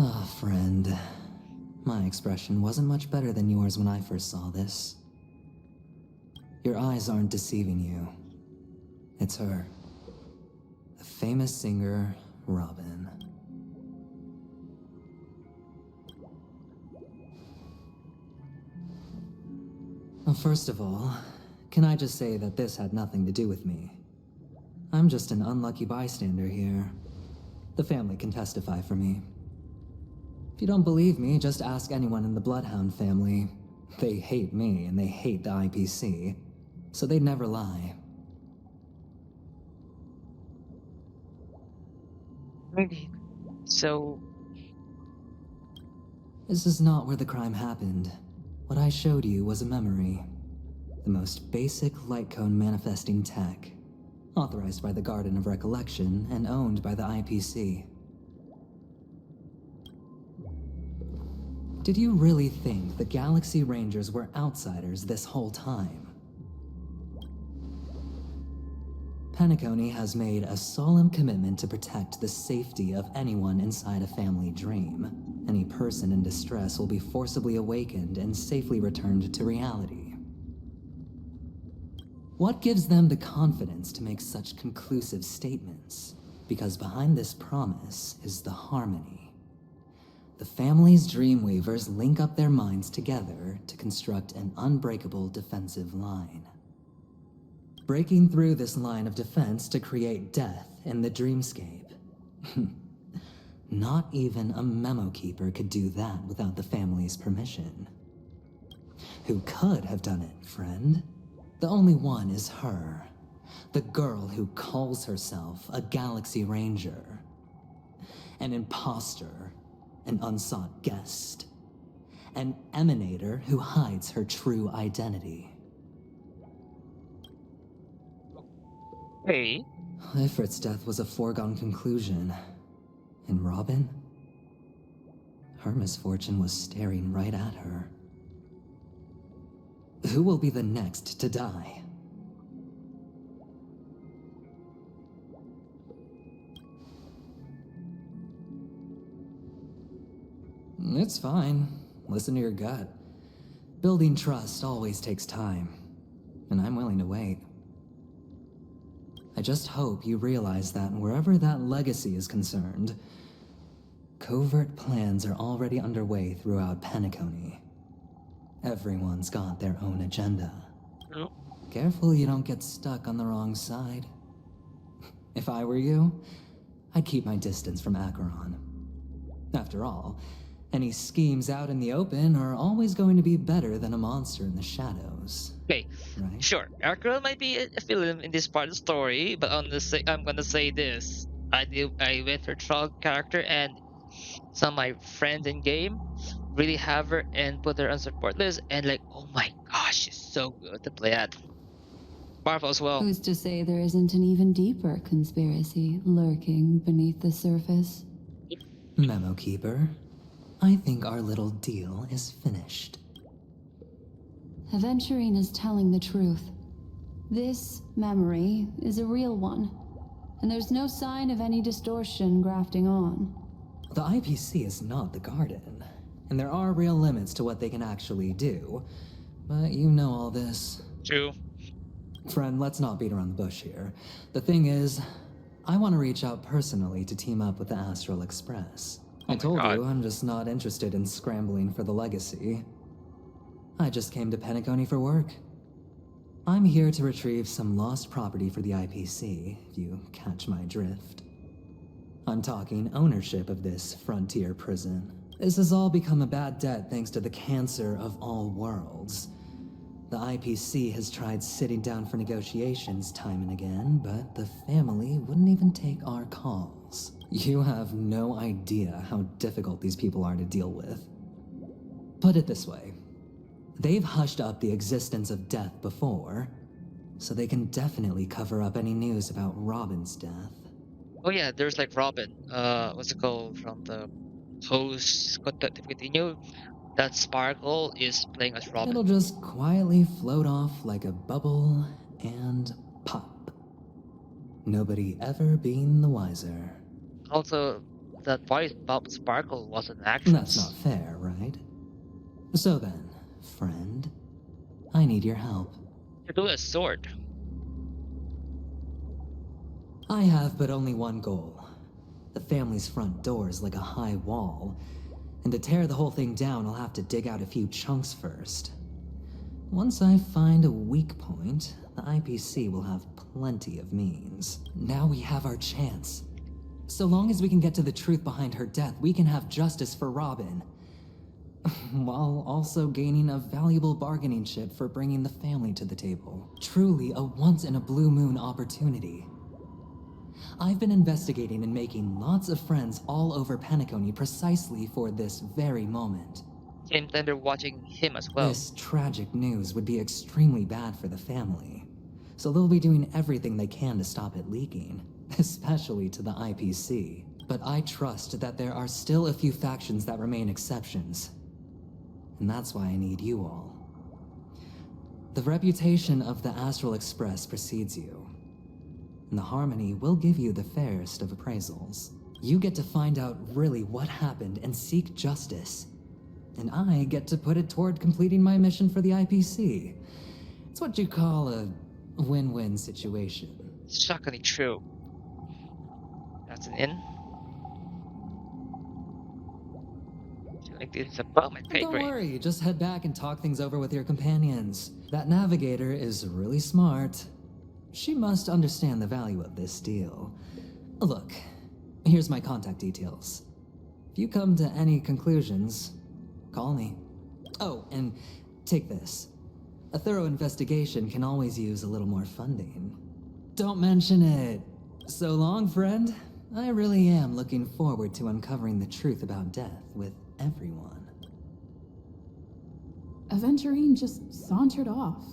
Ah, friend. My expression wasn't much better than yours when I first saw this. Your eyes aren't deceiving you. It's her. The famous singer, Robin. Well, first of all, can I just say that this had nothing to do with me? I'm just an unlucky bystander here. The family can testify for me. If you don't believe me, just ask anyone in the Bloodhound family. They hate me and they hate the IPC, so they'd never lie. Really? So, This is not where the crime happened. What I showed you was a memory. The most basic light cone manifesting tech. Authorized by the Garden of Recollection and owned by the IPC. Did you really think the Galaxy Rangers were outsiders this whole time? Penacony has made a solemn commitment to protect the safety of anyone inside a family dream. Any person in distress will be forcibly awakened and safely returned to reality. What gives them the confidence to make such conclusive statements? Because behind this promise is the harmony. The family's Dreamweavers link up their minds together to construct an unbreakable defensive line. Breaking through this line of defense to create death in the dreamscape. Not even a memo keeper could do that without the family's permission. Who could have done it, friend? The only one is her. The girl who calls herself a Galaxy Ranger. An imposter. An unsought guest. An emanator who hides her true identity. hey, Ifrit's death was a foregone conclusion. And Robin? Her misfortune was staring right at her. Who will be the next to die? It's fine. Listen to your gut. Building trust always takes time, and I'm willing to wait. I just hope you realize that wherever that legacy is concerned, covert plans are already underway throughout Penacony. Everyone's got their own agenda. no. Careful you don't get stuck on the wrong side. If I were you, I'd keep my distance from Acheron. After all, any schemes out in the open are always going to be better than a monster in the shadows, Okay, right? sure. Arcgirl might be a villain in this part of the story, but I'm gonna say this. I went her troll character, and some of my friends in game really have her and put her on support list, and like, oh my gosh, she's so good to play at. Powerful as well. Who's to say there isn't an even deeper conspiracy lurking beneath the surface? Memo Keeper, I think our little deal is finished. Aventurine is telling the truth. This memory is a real one, and there's no sign of any distortion grafting on. The IPC is not the Garden, and there are real limits to what they can actually do. But you know all this. True. Friend, let's not beat around the bush here. The thing is, I want to reach out personally to team up with the Astral Express. I told you I'm just not interested in scrambling for the legacy. I just came to Penacony for work. I'm here to retrieve some lost property for the IPC, if you catch my drift. I'm talking ownership of this frontier prison. This has all become a bad debt thanks to the cancer of all worlds. The IPC has tried sitting down for negotiations time and again, but the family wouldn't even take our calls. You have no idea how difficult these people are to deal with. Put it this way. They've hushed up the existence of death before, so they can definitely cover up any news about Robin's death. Oh yeah, there's like Robin. What's it called from the host? Continue. That Sparkle is playing as Robin. It'll just quietly float off like a bubble and pop. Nobody ever being the wiser. Also, that Boy Bob Sparkle was an That's not actress. fair, right? So then, friend, I need your help. To do a sword. I have but only one goal. The family's front door is like a high wall, and to tear the whole thing down, I'll have to dig out a few chunks first. Once I find a weak point, the IPC will have plenty of means. Now we have our chance. So long as we can get to the truth behind her death, we can have justice for Robin. While also gaining a valuable bargaining chip for bringing the family to the table. Truly a once-in-a-blue-moon opportunity. I've been investigating and making lots of friends all over Penacony precisely for this very moment. Same time they're watching him as well. This tragic news would be extremely bad for the family, so they'll be doing everything they can to stop it leaking, especially to the IPC. But I trust that there are still a few factions that remain exceptions, and that's why I need you all. The reputation of the Astral Express precedes you, and the Harmony will give you the fairest of appraisals. You get to find out really what happened and seek justice. And I get to put it toward completing my mission for the IPC. It's what you call a win-win situation. Shockingly true. That's an in. I feel like this is above my pay Don't grade. worry, just head back and talk things over with your companions. That navigator is really smart. She must understand the value of this deal. Look, here's my contact details. If you come to any conclusions, call me. Oh, and take this. A thorough investigation can always use a little more funding. Don't mention it. So long, friend. I really am looking forward to uncovering the truth about death with everyone. Aventurine just sauntered off.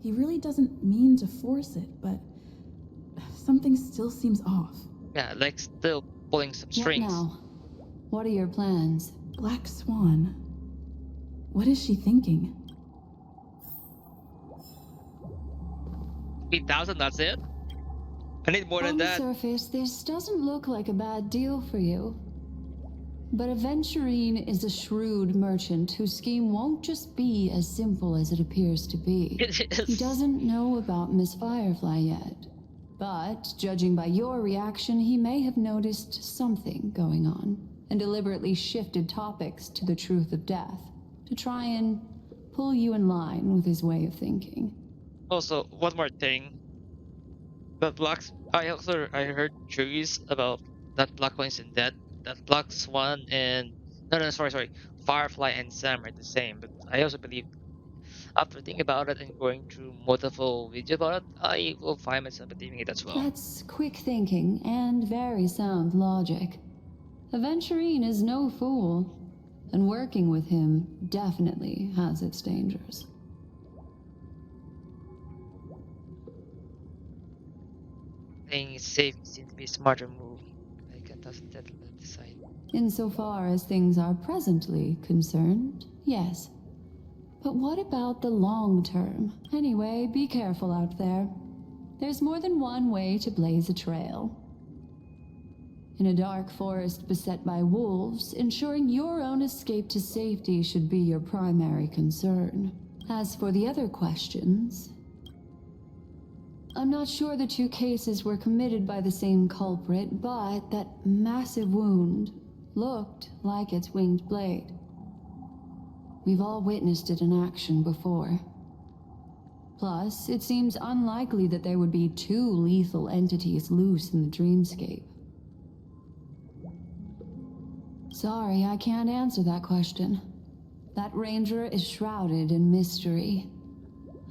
He really doesn't mean to force it, but something still seems off. Yeah, like still pulling some What strings. now? What are your plans? Black Swan. What is she thinking? 3,000, that's it? I need more than On the that. surface, this doesn't look like a bad deal for you. But Aventurine is a shrewd merchant whose scheme won't just be as simple as it appears to be. It is. He doesn't know about Miss Firefly yet. But, judging by your reaction, he may have noticed something going on and deliberately shifted topics to the truth of death to try and pull you in line with his way of thinking. Also, one more thing. I heard theories about that Black Swan isn't dead. That Black Swan and sorry, Firefly and Sam are the same. But I also believe, after thinking about it and going through multiple videos about it, I will find myself believing it as well. That's quick thinking and very sound logic. Aventurine is no fool, and working with him definitely has its dangers. Playing it safe seems to be a smarter move. I can definitely decide. Insofar as things are presently concerned, yes. But what about the long term? Anyway, be careful out there. There's more than one way to blaze a trail. In a dark forest beset by wolves, ensuring your own escape to safety should be your primary concern. As for the other questions, I'm not sure the two cases were committed by the same culprit, but that massive wound looked like its winged blade. We've all witnessed it in action before. Plus, it seems unlikely that there would be two lethal entities loose in the dreamscape. Sorry, I can't answer that question. That ranger is shrouded in mystery.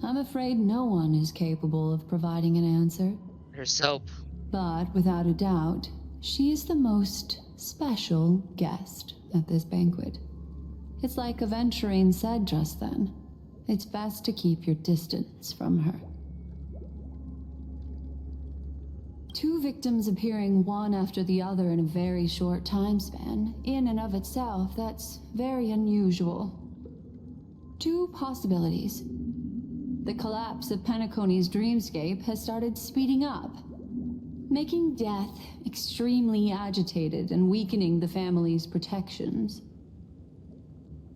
I'm afraid no one is capable of providing an answer. Herself. But without a doubt, she is the most special guest at this banquet. It's like Aventurine said just then. It's best to keep your distance from her. Two victims appearing one after the other in a very short time span, in and of itself, that's very unusual. Two possibilities. The collapse of Penacony's dreamscape has started speeding up. making death extremely agitated and weakening the family's protections.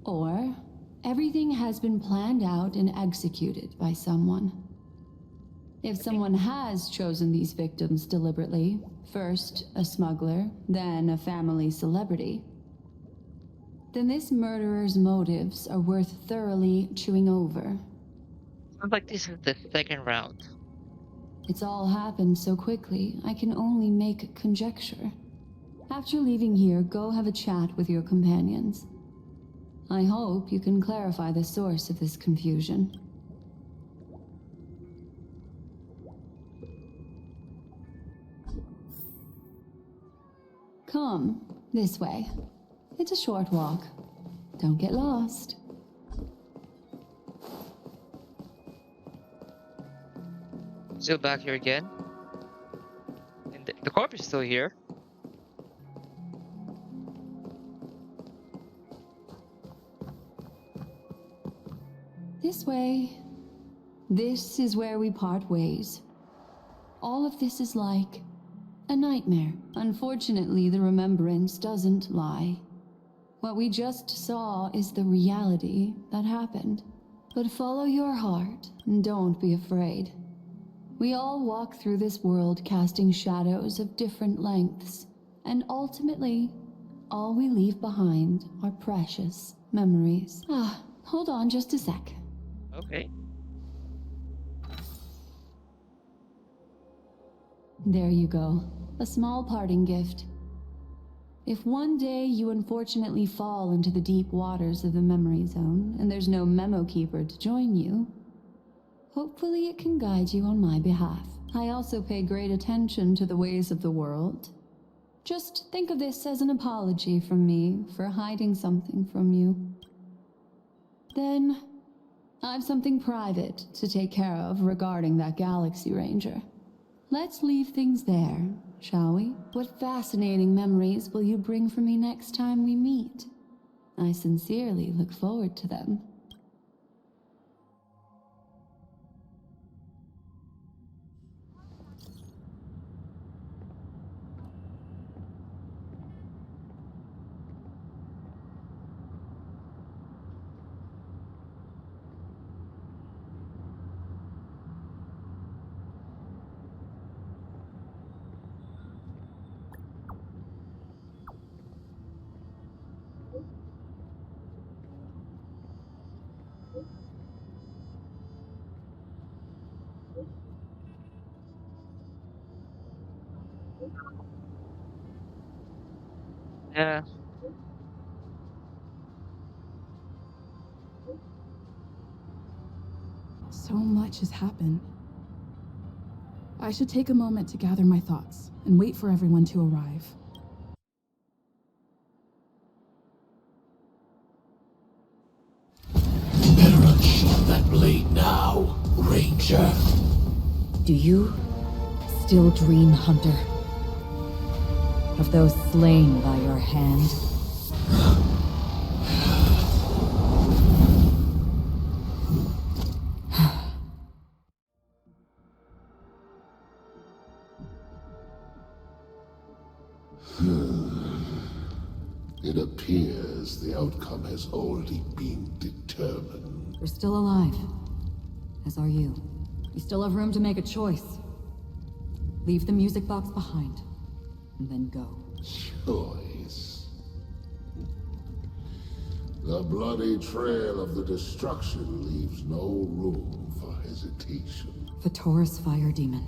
Or everything has been planned out and executed by someone. If someone has chosen these victims deliberately, first a smuggler, then a family celebrity, then this murderer's motives are worth thoroughly chewing over. Sounds like this is the second round. It's all happened so quickly, I can only make conjecture. After leaving here, go have a chat with your companions. I hope you can clarify the source of this confusion. Come, this way. It's a short walk. Don't get lost. Still back here again. And the corp is still here. This way. This is where we part ways. All of this is like a nightmare. Unfortunately, the remembrance doesn't lie. What we just saw is the reality that happened. But follow your heart and don't be afraid. We all walk through this world casting shadows of different lengths, and ultimately, all we leave behind are precious memories. Hold on just a sec. Okay. There you go. A small parting gift. If one day you unfortunately fall into the deep waters of the memory zone, and there's no memo keeper to join you, hopefully it can guide you on my behalf. I also pay great attention to the ways of the world. Just think of this as an apology from me for hiding something from you. Then, I've something private to take care of regarding that Galaxy Ranger. Let's leave things there, shall we? What fascinating memories will you bring for me next time we meet? I sincerely look forward to them. Yeah. So much has happened. I should take a moment to gather my thoughts and wait for everyone to arrive. Better unsheath that blade now, Ranger. Do you still dream, Hunter? Of those slain by your hand? It appears the outcome has already been determined. You're still alive. As are you. You still have room to make a choice. Leave the music box behind, and then go. Choice. The bloody trail of the destruction leaves no room for hesitation. Fatora's fire demon.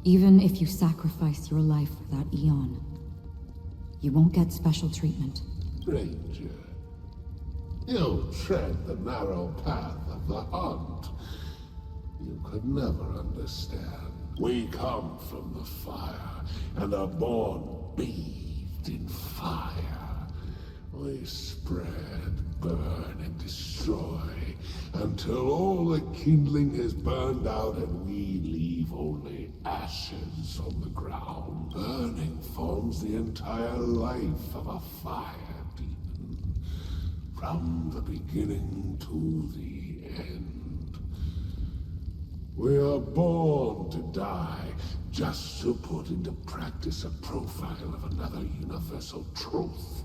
Even if you sacrifice your life for that Eon, you won't get special treatment. Ranger, you tread the narrow path of the hunt. You could never understand. We come from the fire, and are born bathed in fire. We spread, burn, and destroy, until all the kindling is burned out and we leave only ashes on the ground. Burning forms the entire life of a fire demon, from the beginning to the end. We are born to die just to put into practice a profile of another universal truth.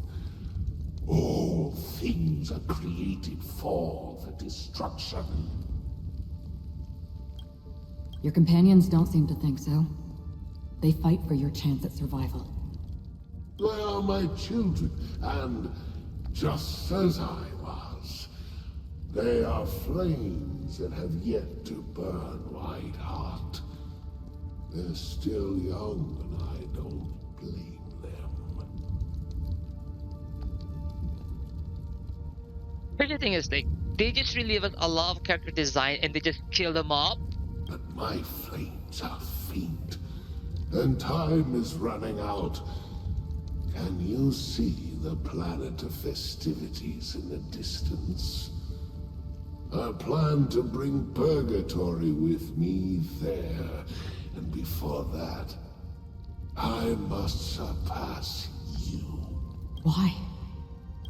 All things are created for the destruction. Your companions don't seem to think so. They fight for your chance at survival. They are my children, and just as I was, they are flames that have yet to burn white hot. They're still young, and I don't blame them. But the thing is, they just really have a lot of character design and they just kill them off. But my flames are faint, and time is running out. Can you see the planet of festivities in the distance? I plan to bring Purgatory with me there, and before that, I must surpass you. Why?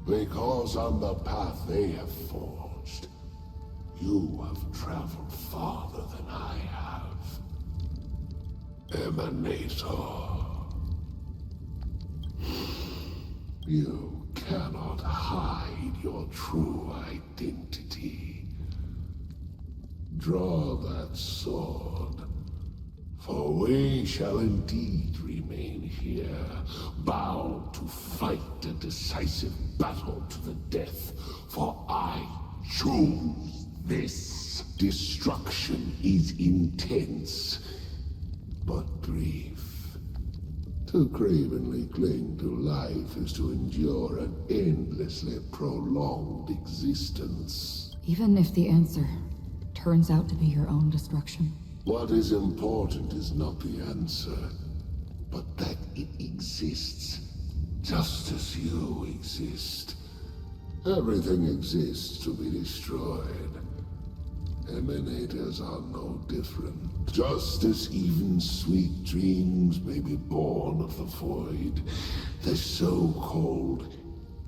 Because on the path they have forged, you have traveled farther than I have. Emanator. You cannot hide your true identity. Draw that sword, for we shall indeed remain here, bound to fight a decisive battle to the death, for I choose this. Destruction is intense, but brief. To cravenly cling to life is to endure an endlessly prolonged existence. Even if the answer turns out to be your own destruction. What is important is not the answer, but that it exists, just as you exist. Everything exists to be destroyed. Emanators are no different. Just as even sweet dreams may be born of the void, the so-called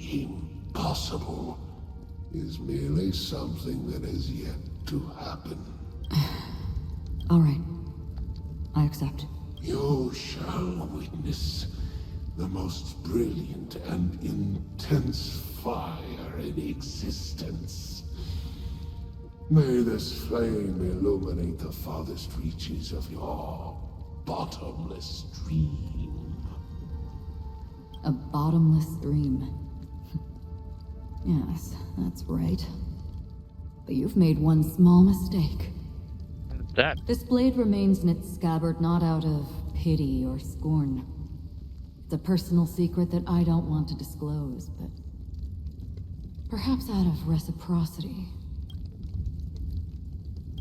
impossible is merely something that has yet to happen. All right. I accept. You shall witness the most brilliant and intense fire in existence. May this flame illuminate the farthest reaches of your bottomless dream. A bottomless dream. Yes, that's right. But you've made one small mistake. That This blade remains in its scabbard not out of pity or scorn. It's a personal secret that I don't want to disclose, but perhaps out of reciprocity.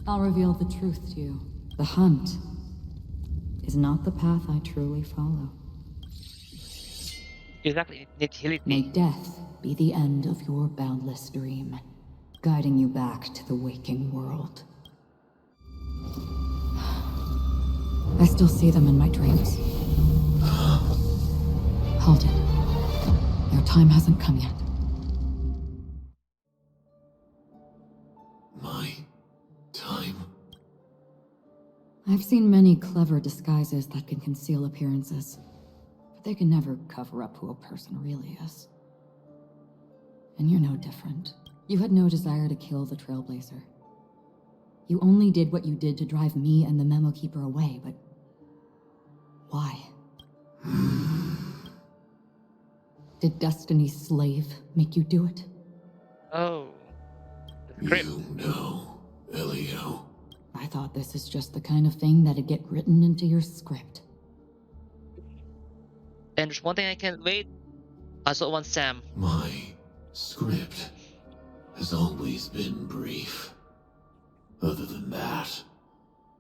I'll reveal the truth to you. The hunt is not the path I truly follow. exactly May utility. death be the end of your boundless dream, guiding you back to the waking world. I still see them in my dreams. Hold it. Your time hasn't come yet. My time? I've seen many clever disguises that can conceal appearances, but they can never cover up who a person really is. And you're no different. You had no desire to kill the Trailblazer. You only did what you did to drive me and the Memo Keeper away, but why? Did Destiny's slave make you do it? Oh. The script. You know, Elio. I thought this is just the kind of thing that'd get written into your script. And there's one thing I can't wait. I also want Sam. My script has always been brief. Other than that,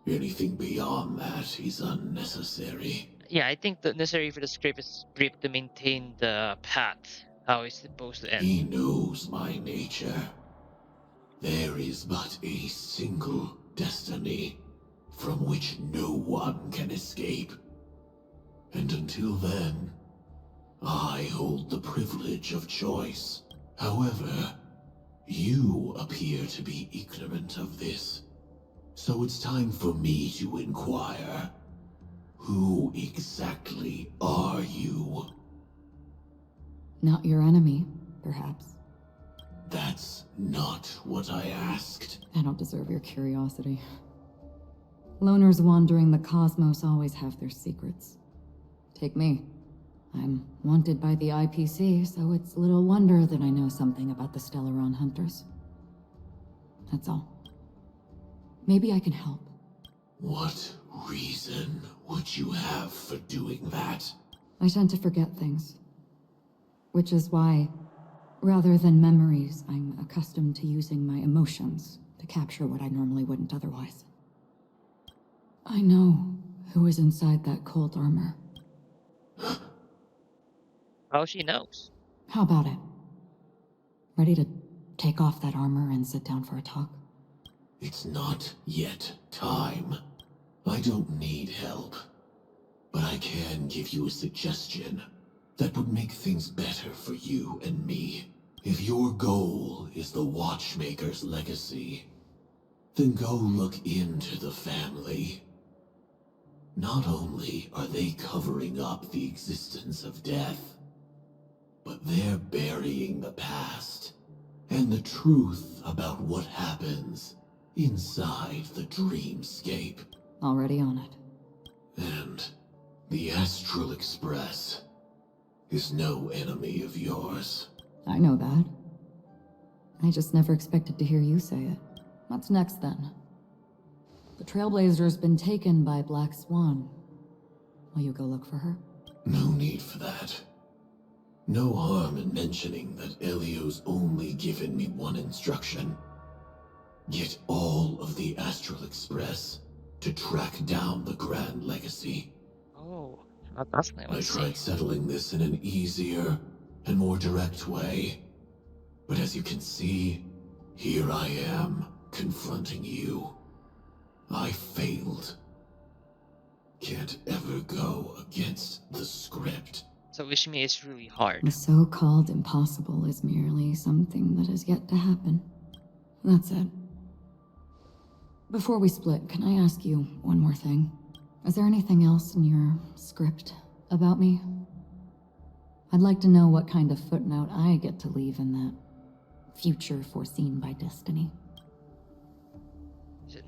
anything beyond that is unnecessary. Yeah, I think the necessary for the script is brief to maintain the path, how it's supposed to end. He knows my nature. There is but a single destiny from which no one can escape. And until then, I hold the privilege of choice. However, you appear to be ignorant of this. So it's time for me to inquire. Who exactly are you? Not your enemy, perhaps. That's not what I asked. I don't deserve your curiosity. Loners wandering the cosmos always have their secrets. Take me. I'm wanted by the IPC, so it's little wonder that I know something about the Stellaron Hunters. That's all. Maybe I can help. What reason would you have for doing that? I tend to forget things. Which is why, rather than memories, I'm accustomed to using my emotions to capture what I normally wouldn't otherwise. I know who is inside that cold armor. Oh, she knows. How about it? Ready to take off that armor and sit down for a talk? It's not yet time. I don't need help. But I can give you a suggestion that would make things better for you and me. If your goal is the Watchmaker's legacy, then go look into the family. Not only are they covering up the existence of death, but they're burying the past and the truth about what happens inside the dreamscape. Already on it. And the Astral Express is no enemy of yours. I know that. I just never expected to hear you say it. What's next, then? The Trailblazer's been taken by Black Swan. Will you go look for her? No need for that. No harm in mentioning that Elio's only given me one instruction. Get all of the Astral Express to track down the Grand Legacy. Oh, that's nice. I tried settling this in an easier and more direct way. But as you can see, here I am, confronting you. I failed. Can't ever go against the script. So which means it's really hard. The so-called impossible is merely something that has yet to happen. That's it. Before we split, can I ask you one more thing? Is there anything else in your script about me? I'd like to know what kind of footnote I get to leave in that future foreseen by destiny.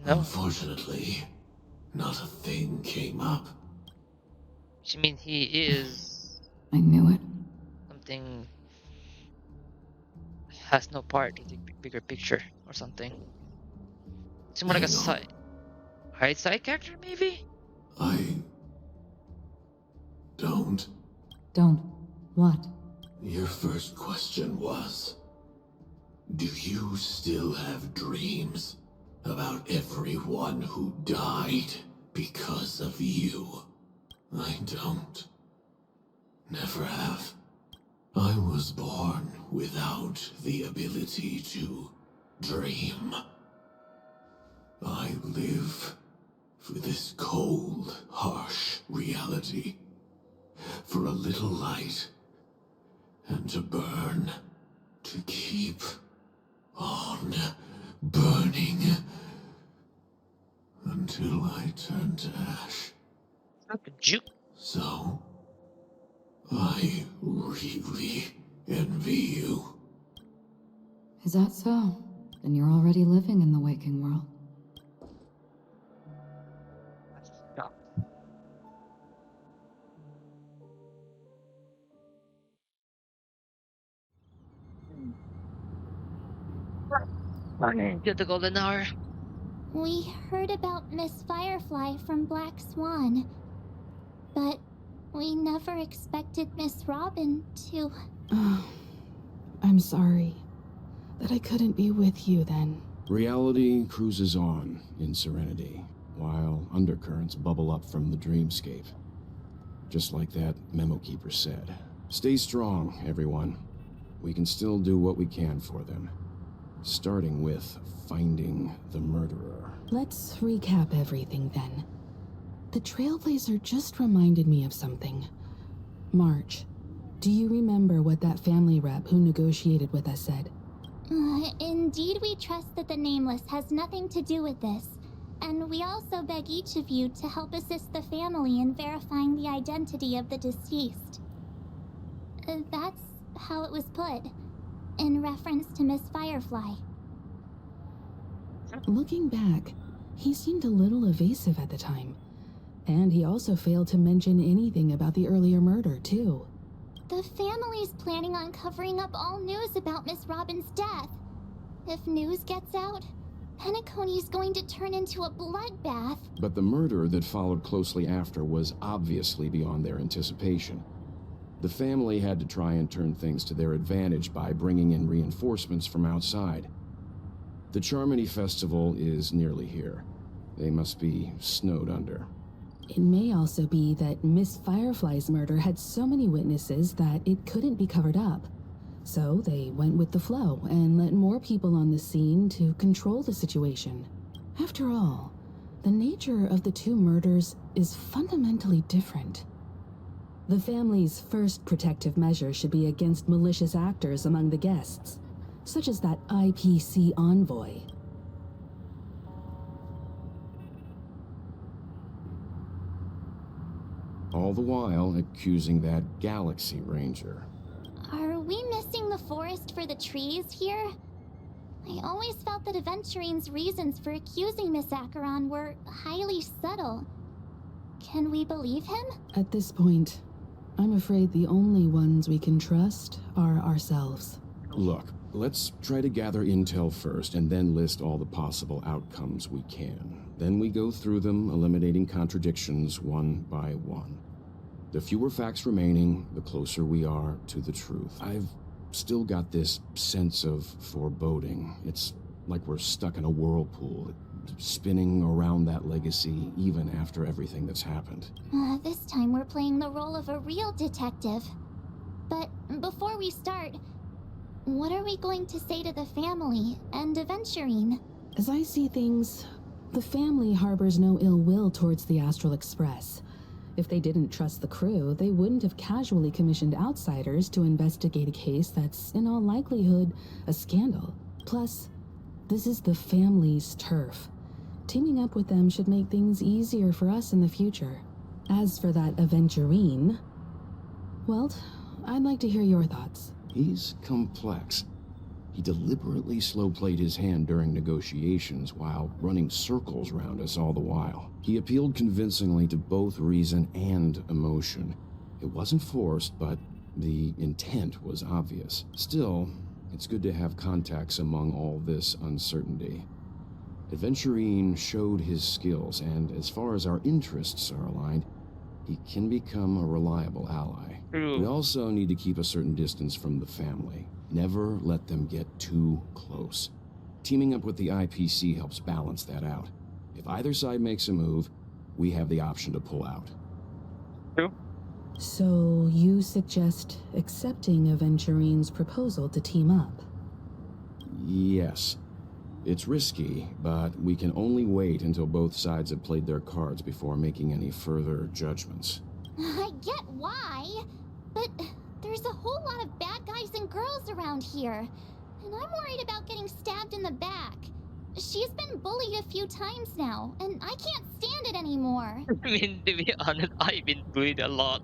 No. Unfortunately, not a thing came up. Which means he is I knew it. something, has no part in the bigger picture or something. It's more like a side character maybe? I don't. Don't. What? Your first question was, do you still have dreams about everyone who died because of you? I don't. Never have. I was born without the ability to dream. I live for this cold, harsh reality. For a little light, and to burn, to keep on burning, until I turn to ash. Not the juke. So, I really envy you. Is that so? Then you're already living in the waking world. Stop. Get the golden hour. We heard about Miss Firefly from Black Swan, but we never expected Miss Robin to... Oh, I'm sorry that I couldn't be with you then. Reality cruises on in serenity, while undercurrents bubble up from the dreamscape. Just like that memo keeper said. Stay strong, everyone. We can still do what we can for them. Starting with finding the murderer. Let's recap everything then. The Trailblazer just reminded me of something. March, do you remember what that family rep who negotiated with us said? Indeed, we trust that the Nameless has nothing to do with this. And we also beg each of you to help assist the family in verifying the identity of the deceased. That's how it was put, in reference to Miss Firefly. Looking back, he seemed a little evasive at the time. And he also failed to mention anything about the earlier murder, too. The family's planning on covering up all news about Miss Robin's death. If news gets out, Penacony's going to turn into a bloodbath. But the murder that followed closely after was obviously beyond their anticipation. The family had to try and turn things to their advantage by bringing in reinforcements from outside. The Charmony Festival is nearly here. They must be snowed under. It may also be that Miss Firefly's murder had so many witnesses that it couldn't be covered up. So they went with the flow and let more people on the scene to control the situation. After all, the nature of the two murders is fundamentally different. The family's first protective measure should be against malicious actors among the guests, such as that IPC envoy. All the while accusing that Galaxy Ranger. Are we missing the forest for the trees here? I always felt that Aventurine's reasons for accusing Miss Acheron were highly subtle. Can we believe him? At this point, I'm afraid the only ones we can trust are ourselves. Look, let's try to gather intel first and then list all the possible outcomes we can. Then we go through them, eliminating contradictions one by one. The fewer facts remaining, the closer we are to the truth. I've still got this sense of foreboding. It's like we're stuck in a whirlpool, spinning around that legacy even after everything that's happened. This time we're playing the role of a real detective. But before we start, what are we going to say to the family and Aventurine? As I see things, the family harbors no ill will towards the Astral Express. If they didn't trust the crew, they wouldn't have casually commissioned outsiders to investigate a case that's, in all likelihood, a scandal. Plus, this is the family's turf. Teaming up with them should make things easier for us in the future. As for that Aventurine, well, I'd like to hear your thoughts. He's complex. He deliberately slow-played his hand during negotiations while running circles around us all the while. He appealed convincingly to both reason and emotion. It wasn't forced, but the intent was obvious. Still, it's good to have contacts among all this uncertainty. Aventurine showed his skills, and as far as our interests are aligned, he can become a reliable ally. We also need to keep a certain distance from the family. Never let them get too close. Teaming up with the IPC helps balance that out. If either side makes a move, we have the option to pull out. True. So you suggest accepting Aventurine's proposal to team up? Yes. It's risky, but we can only wait until both sides have played their cards before making any further judgments. I get why, but there's a whole lot of bad guys and girls around here, and I'm worried about getting stabbed in the back. She's been bullied a few times now, and I can't stand it anymore. I mean, to be honest, I've been bullied a lot.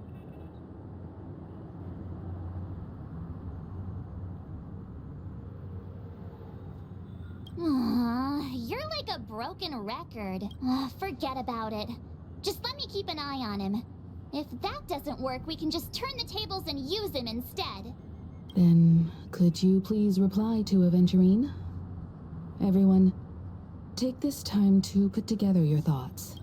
You're like a broken record. Forget about it. Just let me keep an eye on him. If that doesn't work, we can just turn the tables and use him instead. Then, could you please reply to Aventurine? Everyone, take this time to put together your thoughts.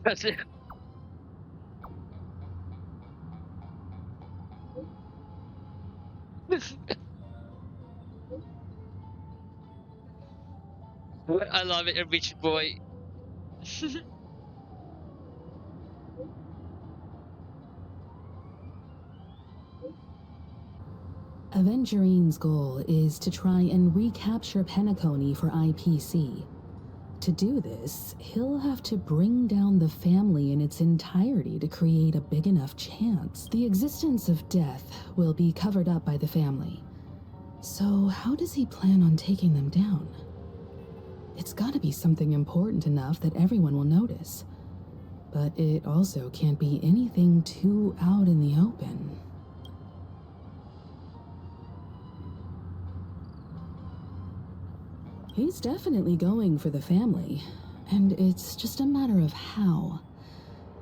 That's it. I love it, a rich boy. Avengerine's goal is to try and recapture Penacony for IPC. To do this, he'll have to bring down the family in its entirety to create a big enough chance. The existence of death will be covered up by the family. So how does he plan on taking them down? It's gotta be something important enough that everyone will notice. But it also can't be anything too out in the open. He's definitely going for the family, and it's just a matter of how.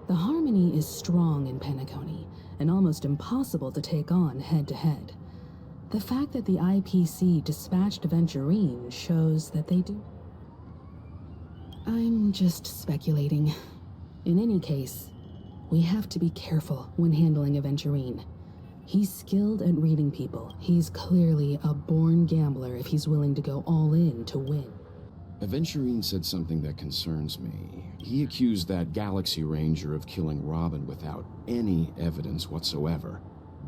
The harmony is strong in Penacony, and almost impossible to take on head-to-head. The fact that the IPC dispatched Aventurine shows that they do. I'm just speculating. In any case, we have to be careful when handling Aventurine. He's skilled at reading people. He's clearly a born gambler if he's willing to go all in to win. Aventurine said something that concerns me. He accused that Galaxy Ranger of killing Robin without any evidence whatsoever,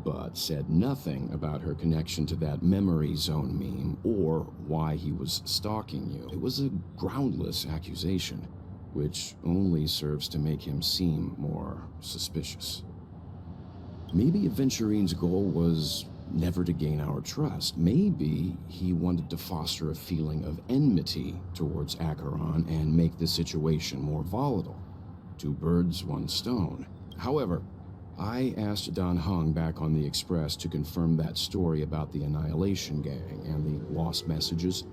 but said nothing about her connection to that memory zone meme or why he was stalking you. It was a groundless accusation, which only serves to make him seem more suspicious. Maybe Aventurine's goal was never to gain our trust. Maybe he wanted to foster a feeling of enmity towards Acheron and make the situation more volatile. Two birds, one stone. However, I asked Don Hung back on the Express to confirm that story about the Annihilation Gang and the lost messages.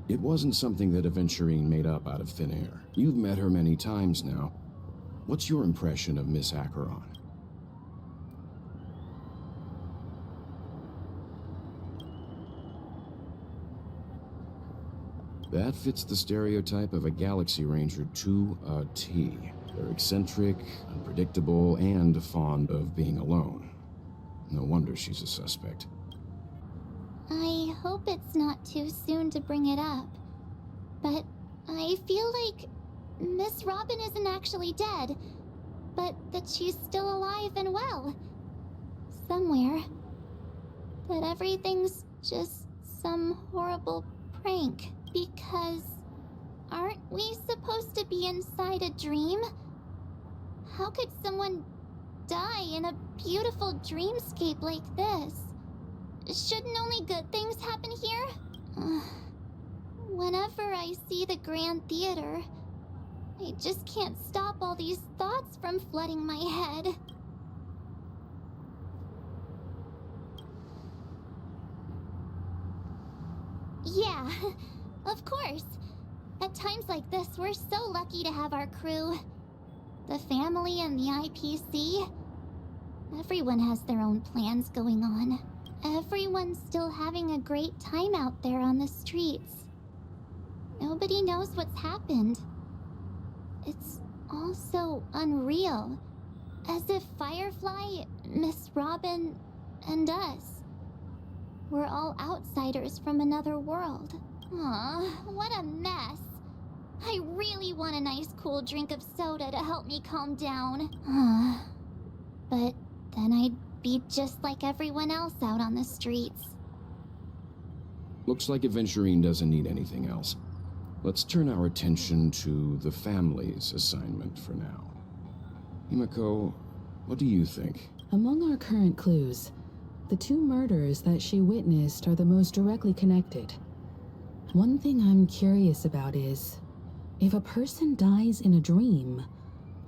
It wasn't something that Aventurine made up out of thin air. You've met her many times now. What's your impression of Miss Acheron? That fits the stereotype of a Galaxy Ranger to a T. They're eccentric, unpredictable, and fond of being alone. No wonder she's a suspect. I hope it's not too soon to bring it up, but I feel like Miss Robin isn't actually dead, but that she's still alive and well. Somewhere. That everything's just some horrible prank. Because aren't we supposed to be inside a dream? How could someone die in a beautiful dreamscape like this? Shouldn't only good things happen here? Whenever I see the Grand Theater, I just can't stop all these thoughts from flooding my head. Yeah. Of course. At times like this, we're so lucky to have our crew. The family and the IPC. Everyone has their own plans going on. Everyone's still having a great time out there on the streets. Nobody knows what's happened. It's all so unreal. As if Firefly, Miss Robin, and us were all outsiders from another world. Aw, what a mess. I really want a nice cool drink of soda to help me calm down. But then I'd be just like everyone else out on the streets. Looks like Aventurine doesn't need anything else. Let's turn our attention to the family's assignment for now. Himiko, what do you think? Among our current clues, the two murders that she witnessed are the most directly connected. One thing I'm curious about is, if a person dies in a dream,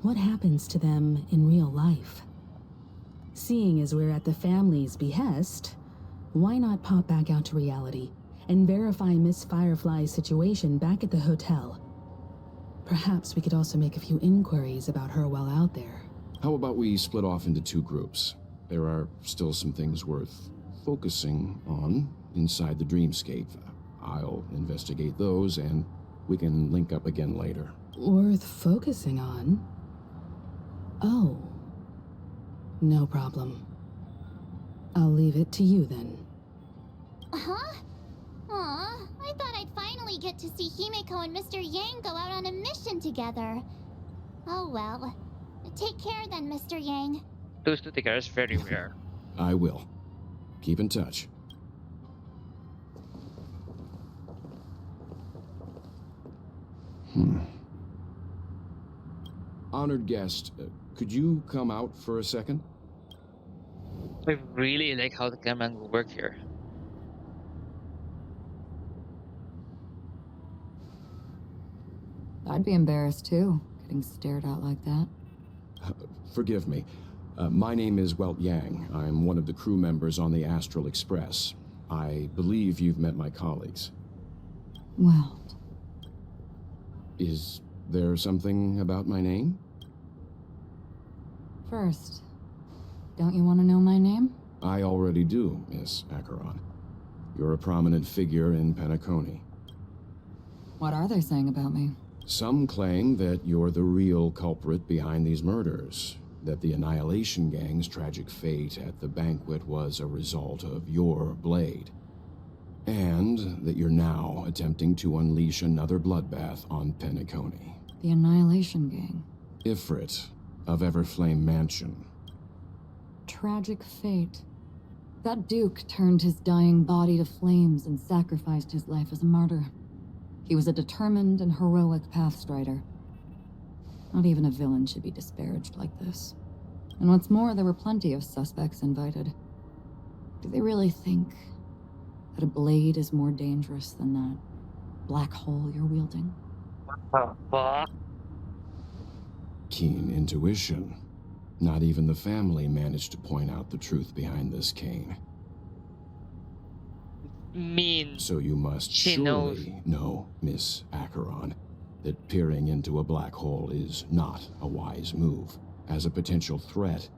what happens to them in real life? Seeing as we're at the family's behest, why not pop back out to reality and verify Miss Firefly's situation back at the hotel? Perhaps we could also make a few inquiries about her while out there. How about we split off into two groups? There are still some things worth focusing on inside the dreamscape. I'll investigate those, and we can link up again later. Worth focusing on? Oh. No problem. I'll leave it to you then. Huh? Aw, I thought I'd finally get to see Himiko and Mr. Yang go out on a mission together. Oh well. Take care then, Mr. Yang. Those two together is very rare. I will. Keep in touch. Honored guest, could you come out for a second? I really like how the camera angle work here. I'd be embarrassed too, getting stared at like that. Forgive me. My name is Welt Yang. I'm one of the crew members on the Astral Express. I believe you've met my colleagues. Welt. Is there something about my name? First, don't you want to know my name? I already do, Miss Acheron. You're a prominent figure in Penacony. What are they saying about me? Some claim that you're the real culprit behind these murders, that the Annihilation Gang's tragic fate at the banquet was a result of your blade, and that you're now attempting to unleash another bloodbath on Penacony. The Annihilation Gang. Ifrit of Everflame Mansion. Tragic fate. That Duke turned his dying body to flames and sacrificed his life as a martyr. He was a determined and heroic pathstrider. Not even a villain should be disparaged like this. And what's more, there were plenty of suspects invited. Do they really think that a blade is more dangerous than that black hole you're wielding? Fuck. Keen intuition. Not even the family managed to point out the truth behind this cane. Mean. So you must She knows. surely know, Miss Acheron, that peering into a black hole is not a wise move. As a potential threat,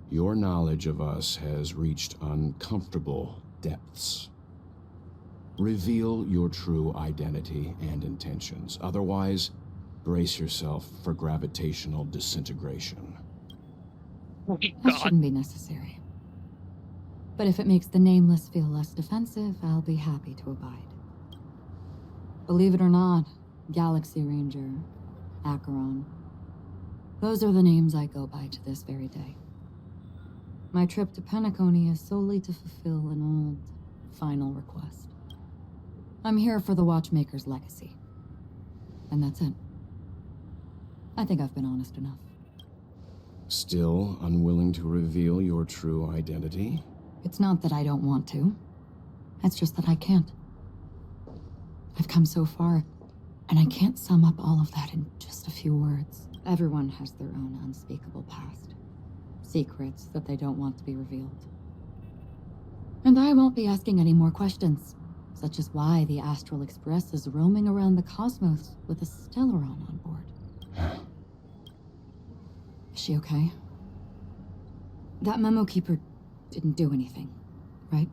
your knowledge of us has reached uncomfortable depths. Reveal your true identity and intentions. Otherwise, brace yourself for gravitational disintegration. Oh my That God. shouldn't be necessary. But if it makes the Nameless feel less defensive, I'll be happy to abide. Believe it or not, Galaxy Ranger, Acheron, those are the names I go by to this very day. My trip to Penacony is solely to fulfill an old, final request. I'm here for the Watchmaker's legacy. And that's it. I think I've been honest enough. Still unwilling to reveal your true identity? It's not that I don't want to. It's just that I can't. I've come so far, and I can't sum up all of that in just a few words. Everyone has their own unspeakable past. Secrets that they don't want to be revealed. And I won't be asking any more questions, such as why the Astral Express is roaming around the cosmos with a Stellaron on board. Is she okay? That memo keeper didn't do anything, right?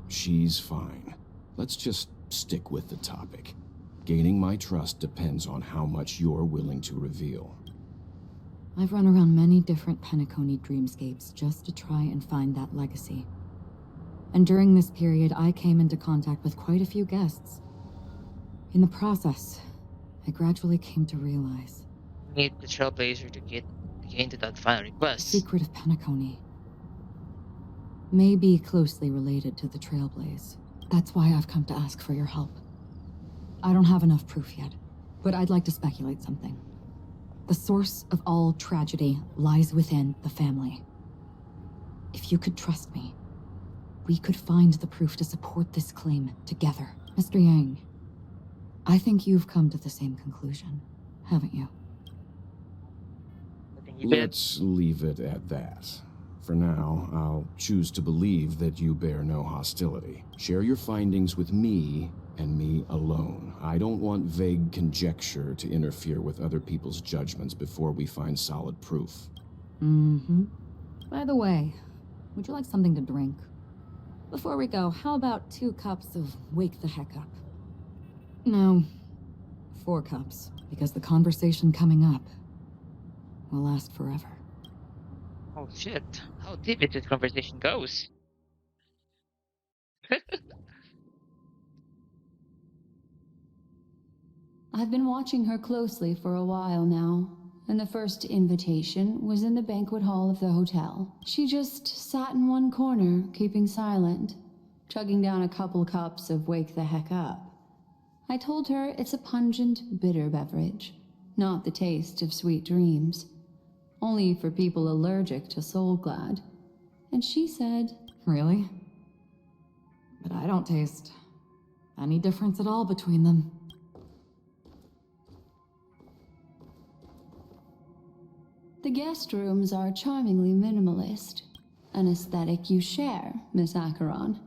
She's fine. Let's just stick with the topic. Gaining my trust depends on how much you're willing to reveal. I've run around many different Penacony dreamscapes just to try and find that legacy. And during this period, I came into contact with quite a few guests. In the process, I gradually came to realize Need the Trailblazer to gain to that final the request. secret of Penacony may be closely related to the Trailblaze. That's why I've come to ask for your help. I don't have enough proof yet, but I'd like to speculate something. The source of all tragedy lies within the family. If you could trust me, we could find the proof to support this claim together. Mr. Yang, I think you've come to the same conclusion, haven't you? I think you bet. Let's leave it at that. For now, I'll choose to believe that you bear no hostility. Share your findings with me and me alone. I don't want vague conjecture to interfere with other people's judgments before we find solid proof. Mm-hmm. By the way, would you like something to drink? Before we go, how about 2 cups of Wake the Heck Up? No, 4 cups, because the conversation coming up will last forever. Oh shit. How deep is this conversation goes? I've been watching her closely for a while now, and the first invitation was in the banquet hall of the hotel. She just sat in one corner, keeping silent, chugging down a couple cups of Wake the Heck Up. I told her it's a pungent, bitter beverage, not the taste of sweet dreams. Only for people allergic to Soulglad. And she said, Really? But I don't taste any difference at all between them. the guest rooms are charmingly minimalist. An aesthetic you share, Miss Acheron.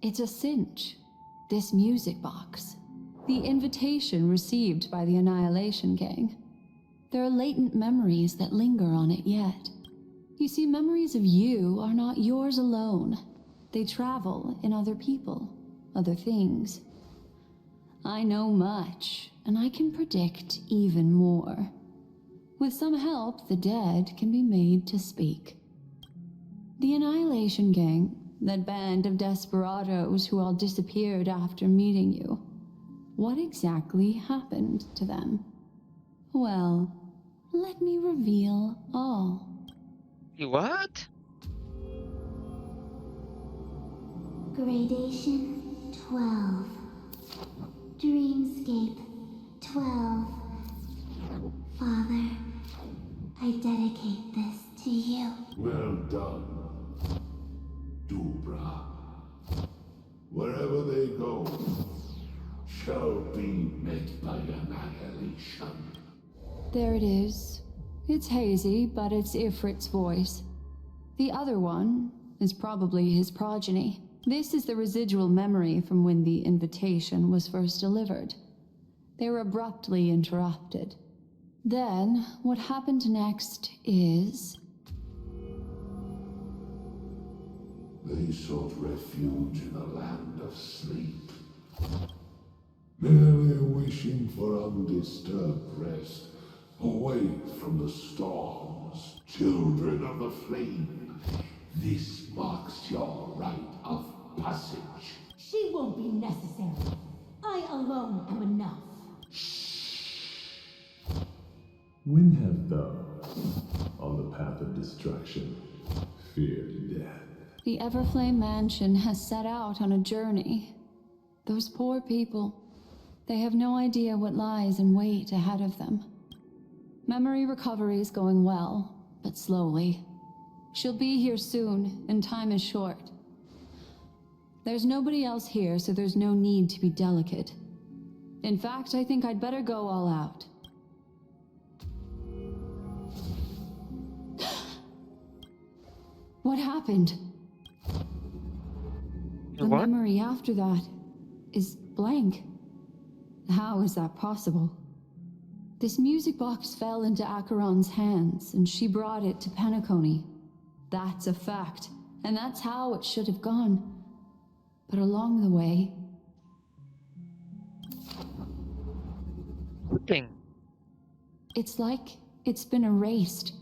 It's a cinch. This music box. The invitation received by the Annihilation Gang. There are latent memories that linger on it yet. You see, memories of you are not yours alone. They travel in other people, other things. I know much, and I can predict even more. With some help, the dead can be made to speak. The Annihilation Gang, that band of desperados who all disappeared after meeting you. What exactly happened to them? Well, let me reveal all. What? Gradation 12. Dreamscape 12. Father, I dedicate this to you. Well done, Dubra. Wherever they go, shall be met by annihilation. There it is. It's hazy, but it's Ifrit's voice. The other one is probably his progeny. This is the residual memory from when the invitation was first delivered. They were abruptly interrupted. Then, what happened next is... They sought refuge in a land of sleep, merely wishing for undisturbed rest, away from the storms. Children of the flame, this marks your rite of passage. She won't be necessary. I alone am enough. When have thou, on the path of destruction, feared death? The Everflame Mansion has set out on a journey. Those poor people, they have no idea what lies in wait ahead of them. Memory recovery is going well, but slowly. She'll be here soon, and time is short. There's nobody else here, so there's no need to be delicate. In fact, I think I'd better go all out. What happened? The What? memory after that is blank. How is that possible? This music box fell into Acheron's hands, and she brought it to Penacony. That's a fact, and that's how it should have gone. But along the way... Thing. It's like it's been erased.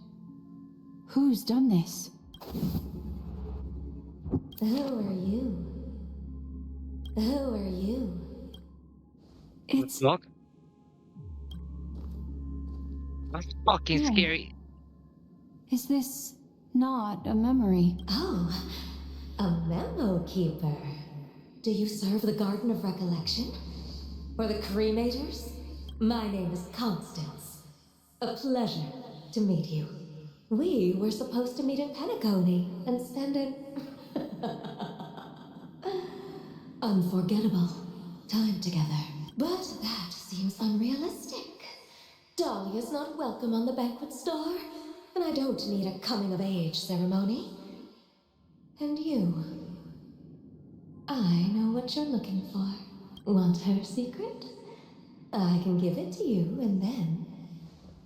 Who's done this? Who are you? Who are you? It's... Look. That's fucking Yeah. scary. Is this not a memory? Oh, a memo keeper. Do you serve the Garden of Recollection? Or the Cremators? My name is Constance. A pleasure to meet you. We were supposed to meet in Penacony and spend an unforgettable time together. But that seems unrealistic. Dahlia's not welcome on the banquet star, and I don't need a coming-of-age ceremony. And you? I know what you're looking for. Want her secret? I can give it to you, and then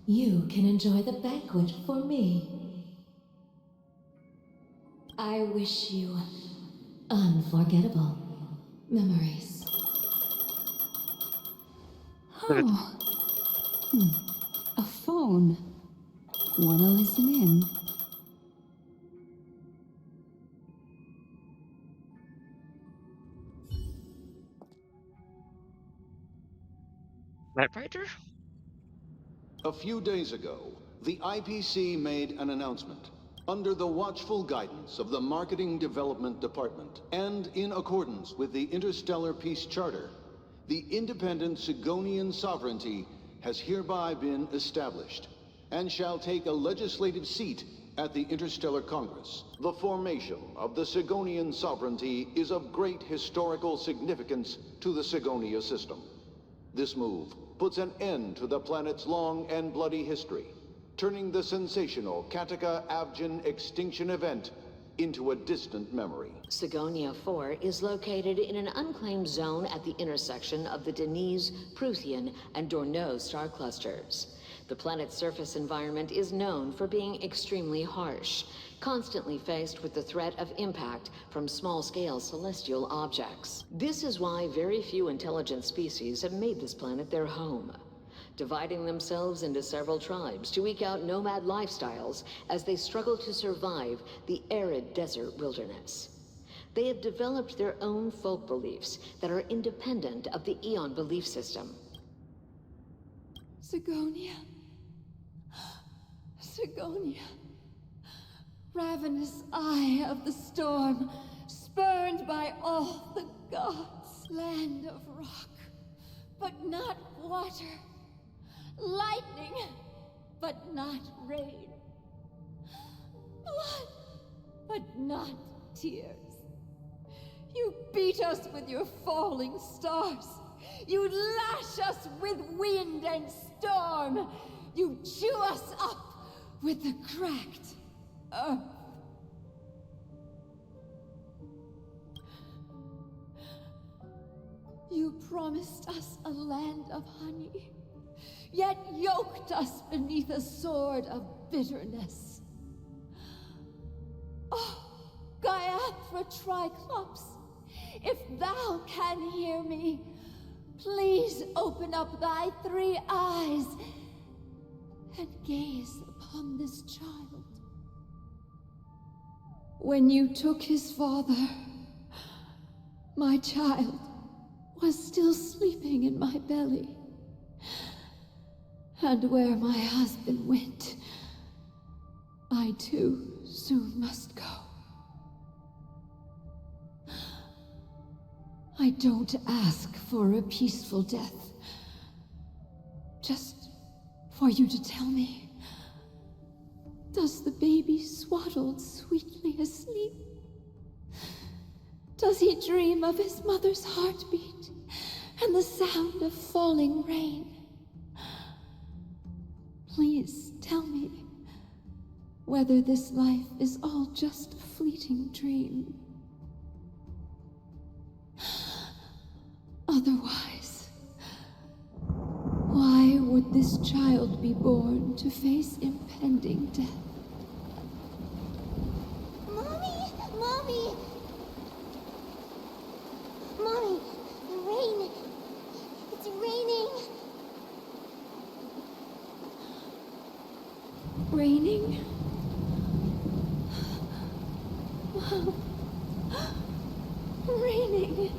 you can enjoy the banquet for me. I wish you unforgettable memories. Oh. A phone. Wanna listen in? Typewriter? A few days ago, the IPC made an announcement. Under the watchful guidance of the Marketing Development Department, and in accordance with the Interstellar Peace Charter, the independent Sigonian sovereignty has hereby been established, and shall take a legislative seat at the Interstellar Congress. The formation of the Sigonian sovereignty is of great historical significance to the Sigonia system. This move puts an end to the planet's long and bloody history, turning the sensational Kataka-Avgin extinction event into a distant memory. Sigonia 4 is located in an unclaimed zone at the intersection of the Denise, Prothean, and Dorneau star clusters. The planet's surface environment is known for being extremely harsh, constantly faced with the threat of impact from small-scale celestial objects. This is why very few intelligent species have made this planet their home, dividing themselves into several tribes to eke out nomad lifestyles as they struggle to survive the arid desert wilderness. They have developed their own folk beliefs that are independent of the Eon belief system. Sigonia. Sigonia. Ravenous eye of the storm, spurned by all the gods. Land of rock, but not water. Lightning, but not rain. Blood, but not tears. You beat us with your falling stars. You lash us with wind and storm. You chew us up with the cracked earth. You promised us a land of honey, yet yoked us beneath a sword of bitterness. Oh, Gaiathra Triclops, if thou can hear me, please open up thy 3 eyes and gaze upon this child. When you took his father, my child was still sleeping in my belly. And where my husband went, I too soon must go. I don't ask for a peaceful death. Just for you to tell me, does the baby swaddled sweetly asleep? Does he dream of his mother's heartbeat and the sound of falling rain? Please tell me whether this life is all just a fleeting dream. Otherwise, why would this child be born to face impending death? Mommy! Mommy! Mommy, the rain. It's raining. Raining? Mom. Raining.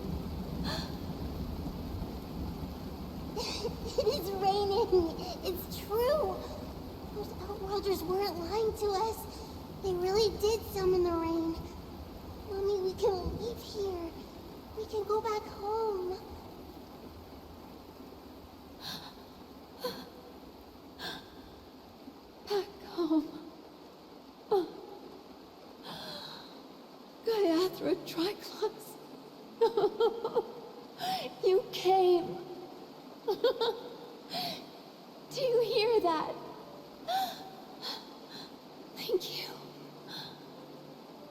It is raining. It's true. Those Outworlders weren't lying to us. They really did summon the rain. Mommy, we can leave here. We can go back home. Back home. Gaiathra Triclops. You came. Do you hear that? Thank you.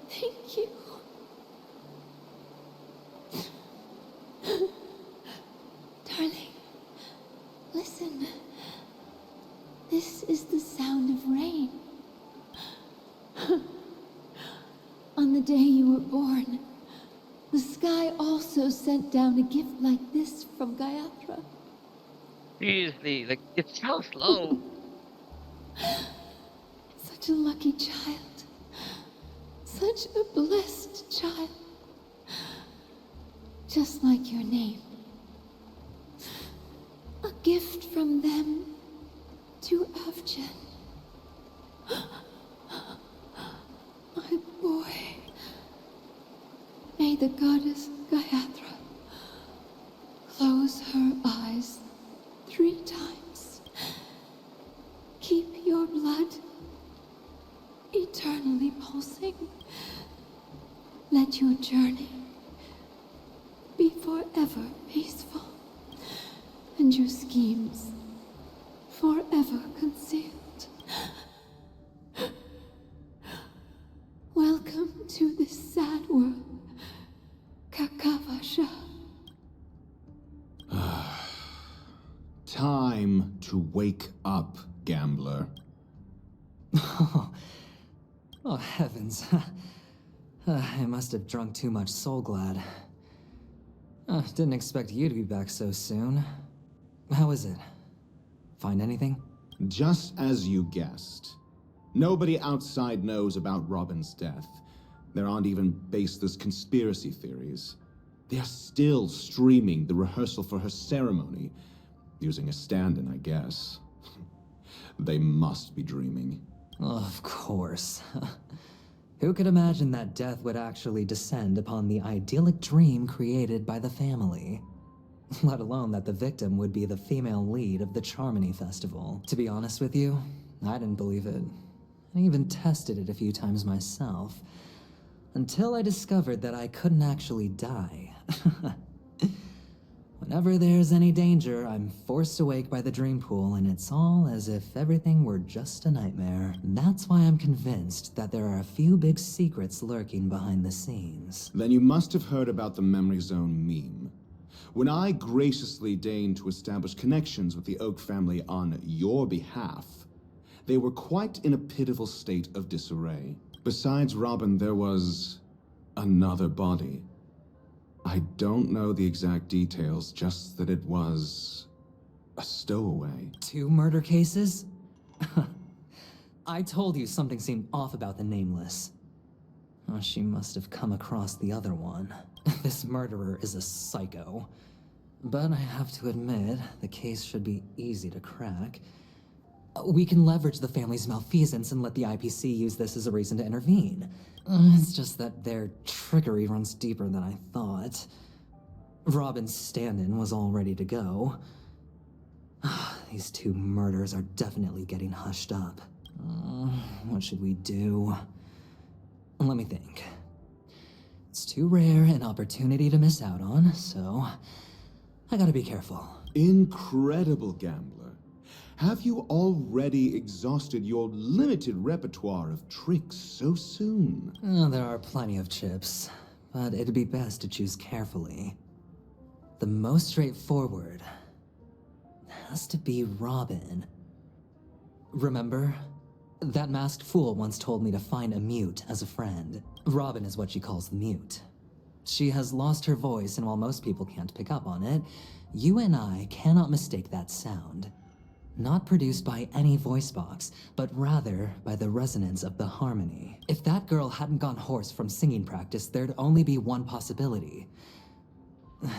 Thank you. Darling, listen. This is the sound of rain. On the day you were born, the sky also sent down a gift like this from Gaiathra. Seriously, like, it's so slow. Such a lucky child. Such a blessed child. Just like your name. A gift from them to Avgin. My boy. May the goddess Gaiathra close her eyes 3 times. blood eternally pulsing. Let your journey be forever peaceful, and your schemes forever concealed. Welcome to this sad world, Kakavasha. Time to wake up, gambler. Oh, heavens. I must have drunk too much Soul Glad. Didn't expect you to be back so soon. How is it? Find anything? Just as you guessed. Nobody outside knows about Robin's death. There aren't even baseless conspiracy theories. They're still streaming the rehearsal for her ceremony, using a stand-in, I guess. They must be dreaming. Of course. Who could imagine that death would actually descend upon the idyllic dream created by the family? Let alone that the victim would be the female lead of the Charmony Festival. To be honest with you, I didn't believe it. I even tested it a few times myself, until I discovered that I couldn't actually die. Whenever there's any danger, I'm forced awake by the dream pool, and it's all as if everything were just a nightmare. That's why I'm convinced that there are a few big secrets lurking behind the scenes. Then you must have heard about the Memory Zone meme. When I graciously deigned to establish connections with the Oak family on your behalf, they were quite in a pitiful state of disarray. Besides Robin, there was another body. I don't know the exact details, just that it was a stowaway. 2 murder cases? I told you something seemed off about the Nameless. Oh, she must have come across the other one. This murderer is a psycho. But I have to admit, the case should be easy to crack. We can leverage the family's malfeasance and let the IPC use this as a reason to intervene. It's just that their trickery runs deeper than I thought. Robin's stand-in was all ready to go. These 2 murders are definitely getting hushed up. What should we do? Let me think. It's too rare an opportunity to miss out on, so I gotta be careful. Incredible gambler. Have you already exhausted your limited repertoire of tricks so soon? There are plenty of chips, but it'd be best to choose carefully. The most straightforward has to be Robin. Remember? That masked fool once told me to find a mute as a friend. Robin is what she calls the mute. She has lost her voice, and while most people can't pick up on it, you and I cannot mistake that sound. Not produced by any voice box, but rather by the resonance of the harmony. If that girl hadn't gone hoarse from singing practice, there'd only be one possibility.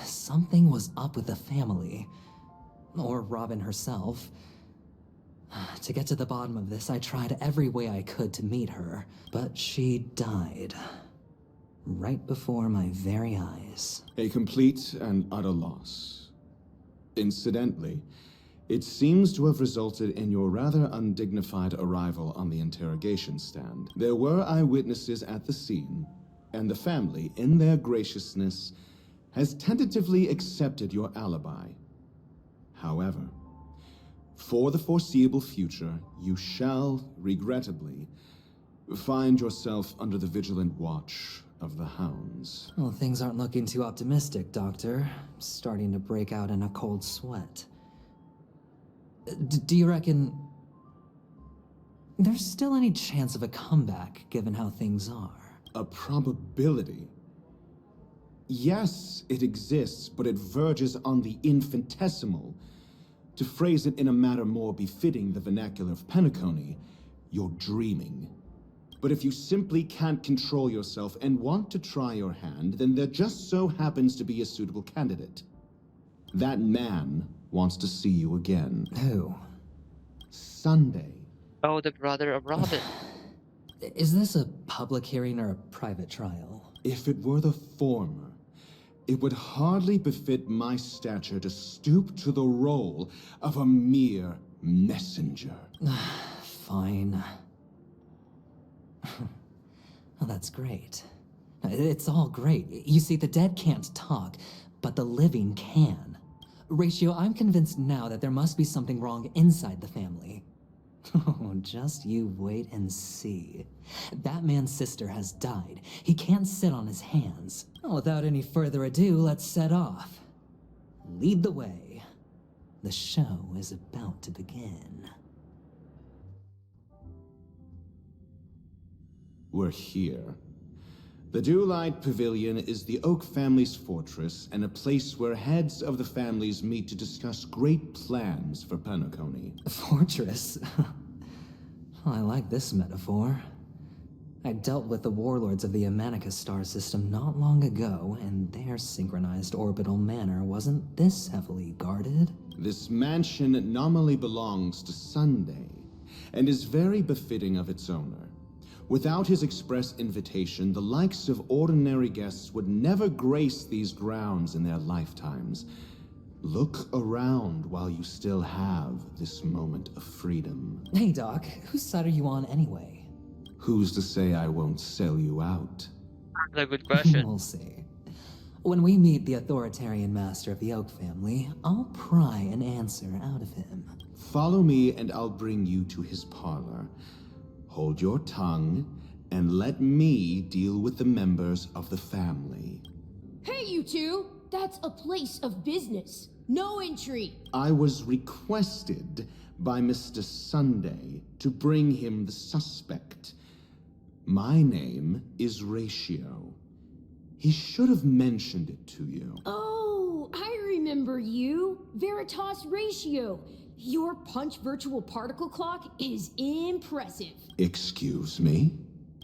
Something was up with the family. Or Robin herself. To get to the bottom of this, I tried every way I could to meet her, but she died. Right before my very eyes. A complete and utter loss. Incidentally, it seems to have resulted in your rather undignified arrival on the interrogation stand. There were eyewitnesses at the scene, and the family, in their graciousness, has tentatively accepted your alibi. However, for the foreseeable future, you shall, regrettably, find yourself under the vigilant watch of the hounds. Well, things aren't looking too optimistic, Doctor. I'm starting to break out in a cold sweat. Do you reckon there's still any chance of a comeback, given how things are? A probability? Yes, it exists, but it verges on the infinitesimal. To phrase it in a manner more befitting the vernacular of Penacony, you're dreaming. But if you simply can't control yourself and want to try your hand, then there just so happens to be a suitable candidate. That man wants to see you again. Who? Sunday. Oh, the brother of Robin. Is this a public hearing or a private trial? If it were the former, it would hardly befit my stature to stoop to the role of a mere messenger. Fine. that's great. It's all great. You see, the dead can't talk, but the living can. Ratio, I'm convinced now that there must be something wrong inside the family. Oh, just you wait and see. That man's sister has died. He can't sit on his hands. Without any further ado, let's set off. Lead the way. The show is about to begin. We're here. The Dewlight Pavilion is the Oak family's fortress and a place where heads of the families meet to discuss great plans for Penacony. Fortress? I like this metaphor. I dealt with the warlords of the Amanicus star system not long ago, and their synchronized orbital manor wasn't this heavily guarded. This mansion nominally belongs to Sunday, and is very befitting of its owner. Without his express invitation, the likes of ordinary guests would never grace these grounds in their lifetimes. Look around while you still have this moment of freedom. Hey, Doc, whose side are you on anyway? Who's to say I won't sell you out? That's a good question. We'll see. When we meet the authoritarian master of the Oak family, I'll pry an answer out of him. Follow me and I'll bring you to his parlor. Hold your tongue, and let me deal with the members of the family. Hey, you two! That's a place of business. No entry. I was requested by Mr. Sunday to bring him the suspect. My name is Ratio. He should have mentioned it to you. Oh, I remember you. Veritas Ratio. Your punch virtual particle clock is impressive. Excuse me?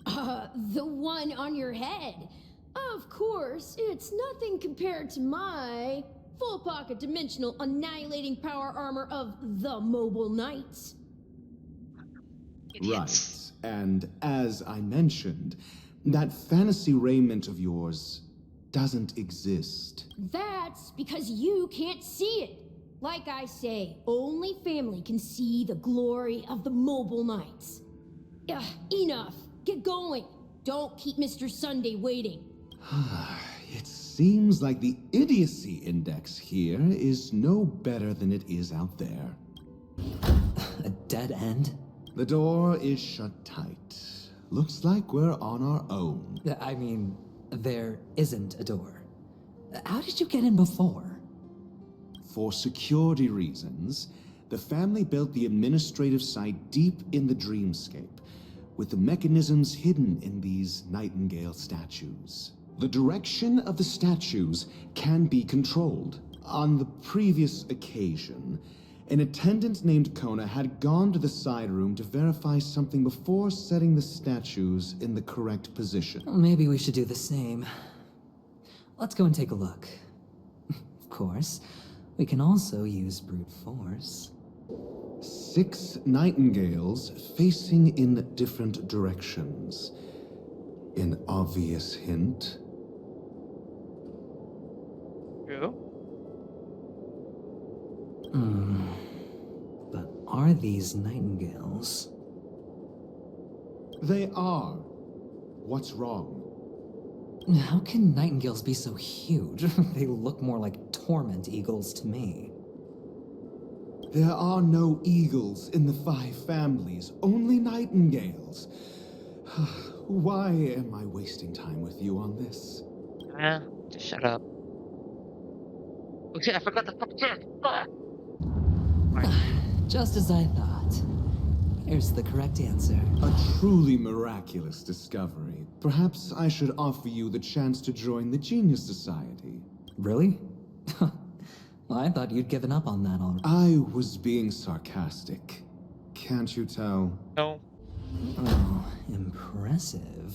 The one on your head. Of course, it's nothing compared to my full pocket dimensional annihilating power armor of the Mobile Knights. Right, and as I mentioned, that fantasy raiment of yours doesn't exist. That's because you can't see it. Like I say, only family can see the glory of the Mobile Knights. Enough. Get going. Don't keep Mr. Sunday waiting. It seems like the idiocy index here is no better than it is out there. A dead end? The door is shut tight. Looks like we're on our own. I mean, there isn't a door. How did you get in before? For security reasons, the family built the administrative site deep in the dreamscape, with the mechanisms hidden in these nightingale statues. The direction of the statues can be controlled. On the previous occasion, an attendant named Kona had gone to the side room to verify something before setting the statues in the correct position. Maybe we should do the same. Let's go and take a look. Of course, we can also use brute force. 6 nightingales facing in different directions. An obvious hint. True. But are these nightingales? They are. What's wrong? How can nightingales be so huge? They look more like torment eagles to me. There are no eagles in the 5 families, only nightingales. Why am I wasting time with you on this? Just shut up. Okay, I forgot the picture. Just as I thought. Here's the correct answer. A truly miraculous discovery. Perhaps I should offer you the chance to join the Genius Society. Really? Well, I thought you'd given up on that already. I was being sarcastic. Can't you tell? No. Oh, impressive.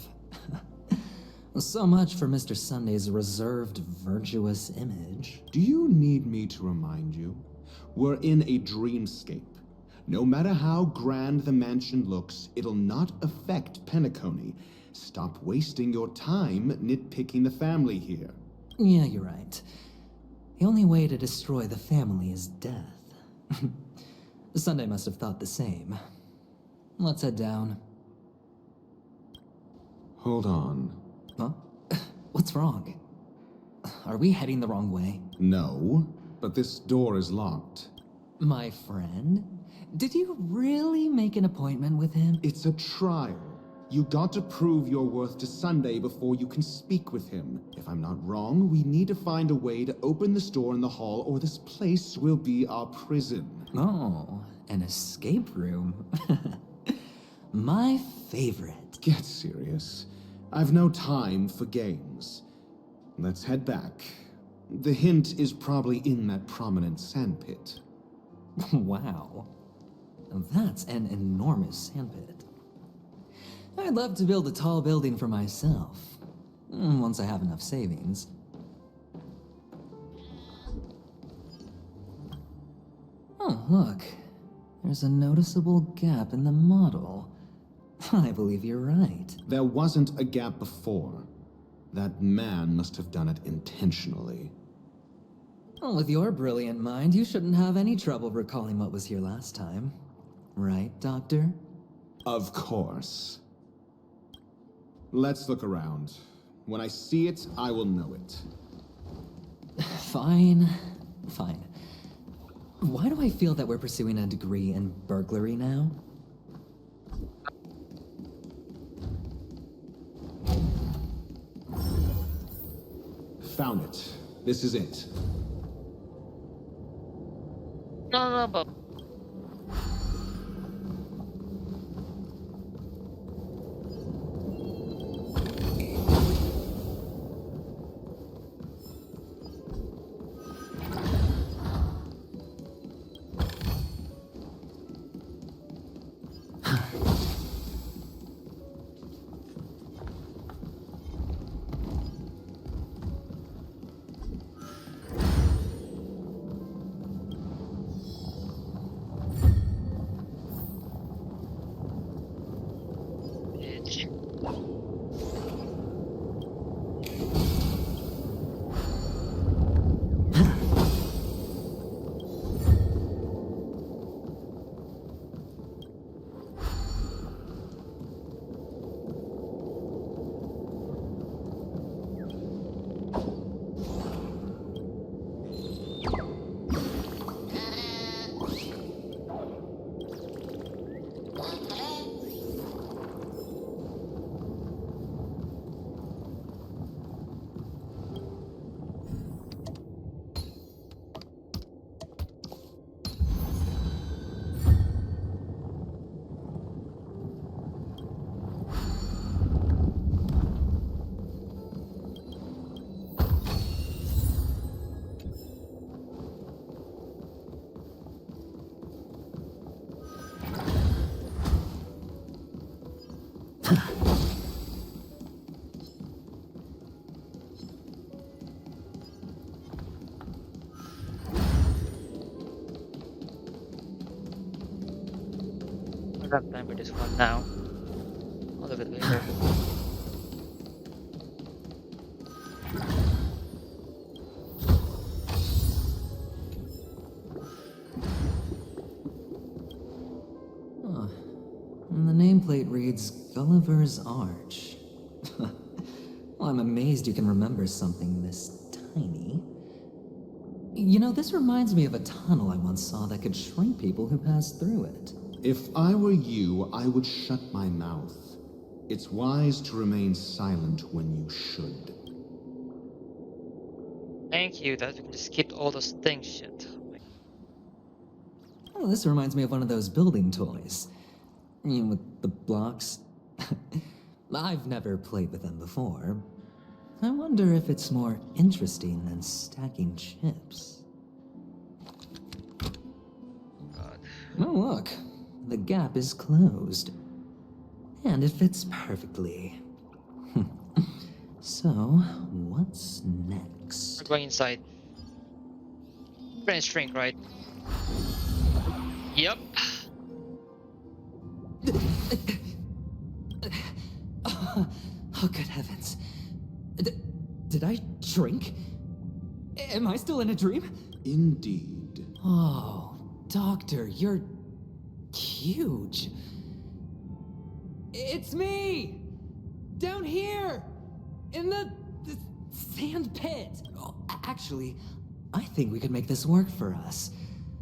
So much for Mr. Sunday's reserved, virtuous image. Do you need me to remind you? We're in a dreamscape. No matter how grand the mansion looks, it'll not affect Penacony. Stop wasting your time nitpicking the family here. Yeah, you're right. The only way to destroy the family is death. Sunday must have thought the same. Let's head down. Hold on. Huh? What's wrong? Are we heading the wrong way? No, but this door is locked. My friend? Did you really make an appointment with him? It's a trial. You got to prove your worth to Sunday before you can speak with him. If I'm not wrong, we need to find a way to open this door in the hall, or this place will be our prison. Oh, an escape room. My favorite. Get serious. I've no time for games. Let's head back. The hint is probably in that prominent sandpit. Wow. That's an enormous sandpit. I'd love to build a tall building for myself. Once I have enough savings. Oh, look. There's a noticeable gap in the model. I believe you're right. There wasn't a gap before. That man must have done it intentionally. Well, with your brilliant mind, you shouldn't have any trouble recalling what was here last time. Right, Doctor? Of course. Let's look around. When I see it, I will know it. Fine. Fine. Why do I feel that we're pursuing a degree in burglary now? Found it. This is it. No, but I don't have time for this one now. I'll look at it later. Huh. And the nameplate reads Gulliver's Arch. Well, I'm amazed you can remember something this tiny. You know, this reminds me of a tunnel I once saw that could shrink people who passed through it. If I were you, I would shut my mouth. It's wise to remain silent when you should. Thank you that we can just skip all those things shit. Oh, this reminds me of one of those building toys. You know, with the blocks. I've never played with them before. I wonder if it's more interesting than stacking chips. God. Oh, look. The gap is closed. And it fits perfectly. So, what's next? We're going inside. French shrink, right? Yep. Oh, good heavens. Did I shrink? Am I still in a dream? Indeed. Oh, Doctor, you're huge. It's me! Down here! In the sand pit! Oh, actually, I think we could make this work for us.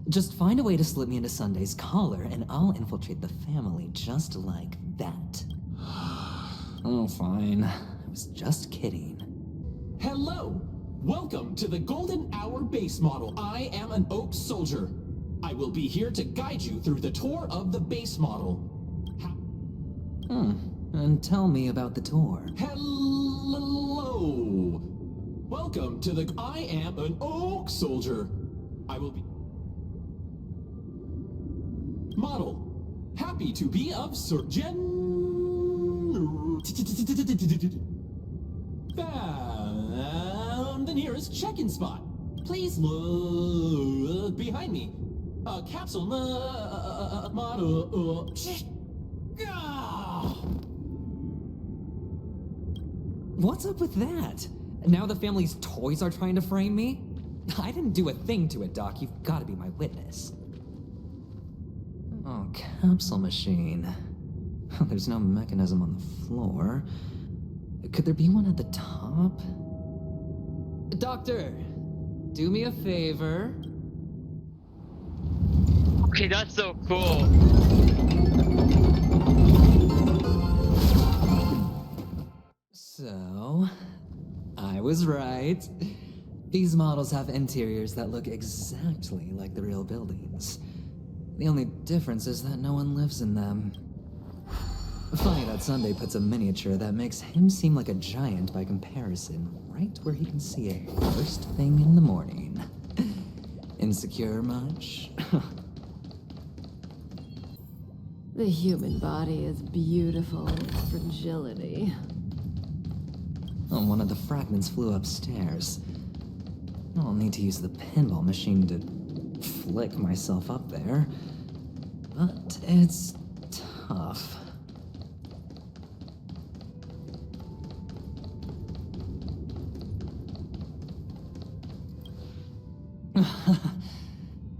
Just find a way to slip me into Sunday's collar, and I'll infiltrate the family just like that. Oh, fine. I was just kidding. Hello! Welcome to the Golden Hour base model. I am an Oak Soldier. I will be here to guide you through the tour of the base model. And tell me about the tour. Hello! Welcome to the... I am an Oak Soldier. I will be... Model. Happy to be of surgeon... Found the nearest check-in spot. Please look behind me. Capsule model... What's up with that? Now the family's toys are trying to frame me? I didn't do a thing to it, Doc. You've got to be my witness. Oh, capsule machine. There's no mechanism on the floor. Could there be one at the top? Doctor, do me a favor. Okay, that's so cool. So, I was right. These models have interiors that look exactly like the real buildings. The only difference is that no one lives in them. Funny that Sunday puts a miniature that makes him seem like a giant by comparison, right where he can see it first thing in the morning. Insecure much? The human body is beautiful in its fragility. Oh, one of the fragments flew upstairs. I'll need to use the pinball machine to flick myself up there. But it's tough.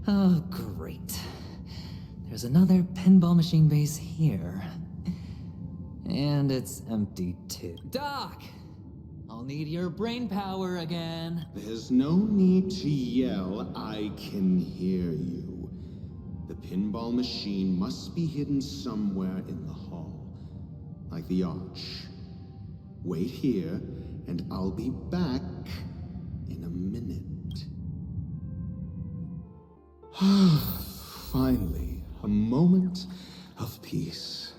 Oh, great. There's another pinball machine base here. And it's empty too. Doc! I'll need your brain power again. There's no need to yell. I can hear you. The pinball machine must be hidden somewhere in the hall, like the arch. Wait here, and I'll be back in a minute. Finally, a moment of peace.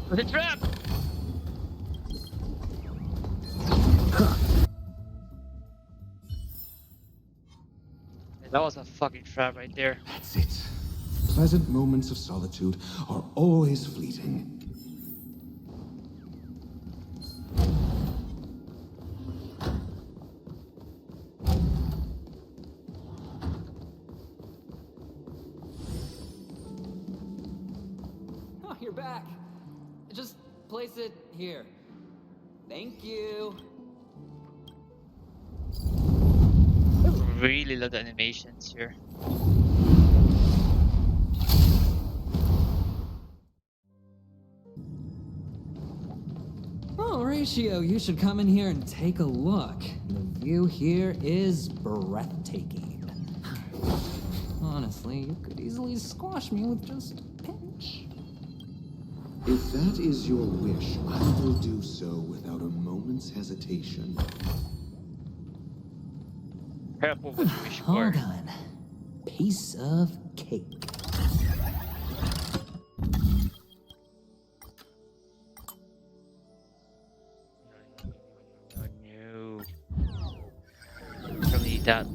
The trap! That was a fucking trap right there. That's it. Pleasant moments of solitude are always fleeting. Oh, you're back. Just place it here. Thank you. I really love the animations here. Oh, Ratio, you should come in here and take a look. The view here is breathtaking. Honestly, you could easily squash me with just a pinch. If that is your wish, I will do so without a moment's hesitation. Careful with the wish Hold bar. on. Piece of cake. No. Don't need that.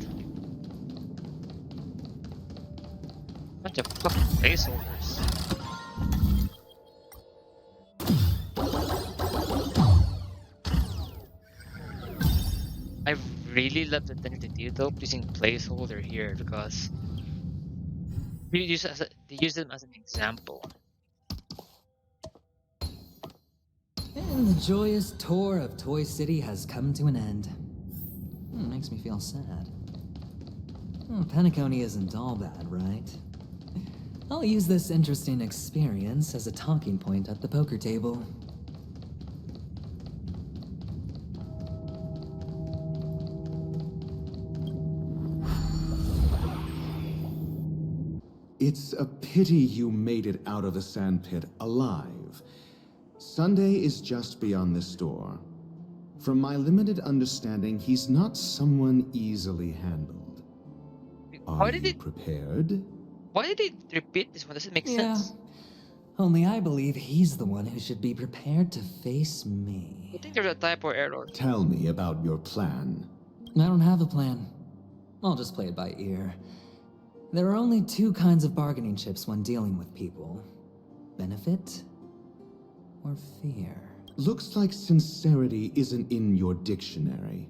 Bunch of fucking placeholders. I really love the thing to do though, using placeholder here because you use them as an example. And The joyous tour of Toy City has come to an end. Makes me feel sad. Penacony isn't all bad, right? I'll use this interesting experience as a talking point at the poker table. It's a pity you made it out of the sandpit alive. Sunday is just beyond this door. From my limited understanding, he's not someone easily handled. Are you prepared? Why did they repeat this one? Does it make Yeah. sense? Only I believe he's the one who should be prepared to face me. I think there's a typo error. Tell me about your plan. I don't have a plan. I'll just play it by ear. There are only two kinds of bargaining chips when dealing with people. Benefit or fear. Looks like sincerity isn't in your dictionary.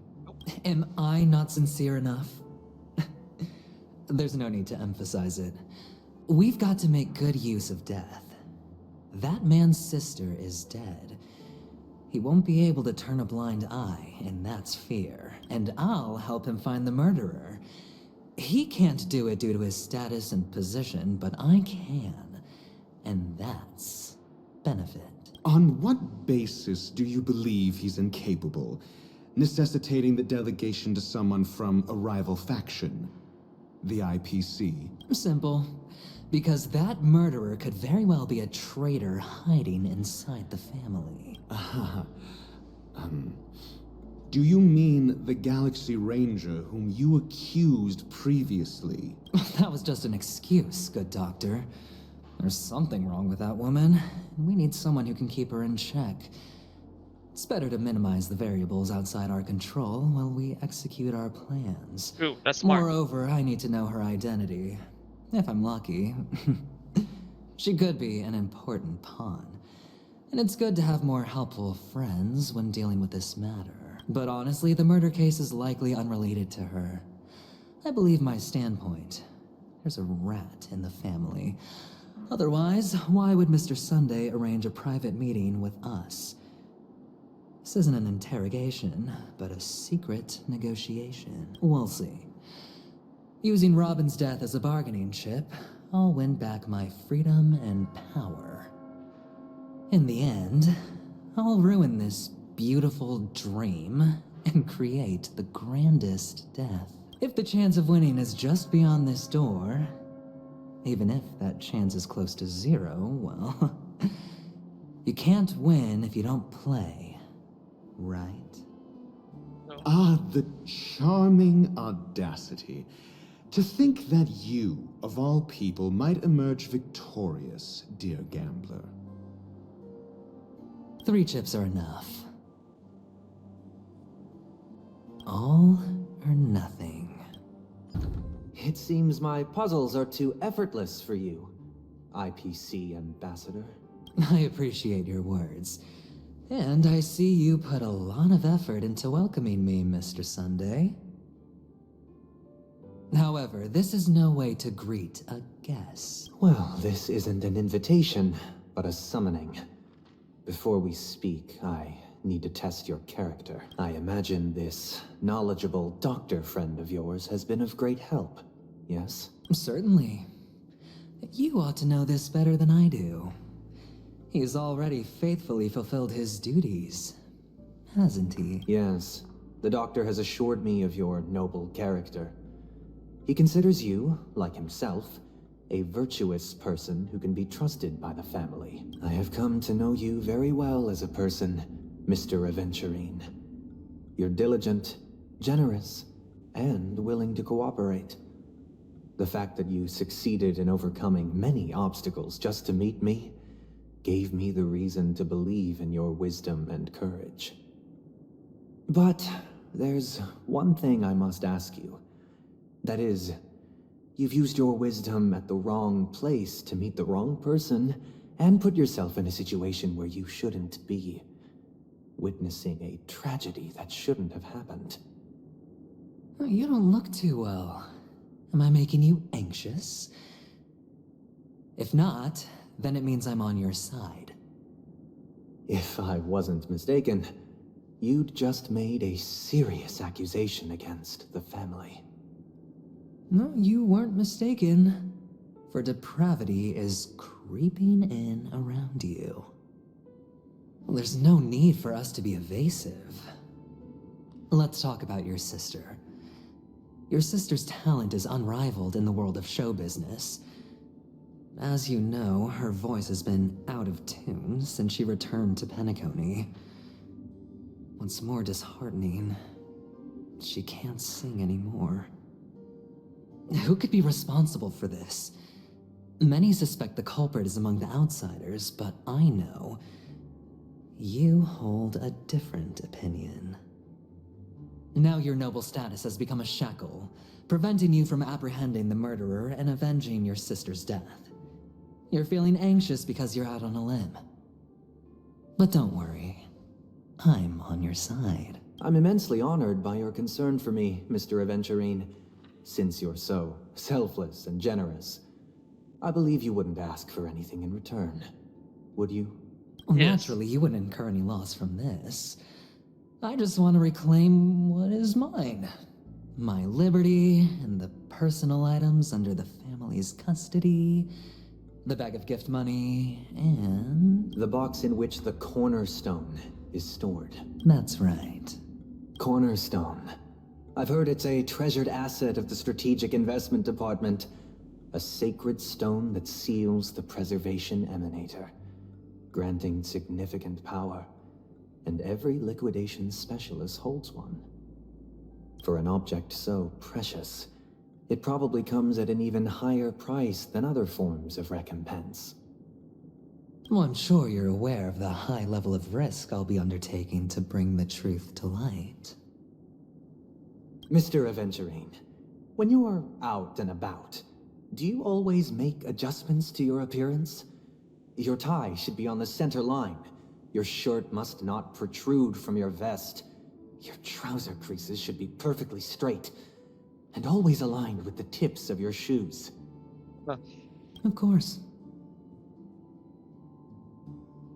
Am I not sincere enough? There's no need to emphasize it. We've got to make good use of death. That man's sister is dead. He won't be able to turn a blind eye, and that's fear. And I'll help him find the murderer. He can't do it due to his status and position, but I can. And that's benefit. On what basis do you believe he's incapable, necessitating the delegation to someone from a rival faction? The IPC? Simple. Because that murderer could very well be a traitor hiding inside the family. Do you mean the Galaxy Ranger whom you accused previously? That was just an excuse, good doctor. There's something wrong with that woman, and we need someone who can keep her in check. It's better to minimize the variables outside our control while we execute our plans. True, that's smart. Moreover, I need to know her identity. If I'm lucky. She could be an important pawn. And it's good to have more helpful friends when dealing with this matter. But honestly, the murder case is likely unrelated to her. I believe my standpoint. There's a rat in the family. Otherwise, why would Mr. Sunday arrange a private meeting with us? This isn't an interrogation, but a secret negotiation. We'll see. Using Robin's death as a bargaining chip, I'll win back my freedom and power. In the end, I'll ruin this beautiful dream and create the grandest death. If the chance of winning is just beyond this door, even if that chance is close to zero, well, you can't win if you don't play, right? Ah, the charming audacity. To think that you, of all people, might emerge victorious, dear gambler. 3 chips are enough. All or nothing. It seems my puzzles are too effortless for you, IPC Ambassador. I appreciate your words. And I see you put a lot of effort into welcoming me, Mr. Sunday. However, this is no way to greet a guest. Well, this isn't an invitation, but a summoning. Before we speak, I need to test your character. I imagine this knowledgeable doctor friend of yours has been of great help, yes? Certainly. You ought to know this better than I do. He's already faithfully fulfilled his duties, hasn't he? Yes. The doctor has assured me of your noble character. He considers you, like himself, a virtuous person who can be trusted by the family. I have come to know you very well as a person, Mr. Aventurine. You're diligent, generous, and willing to cooperate. The fact that you succeeded in overcoming many obstacles just to meet me gave me the reason to believe in your wisdom and courage. But there's one thing I must ask you. That is, you've used your wisdom at the wrong place to meet the wrong person and put yourself in a situation where you shouldn't be, witnessing a tragedy that shouldn't have happened. You don't look too well. Am I making you anxious? If not, then it means I'm on your side. If I wasn't mistaken, you'd just made a serious accusation against the family. No, you weren't mistaken. For depravity is creeping in around you. There's no need for us to be evasive. Let's talk about your sister. Your sister's talent is unrivaled in the world of show business. As you know, her voice has been out of tune since she returned to Penacony. What's more disheartening, she can't sing anymore. Who could be responsible for this? Many suspect the culprit is among the outsiders, but I know you hold a different opinion. Now your noble status has become a shackle, preventing you from apprehending the murderer and avenging your sister's death. You're feeling anxious because you're out on a limb. But don't worry, I'm on your side. I'm immensely honored by your concern for me, Mr. Aventurine. Since you're so selfless and generous, I believe you wouldn't ask for anything in return, would you? Well, naturally, you wouldn't incur any loss from this. I just want to reclaim what is mine. My liberty and the personal items under the family's custody, the bag of gift money, and... the box in which the cornerstone is stored. That's right. Cornerstone. I've heard it's a treasured asset of the Strategic Investment Department. A sacred stone that seals the Preservation Emanator, granting significant power. And every liquidation specialist holds one. For an object so precious, it probably comes at an even higher price than other forms of recompense. Well, I'm sure you're aware of the high level of risk I'll be undertaking to bring the truth to light. Mr. Aventurine, when you're out and about, do you always make adjustments to your appearance? Your tie should be on the center line. Your shirt must not protrude from your vest. Your trouser creases should be perfectly straight, and always aligned with the tips of your shoes. Of course.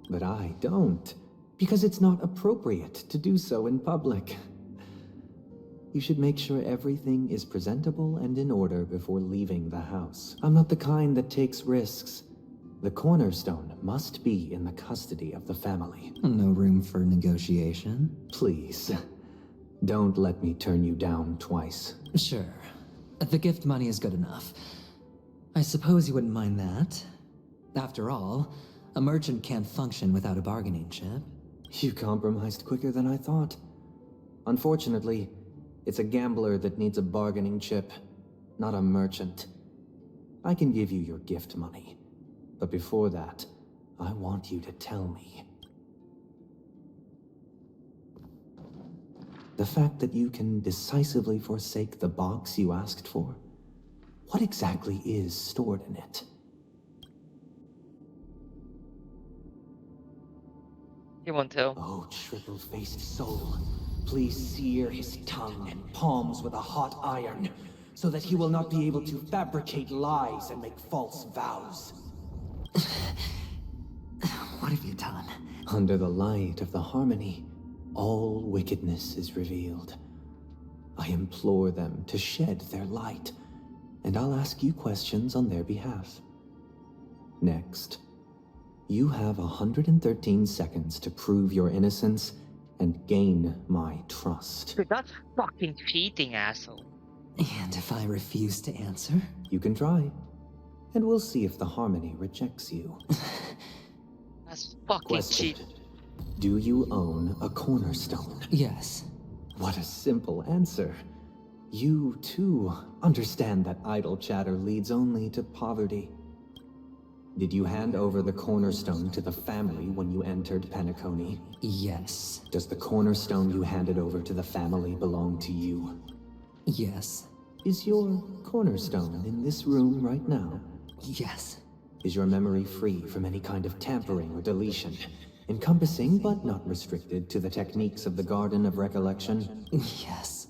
But I don't, because it's not appropriate to do so in public. You should make sure everything is presentable and in order before leaving the house. I'm not the kind that takes risks. The cornerstone must be in the custody of the family. No room for negotiation? Please, don't let me turn you down twice. Sure. The gift money is good enough. I suppose you wouldn't mind that. After all, a merchant can't function without a bargaining chip. You compromised quicker than I thought. Unfortunately, it's a gambler that needs a bargaining chip, not a merchant. I can give you your gift money, but before that, I want you to tell me. The fact that you can decisively forsake the box you asked for, what exactly is stored in it? He won't tell. Oh, triple-faced soul. Please sear his tongue and palms with a hot iron, so that he will not be able to fabricate lies and make false vows. What have you done? Under the light of the harmony, all wickedness is revealed. I implore them to shed their light, and I'll ask you questions on their behalf. Next, you have 113 seconds to prove your innocence and gain my trust. Dude, that's fucking cheating, asshole. And if I refuse to answer? You can try, and we'll see if the harmony rejects you. That's fucking Question. cheating. Do you own a cornerstone? Yes. What a simple answer. You, too, understand that idle chatter leads only to poverty. Did you hand over the cornerstone to the family when you entered Penacony? Yes. Does the cornerstone you handed over to the family belong to you? Yes. Is your cornerstone in this room right now? Yes. Is your memory free from any kind of tampering or deletion, encompassing but not restricted to the techniques of the Garden of Recollection? Yes.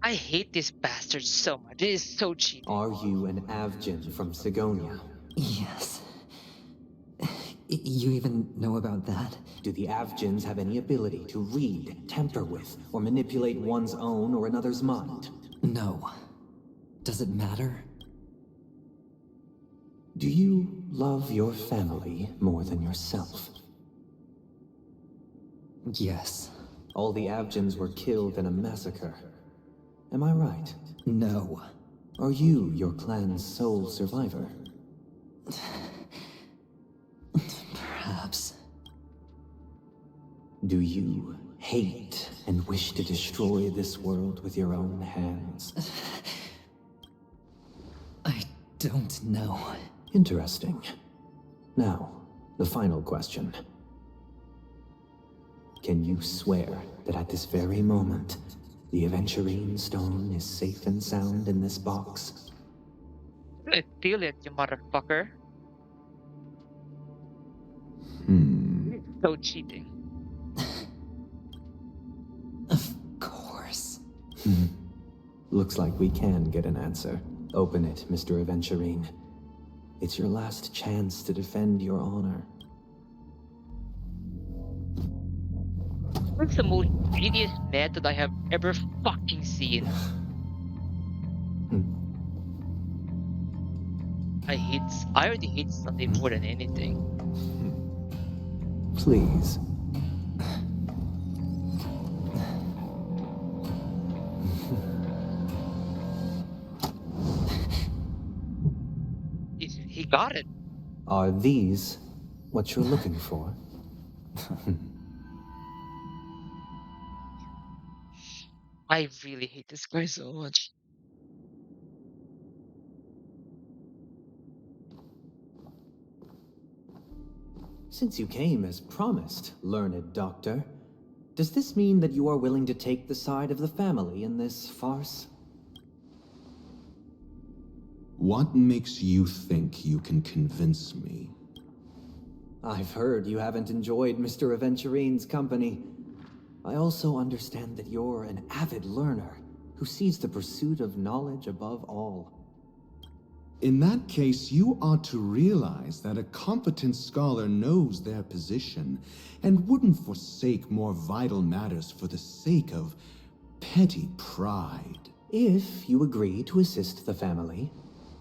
I hate this bastard so much. It is so cheating. Are you an Avgin from Sigonia? Yes. You even know about that? Do the Avgens have any ability to read, tamper with, or manipulate one's own or another's mind? No. Does it matter? Do you love your family more than yourself? Yes. All the Avgens were killed in a massacre. Am I right? No. Are you your clan's sole survivor? Perhaps. Do you hate and wish to destroy this world with your own hands? I don't know. Interesting. Now, the final question. Can you swear that at this very moment, the Aventurine stone is safe and sound in this box? I feel it, you motherfucker. So cheating. Of course. Looks like we can get an answer. Open it, Mr. Aventurine. It's your last chance to defend your honor. It's the most genius method I have ever fucking seen. I already hate Sunday more than anything. Please. He got it. Are these what you're looking for? I really hate this guy so much. Since you came as promised, learned doctor, does this mean that you are willing to take the side of the family in this farce? What makes you think you can convince me? I've heard you haven't enjoyed Mr. Aventurine's company. I also understand that you're an avid learner who sees the pursuit of knowledge above all. In that case, you ought to realize that a competent scholar knows their position and wouldn't forsake more vital matters for the sake of petty pride. If you agree to assist the family,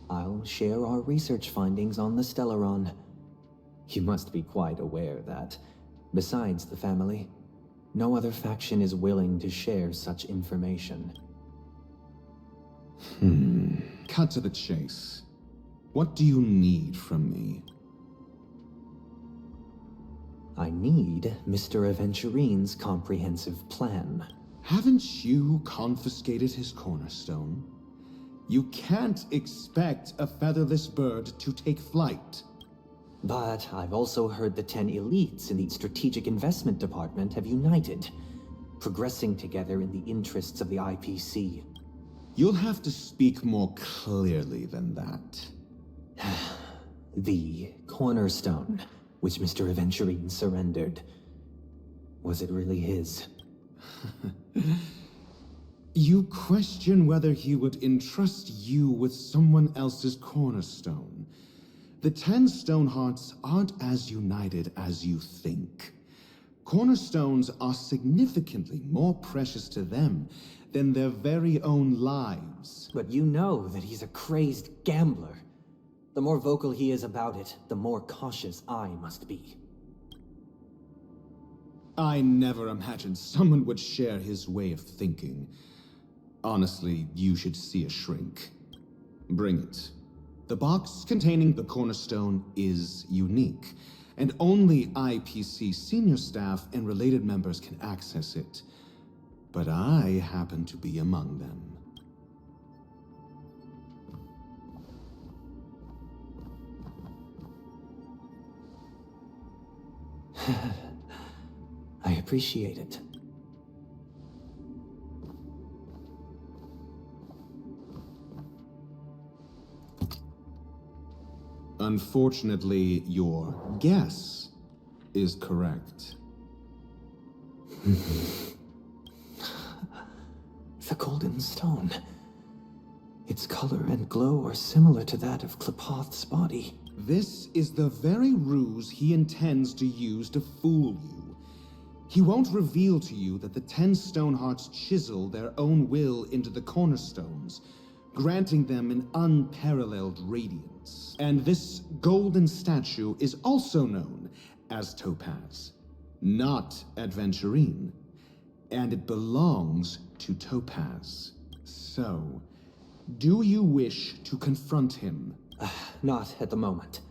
I'll share our research findings on the Stellaron. You must be quite aware that, besides the family, no other faction is willing to share such information. Cut to the chase. What do you need from me? I need Mr. Aventurine's comprehensive plan. Haven't you confiscated his cornerstone? You can't expect a featherless bird to take flight. But I've also heard the 10 elites in the Strategic Investment Department have united, progressing together in the interests of the IPC. You'll have to speak more clearly than that. The cornerstone, which Mr. Aventurine surrendered. Was it really his? You question whether he would entrust you with someone else's cornerstone. The 10 Stonehearts aren't as united as you think. Cornerstones are significantly more precious to them than their very own lives. But you know that he's a crazed gambler. The more vocal he is about it, the more cautious I must be. I never imagined someone would share his way of thinking. Honestly, you should see a shrink. Bring it. The box containing the cornerstone is unique, and only IPC senior staff and related members can access it. But I happen to be among them. I appreciate it. Unfortunately, your guess is correct. The golden stone. Its color and glow are similar to that of Klepoth's body. This is the very ruse he intends to use to fool you. He won't reveal to you that the 10 Stonehearts chisel their own will into the cornerstones, granting them an unparalleled radiance. And this golden statue is also known as Topaz, not Adventurine. And it belongs to Topaz. So, do you wish to confront him? Not at the moment.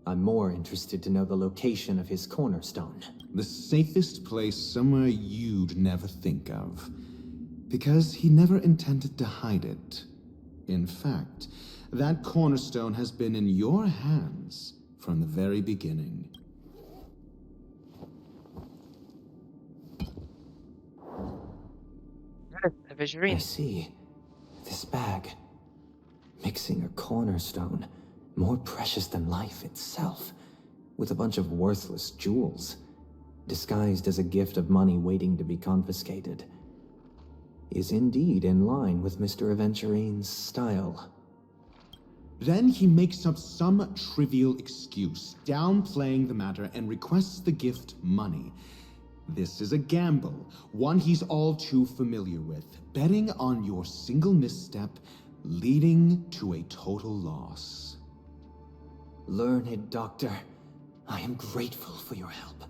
I'm more interested to know the location of his cornerstone. The safest place somewhere you'd never think of. Because he never intended to hide it. In fact, that cornerstone has been in your hands from the very beginning. I see. This bag. Mixing a cornerstone, more precious than life itself, with a bunch of worthless jewels, disguised as a gift of money waiting to be confiscated, is indeed in line with Mr. Aventurine's style. Then he makes up some trivial excuse, downplaying the matter, and requests the gift money. This is a gamble, one he's all too familiar with, betting on your single misstep, leading to a total loss. Learned Doctor, I am grateful for your help.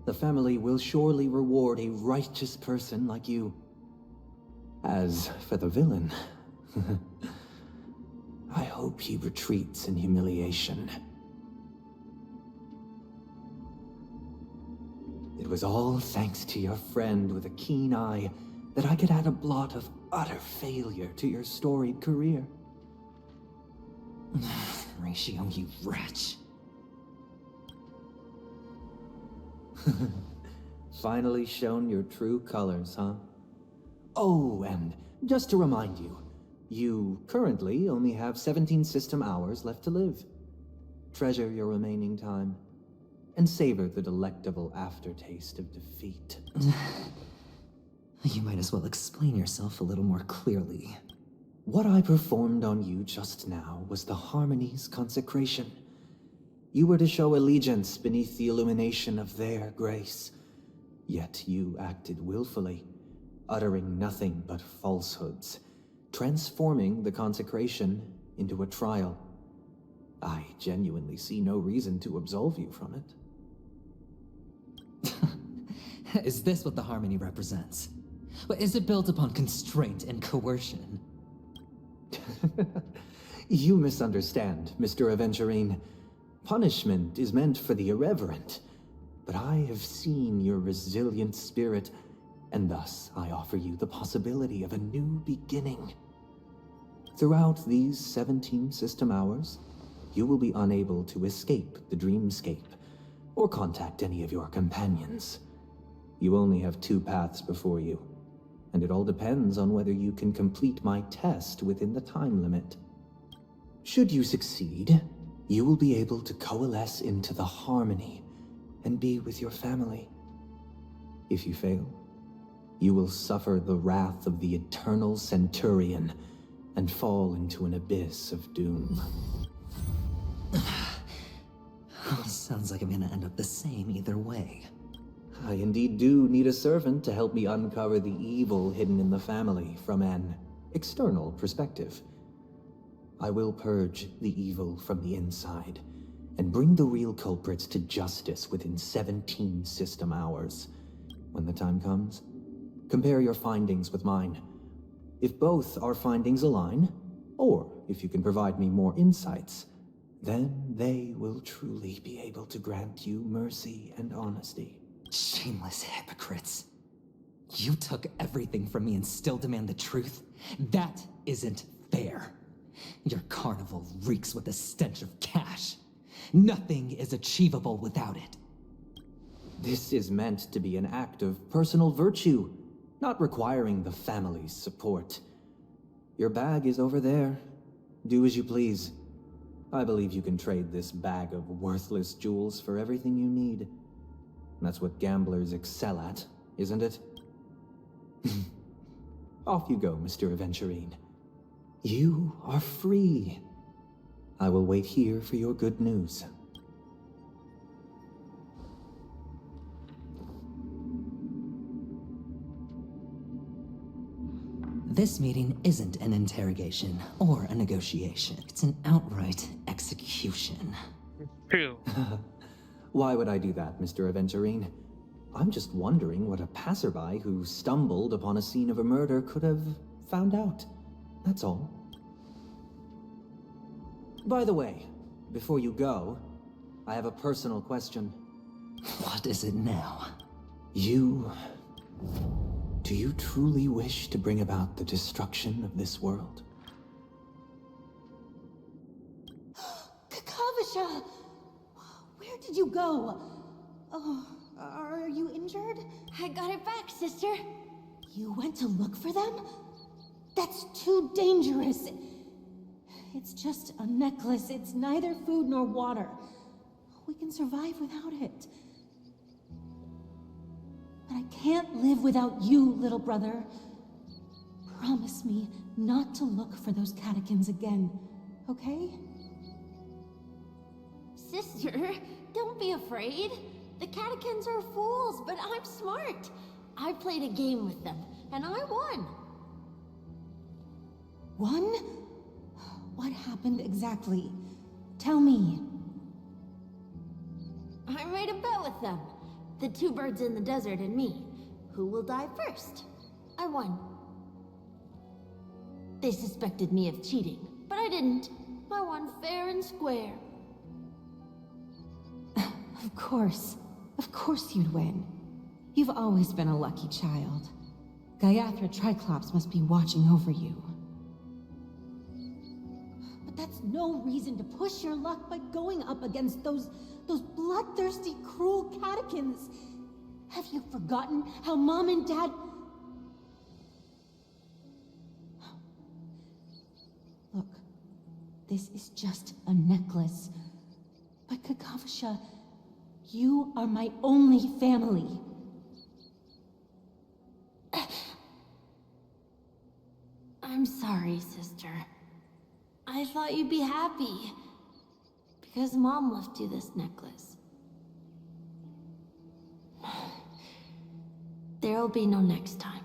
The family will surely reward a righteous person like you. As for the villain, I hope he retreats in humiliation. It was all thanks to your friend with a keen eye that I could add a blot of utter failure to your storied career. Ratio, you wretch. Finally shown your true colors, huh? Oh, and just to remind you, you currently only have 17 system hours left to live. Treasure your remaining time, and savor the delectable aftertaste of defeat. You might as well explain yourself a little more clearly. What I performed on you just now was the Harmony's consecration. You were to show allegiance beneath the illumination of their grace. Yet you acted willfully, uttering nothing but falsehoods, transforming the consecration into a trial. I genuinely see no reason to absolve you from it. Is this what the Harmony represents? But is it built upon constraint and coercion? You misunderstand, Mr. Aventurine. Punishment is meant for the irreverent, but I have seen your resilient spirit, and thus I offer you the possibility of a new beginning. Throughout these 17 system hours, you will be unable to escape the dreamscape, or contact any of your companions. You only have 2 paths before you, and it all depends on whether you can complete my test within the time limit. Should you succeed, you will be able to coalesce into the Harmony and be with your family. If you fail, you will suffer the wrath of the eternal Centurion and fall into an abyss of doom. Sounds like I'm gonna end up the same either way. I indeed do need a servant to help me uncover the evil hidden in the family from an external perspective. I will purge the evil from the inside and bring the real culprits to justice within 17 system hours. When the time comes, compare your findings with mine. If both our findings align, or if you can provide me more insights, then they will truly be able to grant you mercy and honesty. Shameless hypocrites. You took everything from me and still demand the truth? That isn't fair. Your carnival reeks with the stench of cash. Nothing is achievable without it. This is meant to be an act of personal virtue, not requiring the family's support. Your bag is over there. Do as you please. I believe you can trade this bag of worthless jewels for everything you need. That's what gamblers excel at, isn't it? Off you go, Mr. Aventurine. You are free. I will wait here for your good news. This meeting isn't an interrogation or a negotiation. It's an outright execution. True. Why would I do that, Mr. Aventurine? I'm just wondering what a passerby who stumbled upon a scene of a murder could have found out. That's all. By the way, before you go, I have a personal question. What is it now? Do you truly wish to bring about the destruction of this world? Kakavasha! Where did you go? Oh, are you injured? I got it back, sister. You went to look for them? That's too dangerous. It's just a necklace. It's neither food nor water. We can survive without it. But I can't live without you, little brother. Promise me not to look for those catechins again, okay? Sister, don't be afraid. The catechins are fools, but I'm smart. I played a game with them, and I won. Won? What happened exactly? Tell me. I made a bet with them. The two birds in the desert and me. Who will die first? I won. They suspected me of cheating, but I didn't. I won fair and square. Of course. Of course you'd win. You've always been a lucky child. Gaiathra Triclops must be watching over you. But that's no reason to push your luck by going up against those bloodthirsty, cruel catechins. Have you forgotten how Mom and Dad... Look, this is just a necklace. But Kakavasha, you are my only family. I'm sorry, sister. I thought you'd be happy. Because Mom left you this necklace. There'll be no next time.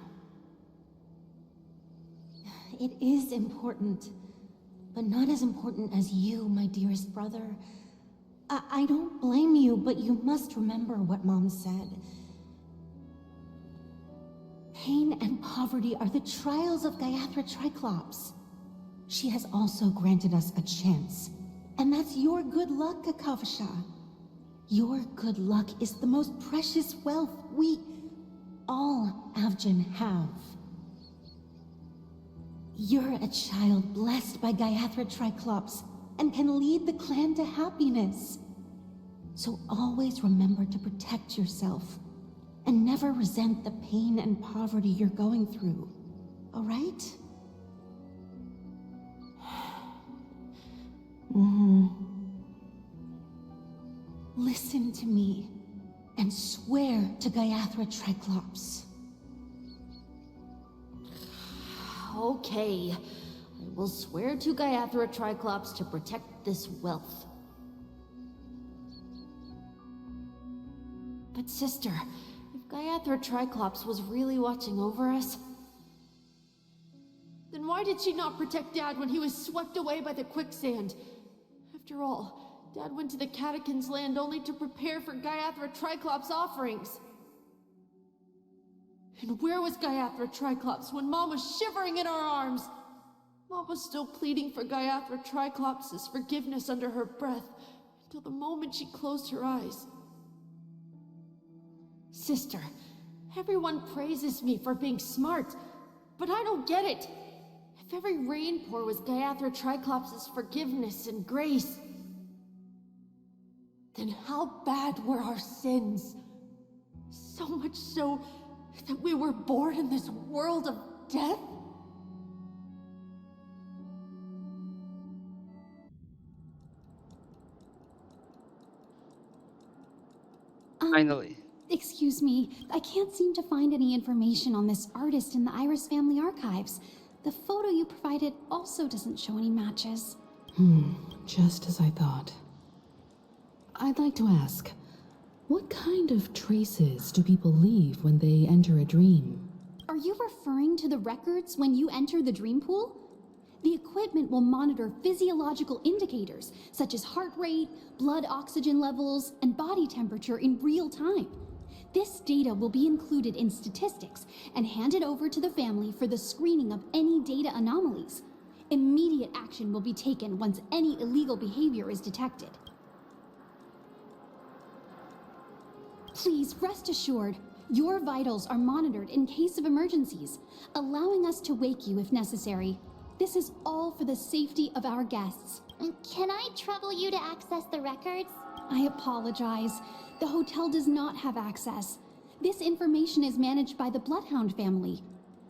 It is important, but not as important as you, my dearest brother. I don't blame you, but you must remember what Mom said. Pain and poverty are the trials of Gaiathra Triclops. She has also granted us a chance. And that's your good luck, Kakavasha. Your good luck is the most precious wealth we, all Avgin, have. You're a child blessed by Gaiathra Triclops and can lead the clan to happiness. So always remember to protect yourself and never resent the pain and poverty you're going through, all right? Listen to me and swear to Gaiathra Triclops. Okay, I will swear to Gaiathra Triclops to protect this wealth. But sister, if Gaiathra Triclops was really watching over us, then why did she not protect Dad when he was swept away by the quicksand? After all, Dad went to the Catechins' land only to prepare for Gaiathra Triclops' offerings. And where was Gaiathra Triclops when Mom was shivering in our arms? Mom was still pleading for Gaiathra Triclops' forgiveness under her breath until the moment she closed her eyes. Sister, everyone praises me for being smart, but I don't get it. If every rainpour was Gaiathra Triclops' forgiveness and grace, then how bad were our sins? So much so that we were born in this world of death? Finally. Excuse me, I can't seem to find any information on this artist in the Iris family archives. The photo you provided also doesn't show any matches. Just as I thought. I'd like to ask, what kind of traces do people leave when they enter a dream? Are you referring to the records when you enter the dream pool? The equipment will monitor physiological indicators such as heart rate, blood oxygen levels, and body temperature in real time. This data will be included in statistics and handed over to the family for the screening of any data anomalies. Immediate action will be taken once any illegal behavior is detected. Please rest assured, your vitals are monitored in case of emergencies, allowing us to wake you if necessary. This is all for the safety of our guests. Can I trouble you to access the records? I apologize. The hotel does not have access. This information is managed by the Bloodhound family.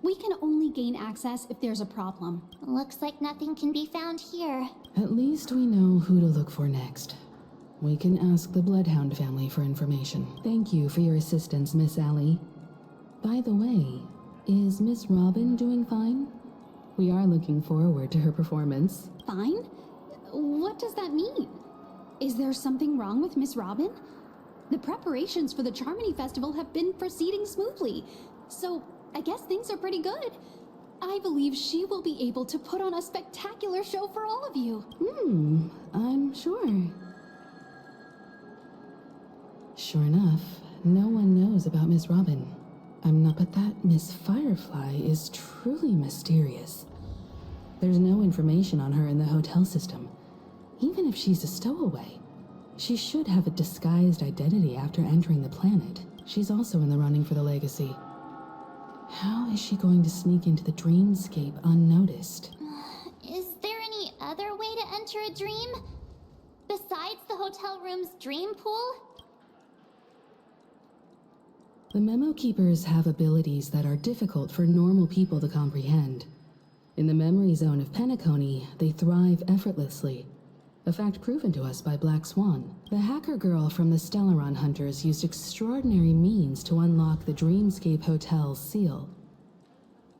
We can only gain access if there's a problem. Looks like nothing can be found here. At least we know who to look for next. We can ask the Bloodhound family for information. Thank you for your assistance, Miss Allie. By the way, is Miss Robin doing fine? We are looking forward to her performance. Fine? What does that mean? Is there something wrong with Miss Robin? The preparations for the Charmony Festival have been proceeding smoothly, so I guess things are pretty good. I believe she will be able to put on a spectacular show for all of you. I'm sure. Sure enough, no one knows about Miss Robin. But that Miss Firefly is truly mysterious. There's no information on her in the hotel system. Even if she's a stowaway, she should have a disguised identity after entering the planet. She's also in the running for the legacy. How is she going to sneak into the dreamscape unnoticed? Is there any other way to enter a dream? Besides the hotel room's dream pool? The Memo Keepers have abilities that are difficult for normal people to comprehend. In the memory zone of Penacony, they thrive effortlessly. A fact proven to us by Black Swan. The hacker girl from the Stellaron Hunters used extraordinary means to unlock the Dreamscape Hotel's seal.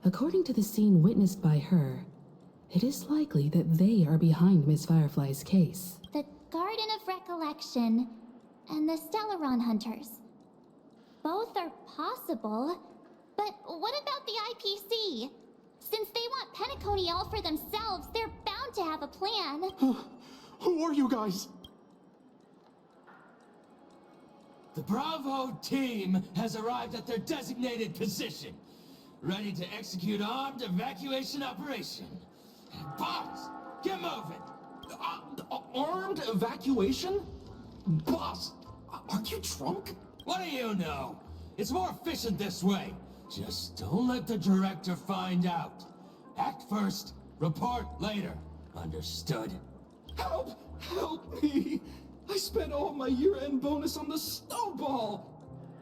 According to the scene witnessed by her, it is likely that they are behind Miss Firefly's case. The Garden of Recollection and the Stellaron Hunters. Both are possible, but what about the IPC? Since they want Penacony all for themselves, they're bound to have a plan. Who are you guys? The Bravo team has arrived at their designated position, ready to execute armed evacuation operation. Boss, get moving! Armed evacuation? Boss, aren't you drunk? What do you know? It's more efficient this way. Just don't let the director find out. Act first, report later. Understood? Help! Help me! I spent all my year-end bonus on the snowball!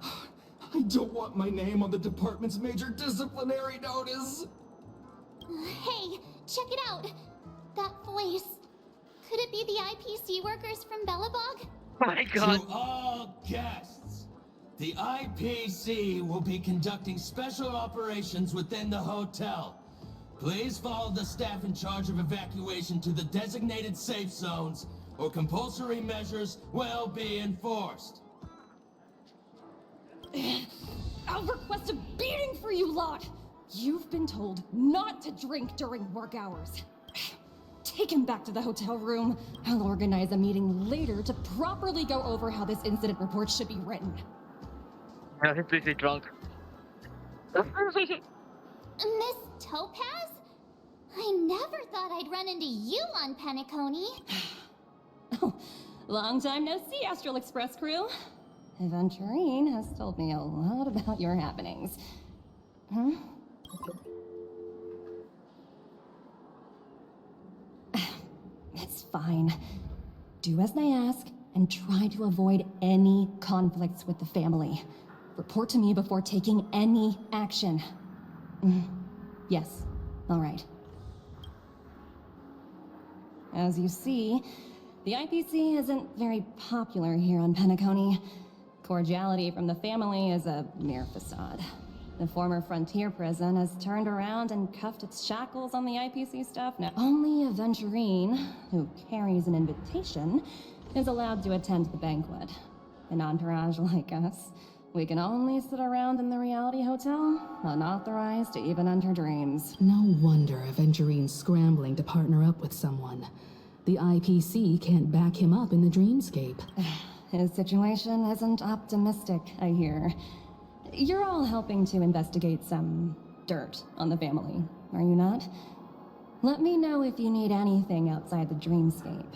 I don't want my name on the department's major disciplinary notice! Hey, check it out! That voice. Could it be the IPC workers from Bellabog? Oh my god. To all guests, the IPC will be conducting special operations within the hotel. Please follow the staff in charge of evacuation to the designated safe zones, or compulsory measures will be enforced. I'll request a beating for you lot! You've been told not to drink during work hours. Take him back to the hotel room. I'll organize a meeting later to properly go over how this incident report should be written. Yeah, he's busy drunk. Miss Topaz? I never thought I'd run into you on Penacony. Long time no see, Astral Express crew. Aventurine has told me a lot about your happenings. Huh? It's fine. Do as they ask, and try to avoid any conflicts with the family. Report to me before taking any action. Yes, all right. As you see, the IPC isn't very popular here on Penacony. Cordiality from the family is a mere facade. The former frontier prison has turned around and cuffed its shackles on the IPC staff now. Only Aventurine, who carries an invitation, is allowed to attend the banquet. An entourage like us, we can only sit around in the reality hotel, unauthorized to even enter dreams. No wonder Aventurine's scrambling to partner up with someone. The IPC can't back him up in the dreamscape. His situation isn't optimistic, I hear. You're all helping to investigate some dirt on the family, are you not? Let me know if you need anything outside the dreamscape.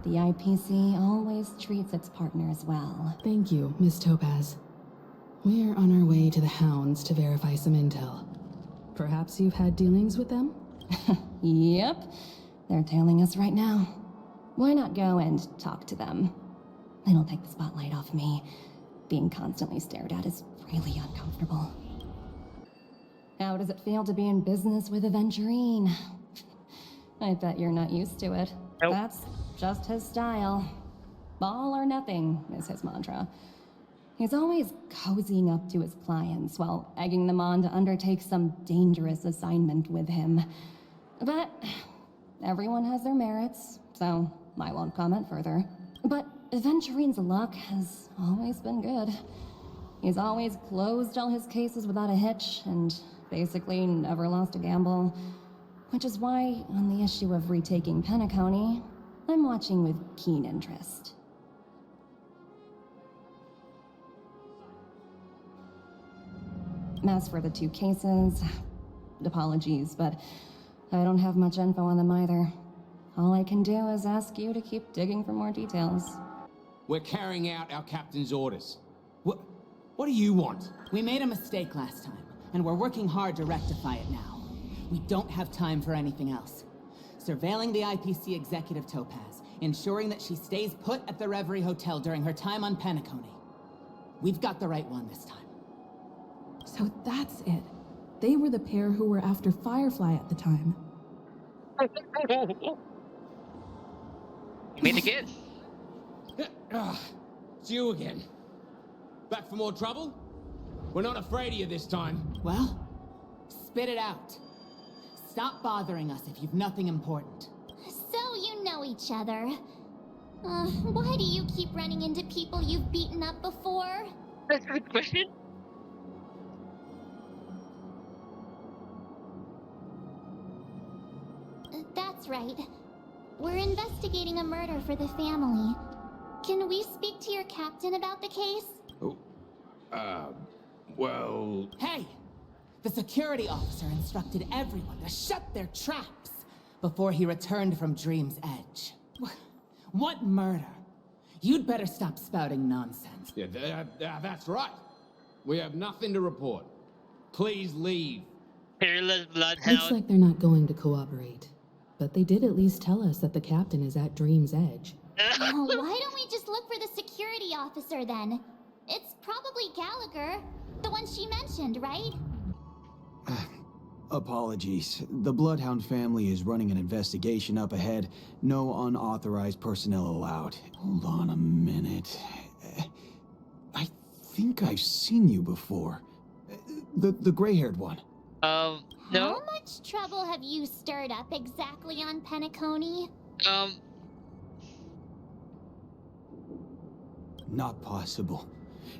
The IPC always treats its partners well. Thank you, Miss Topaz. We're on our way to the Hounds to verify some intel. Perhaps you've had dealings with them? Yep. They're tailing us right now. Why not go and talk to them? It'll take the spotlight off me. Being constantly stared at is really uncomfortable. How does it feel to be in business with Aventurine? I bet you're not used to it. Nope. That's just his style. All or nothing is his mantra. He's always cozying up to his clients while egging them on to undertake some dangerous assignment with him. But everyone has their merits, so I won't comment further. But Aventurine's luck has always been good. He's always closed all his cases without a hitch, and basically never lost a gamble. Which is why, on the issue of retaking Penacony, I'm watching with keen interest. As for the two cases, apologies, but I don't have much info on them either. All I can do is ask you to keep digging for more details. We're carrying out our captain's orders. What do you want? We made a mistake last time, and we're working hard to rectify it now. We don't have time for anything else. Surveilling the IPC executive Topaz, ensuring that she stays put at the Reverie Hotel during her time on Penacony. We've got the right one this time. So that's it. They were the pair who were after Firefly at the time. You mean again? It's you again. Back for more trouble? We're not afraid of you this time. Well, spit it out. Stop bothering us if you've nothing important. So you know each other. Why do you keep running into people you've beaten up before? That's a good question. That's right. We're investigating a murder for the family. Can we speak to your captain about the case? Well... Hey! The security officer instructed everyone to shut their traps before he returned from Dream's Edge. What murder? You'd better stop spouting nonsense. Yeah, that's right. We have nothing to report. Please leave. Fearless bloodhound. Looks like they're not going to cooperate. But they did at least tell us that the captain is at Dream's Edge. Why don't we just look for the security officer then? It's probably Gallagher, the one she mentioned, right? Apologies. The Bloodhound family is running an investigation up ahead. No unauthorized personnel allowed. Hold on a minute. I think I've seen you before. The gray-haired one. No. How much trouble have you stirred up exactly on Penacony? Not possible.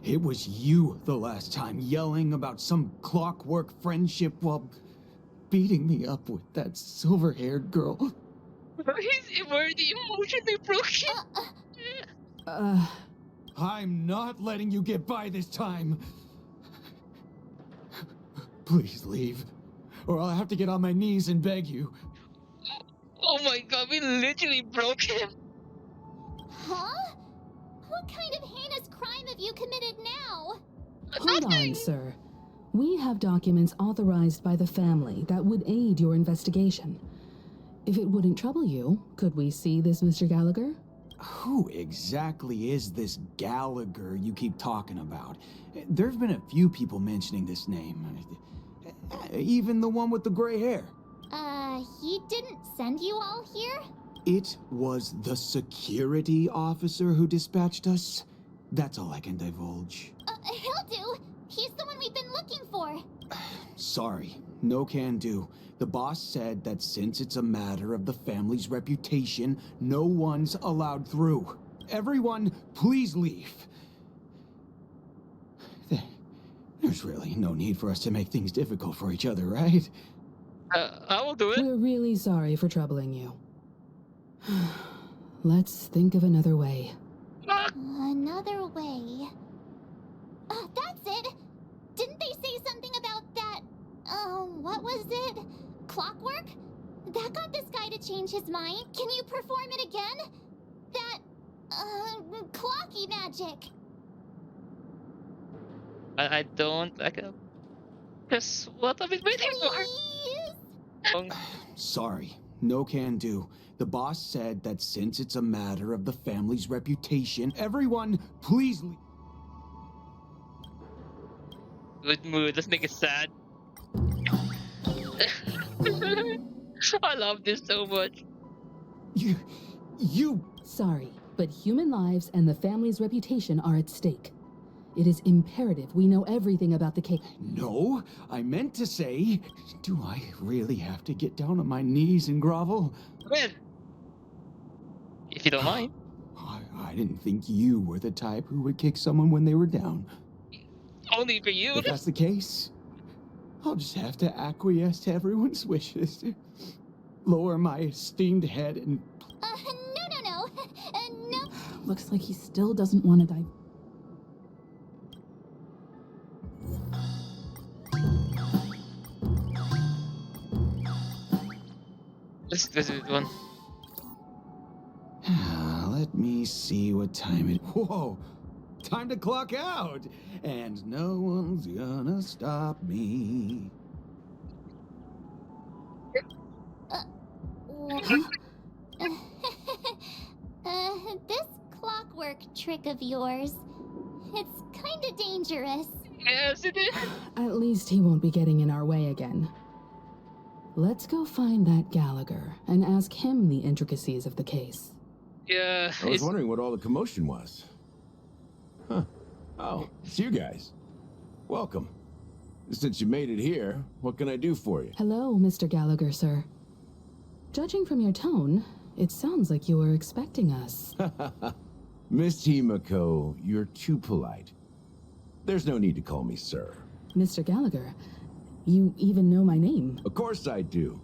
It was you the last time, yelling about some clockwork friendship while beating me up with that silver-haired girl. He's already emotionally broken. I'm not letting you get by this time. Please leave, or I'll have to get on my knees and beg you. Oh my god, we literally broke him. Huh? What kind of heinous crime have you committed now? Hold on, sir. We have documents authorized by the family that would aid your investigation. If it wouldn't trouble you, could we see this Mr. Gallagher? Who exactly is this Gallagher you keep talking about? There've been a few people mentioning this name. Even the one with the gray hair. He didn't send you all here? It was the security officer who dispatched us. That's all I can divulge. He'll do. He's the one we've been looking for. Sorry, no can do. The boss said that since it's a matter of the family's reputation, no one's allowed through. Everyone, please leave. There's really no need for us to make things difficult for each other, right? I will do it. We're really sorry for troubling you. Let's think of another way. Another way. That's it! Didn't they say something about that? What was it? Clockwork? That got this guy to change his mind. Can you perform it again? That, clocky magic. I can. Guess what I've been waiting for. Sorry, no can do. The boss said that since it's a matter of the family's reputation, everyone, please leave. Good mood. Let's make it sad. I love this so much. You. Sorry, but human lives and the family's reputation are at stake. It is imperative we know everything about the case. No, I meant to say, do I really have to get down on my knees and grovel? Well, if you don't mind. I didn't think you were the type who would kick someone when they were down. Only for you. If that's the case, I'll just have to acquiesce to everyone's wishes. Lower my esteemed head and... No. No. Looks like he still doesn't want to die. This is one. Let me see what time it... Whoa! Time to clock out! And no one's gonna stop me. This clockwork trick of yours, it's kinda dangerous. Yes, it is. At least he won't be getting in our way again. Let's go find that Gallagher and ask him the intricacies of the case. Yeah. I was wondering what all the commotion was. Huh. Oh, it's you guys. Welcome. Since you made it here, what can I do for you? Hello, Mr. Gallagher, sir. Judging from your tone, it sounds like you were expecting us. Miss Himiko, you're too polite. There's no need to call me sir. Mr. Gallagher, you even know my name. Of course I do.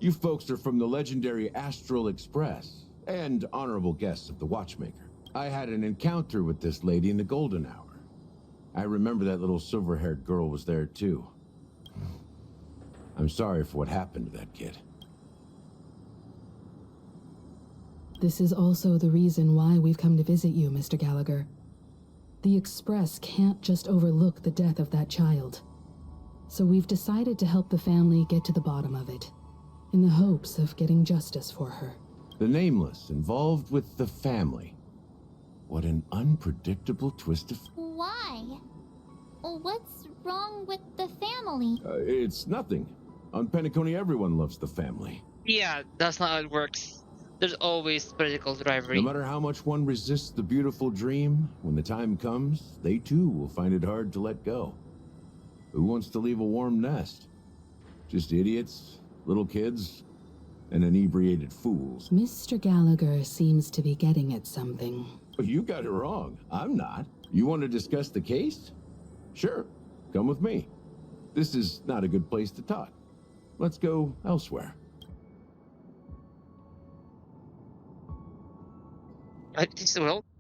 You folks are from the legendary Astral Express and honorable guests of the Watchmaker. I had an encounter with this lady in the Golden Hour. I remember that little silver-haired girl was there too. I'm sorry for what happened to that kid. This is also the reason why we've come to visit you, Mr. Gallagher. The Express can't just overlook the death of that child. So we've decided to help the family get to the bottom of it, in the hopes of getting justice for her. The Nameless involved with the family. What an unpredictable twist of... Why? What's wrong with the family? It's nothing. On Penacony, everyone loves the family. Yeah, that's not how it works. There's always political rivalry. No matter how much one resists the beautiful dream, when the time comes, they too will find it hard to let go. Who wants to leave a warm nest? Just idiots, little kids, and inebriated fools. Mr. Gallagher seems to be getting at something. You got it wrong. I'm not. You want to discuss the case? Sure. Come with me. This is not a good place to talk. Let's go elsewhere.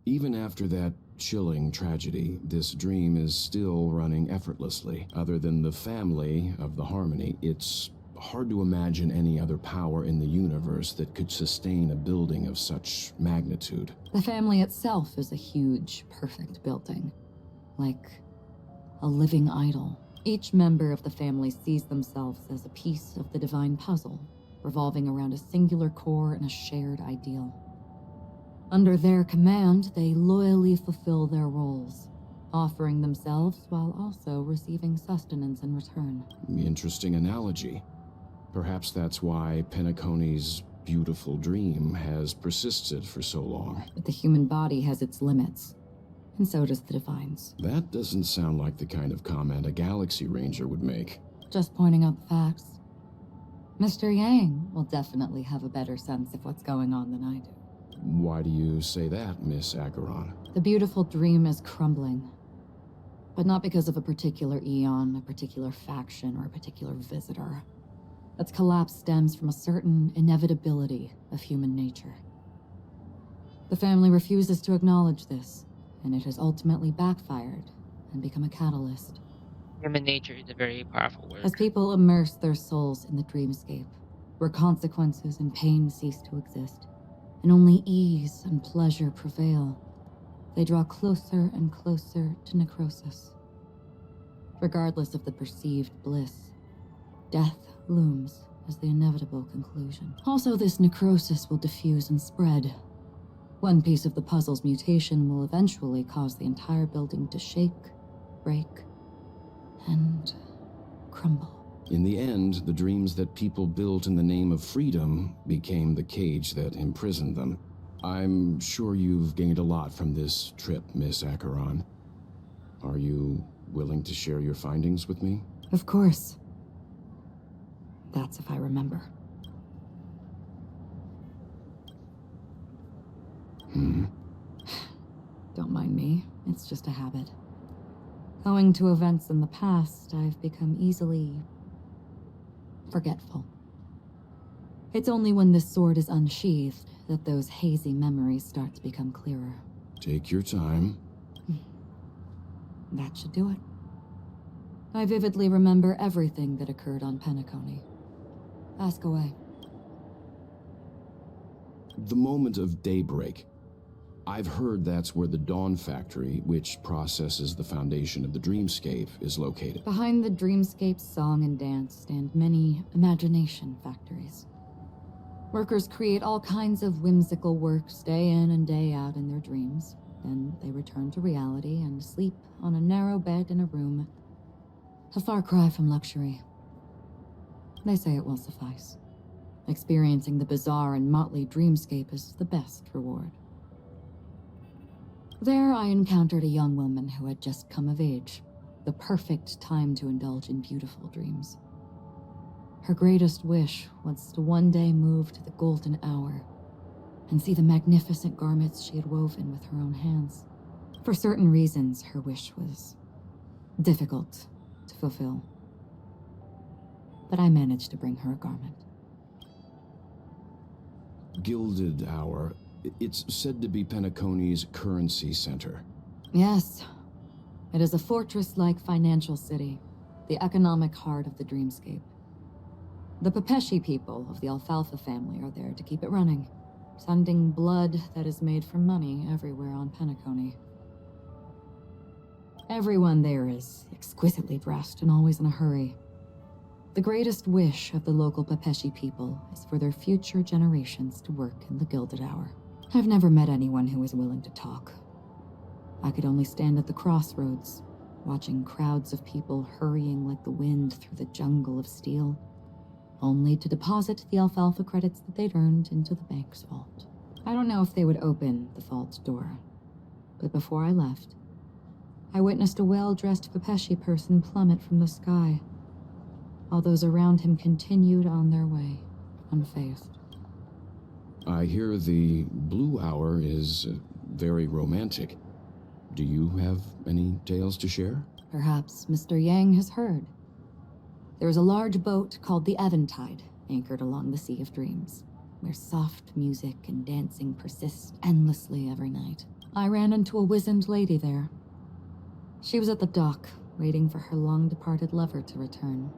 Even after that chilling tragedy, this dream is still running effortlessly. Other than the family of the Harmony, it's hard to imagine any other power in the universe that could sustain a building of such magnitude. The family itself is a huge, perfect building. Like a living idol. Each member of the family sees themselves as a piece of the divine puzzle, revolving around a singular core and a shared ideal. Under their command, they loyally fulfill their roles, offering themselves while also receiving sustenance in return. Interesting analogy. Perhaps that's why Penacony's beautiful dream has persisted for so long. But the human body has its limits, and so does the divine's. That doesn't sound like the kind of comment a Galaxy Ranger would make. Just pointing out the facts. Mr. Yang will definitely have a better sense of what's going on than I do. Why do you say that, Miss Acheron? The beautiful dream is crumbling. But not because of a particular eon, a particular faction, or a particular visitor. Its collapse stems from a certain inevitability of human nature. The family refuses to acknowledge this, and it has ultimately backfired and become a catalyst. Human nature is a very powerful word. As people immerse their souls in the dreamscape, where consequences and pain cease to exist, and only ease and pleasure prevail, they draw closer and closer to necrosis. Regardless of the perceived bliss, death looms as the inevitable conclusion. Also, this necrosis will diffuse and spread. One piece of the puzzle's mutation will eventually cause the entire building to shake, break, and crumble. In the end, the dreams that people built in the name of freedom became the cage that imprisoned them. I'm sure you've gained a lot from this trip, Miss Acheron. Are you willing to share your findings with me? Of course. That's if I remember. Don't mind me. It's just a habit. Owing to events in the past, I've become easily forgetful. It's only when this sword is unsheathed that those hazy memories start to become clearer. Take your time. That should do it. I vividly remember everything that occurred on Penacony. Ask away. The moment of daybreak. I've heard that's where the Dawn Factory, which processes the foundation of the dreamscape, is located. Behind the dreamscape's song and dance stand many imagination factories. Workers create all kinds of whimsical works day in and day out in their dreams. Then they return to reality and sleep on a narrow bed in a room. A far cry from luxury. They say it will suffice. Experiencing the bizarre and motley dreamscape is the best reward. There I encountered a young woman who had just come of age, the perfect time to indulge in beautiful dreams. Her greatest wish was to one day move to the golden hour and see the magnificent garments she had woven with her own hands. For certain reasons, her wish was difficult to fulfill. But I managed to bring her a garment. Gilded Hour. It's said to be Penacony's currency center. Yes. It is a fortress-like financial city, the economic heart of the dreamscape. The Pepeshi people of the Alfalfa family are there to keep it running, sending blood that is made from money everywhere on Penacony. Everyone there is exquisitely dressed and always in a hurry. The greatest wish of the local Pepeshi people is for their future generations to work in the Gilded Hour. I've never met anyone who was willing to talk. I could only stand at the crossroads, watching crowds of people hurrying like the wind through the jungle of steel, only to deposit the alfalfa credits that they'd earned into the bank's vault. I don't know if they would open the vault door, but before I left, I witnessed a well-dressed Pepeshi person plummet from the sky, while those around him continued on their way, unfazed. I hear the Blue Hour is very romantic. Do you have any tales to share? Perhaps Mr. Yang has heard. There is a large boat called the Eventide, anchored along the Sea of Dreams, where soft music and dancing persist endlessly every night. I ran into a wizened lady there. She was at the dock, waiting for her long-departed lover to return,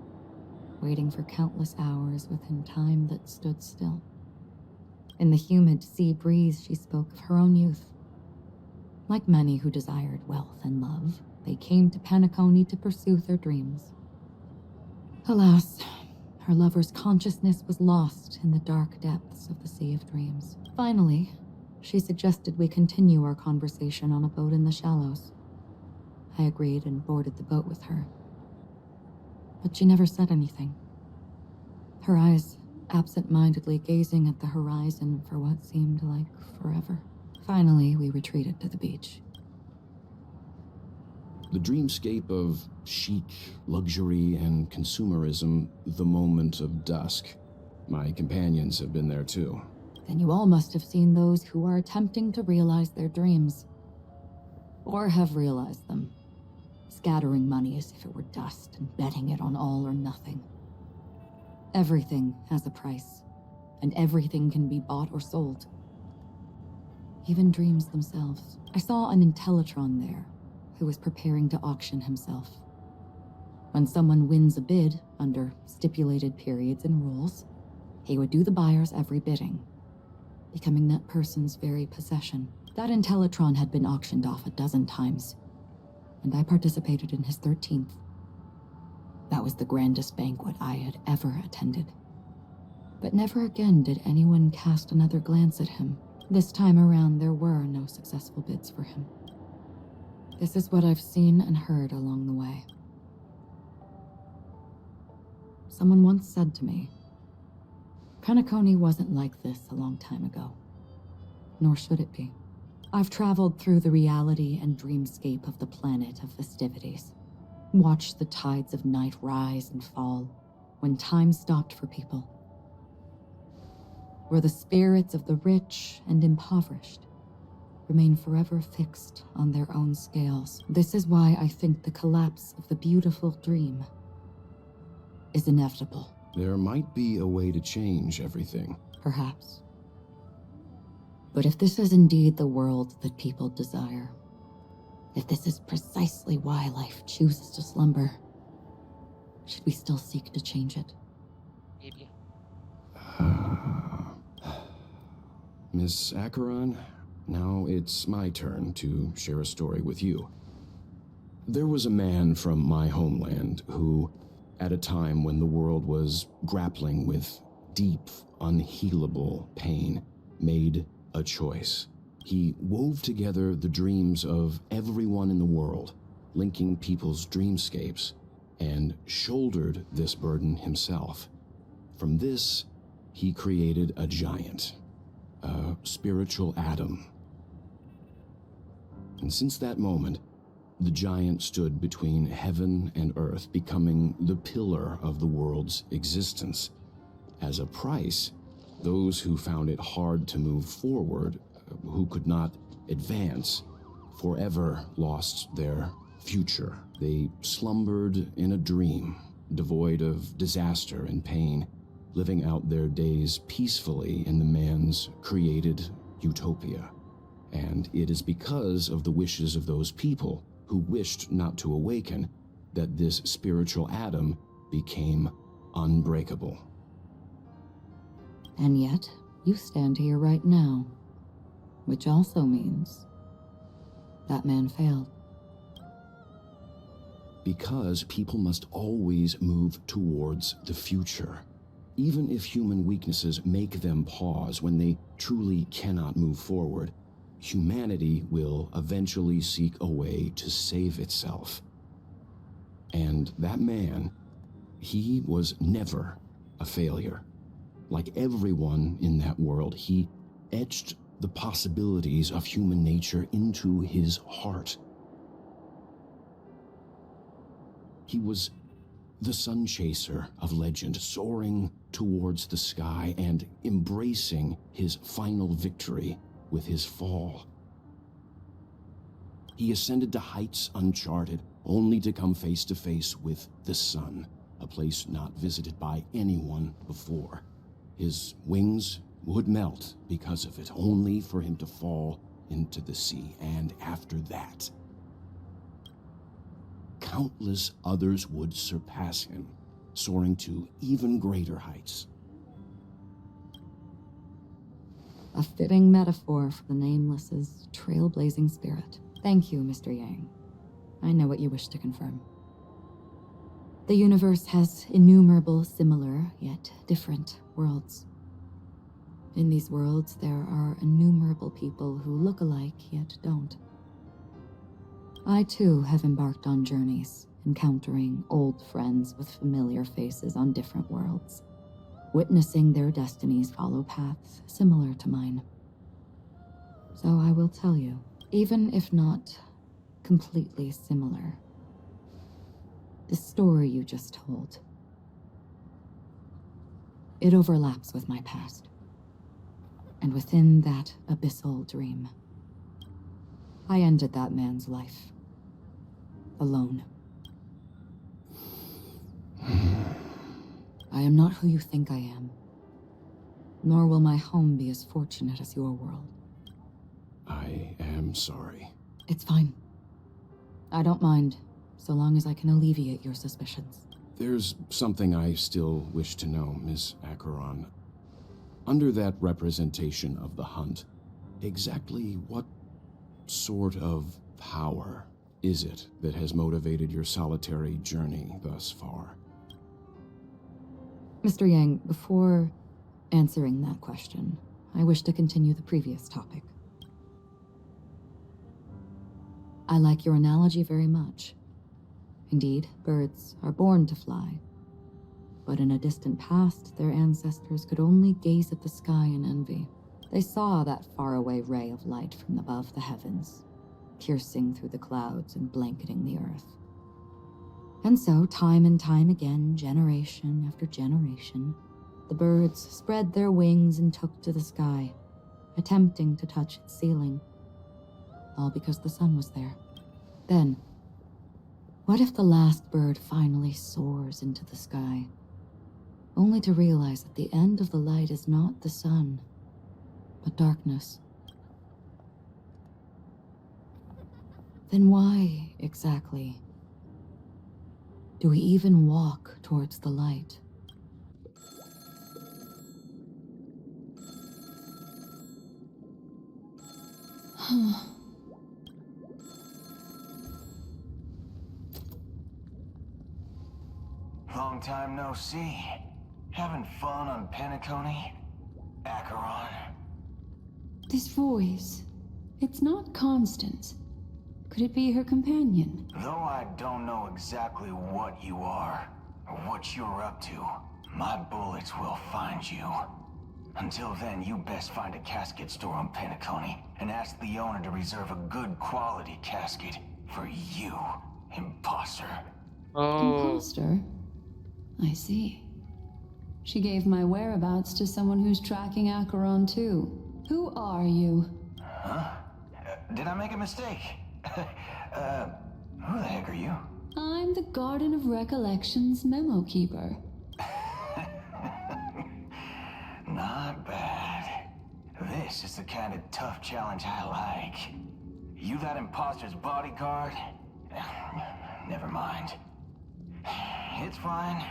waiting for countless hours within time that stood still. In the humid sea breeze, she spoke of her own youth. Like many who desired wealth and love, they came to Penacony to pursue their dreams. Alas, her lover's consciousness was lost in the dark depths of the Sea of Dreams. Finally, she suggested we continue our conversation on a boat in the shallows. I agreed and boarded the boat with her. But she never said anything. Her eyes absent-mindedly gazing at the horizon for what seemed like forever. Finally, we retreated to the beach. The dreamscape of chic, luxury, and consumerism, the moment of dusk. My companions have been there too. Then you all must have seen those who are attempting to realize their dreams. Or have realized them. Scattering money as if it were dust and betting it on all or nothing. Everything has a price, and everything can be bought or sold. Even dreams themselves. I saw an Intellitron there, who was preparing to auction himself. When someone wins a bid under stipulated periods and rules, he would do the buyer's every bidding, becoming that person's very possession. That Intellitron had been auctioned off 12 times, and I participated in his 13th. That was the grandest banquet I had ever attended. But never again did anyone cast another glance at him. This time around, there were no successful bids for him. This is what I've seen and heard along the way. Someone once said to me, Penacony wasn't like this a long time ago, nor should it be. I've traveled through the reality and dreamscape of the planet of festivities, watched the tides of night rise and fall when time stopped for people, where the spirits of the rich and impoverished remain forever fixed on their own scales. This is why I think the collapse of the beautiful dream is inevitable. There might be a way to change everything. Perhaps. But if this is indeed the world that people desire, if this is precisely why life chooses to slumber, should we still seek to change it? Maybe. Miss Acheron, now it's my turn to share a story with you. There was a man from my homeland who, at a time when the world was grappling with deep, unhealable pain, made a choice. He wove together the dreams of everyone in the world, linking people's dreamscapes, and shouldered this burden himself. From this, he created a giant, a spiritual atom. And since that moment, the giant stood between heaven and earth, becoming the pillar of the world's existence. As a price, those who found it hard to move forward, who could not advance, forever lost their future. They slumbered in a dream, devoid of disaster and pain, living out their days peacefully in the man's created utopia. And it is because of the wishes of those people who wished not to awaken that this spiritual atom became unbreakable. And yet, you stand here right now, which also means that man failed. Because people must always move towards the future. Even if human weaknesses make them pause when they truly cannot move forward, humanity will eventually seek a way to save itself. And that man, he was never a failure. Like everyone in that world, he etched the possibilities of human nature into his heart. He was the sun chaser of legend, soaring towards the sky and embracing his final victory with his fall. He ascended to heights uncharted, only to come face to face with the sun, a place not visited by anyone before. His wings would melt because of it, only for him to fall into the sea. And after that, countless others would surpass him, soaring to even greater heights. A fitting metaphor for the Nameless's trailblazing spirit. Thank you, Mr. Yang. I know what you wish to confirm. The universe has innumerable similar, yet different worlds. In these worlds, there are innumerable people who look alike, yet don't. I, too, have embarked on journeys, encountering old friends with familiar faces on different worlds, witnessing their destinies follow paths similar to mine. So I will tell you, even if not completely similar, The story you just told. It overlaps with my past. And within that abyssal dream, I ended that man's life. Alone. I am not who you think I am. Nor will my home be as fortunate as your world. I am sorry. It's fine. I don't mind, so long as I can alleviate your suspicions. There's something I still wish to know, Miss Acheron. Under that representation of the hunt, exactly what sort of power is it that has motivated your solitary journey thus far? Mr. Yang, before answering that question, I wish to continue the previous topic. I like your analogy very much. Indeed, birds are born to fly. But in a distant past, their ancestors could only gaze at the sky in envy. They saw that faraway ray of light from above the heavens, piercing through the clouds and blanketing the earth. And so, time and time again, generation after generation, the birds spread their wings and took to the sky, attempting to touch its ceiling, all because the sun was there. Then, what if the last bird finally soars into the sky, only to realize that the end of the light is not the sun, but darkness? Then why, exactly, do we even walk towards the light? Long time no see. Having fun on Penacony? Acheron? This voice, it's not Constance. Could it be her companion? Though I don't know exactly what you are, or what you're up to, my bullets will find you. Until then, you best find a casket store on Penacony, and ask the owner to reserve a good quality casket for you, imposter. Imposter? I see. She gave my whereabouts to someone who's tracking Acheron too. Who are you? Huh? Did I make a mistake? Who the heck are you? I'm the Garden of Recollection's memo keeper. Not bad. This is the kind of tough challenge I like. You that imposter's bodyguard? Never mind. It's fine.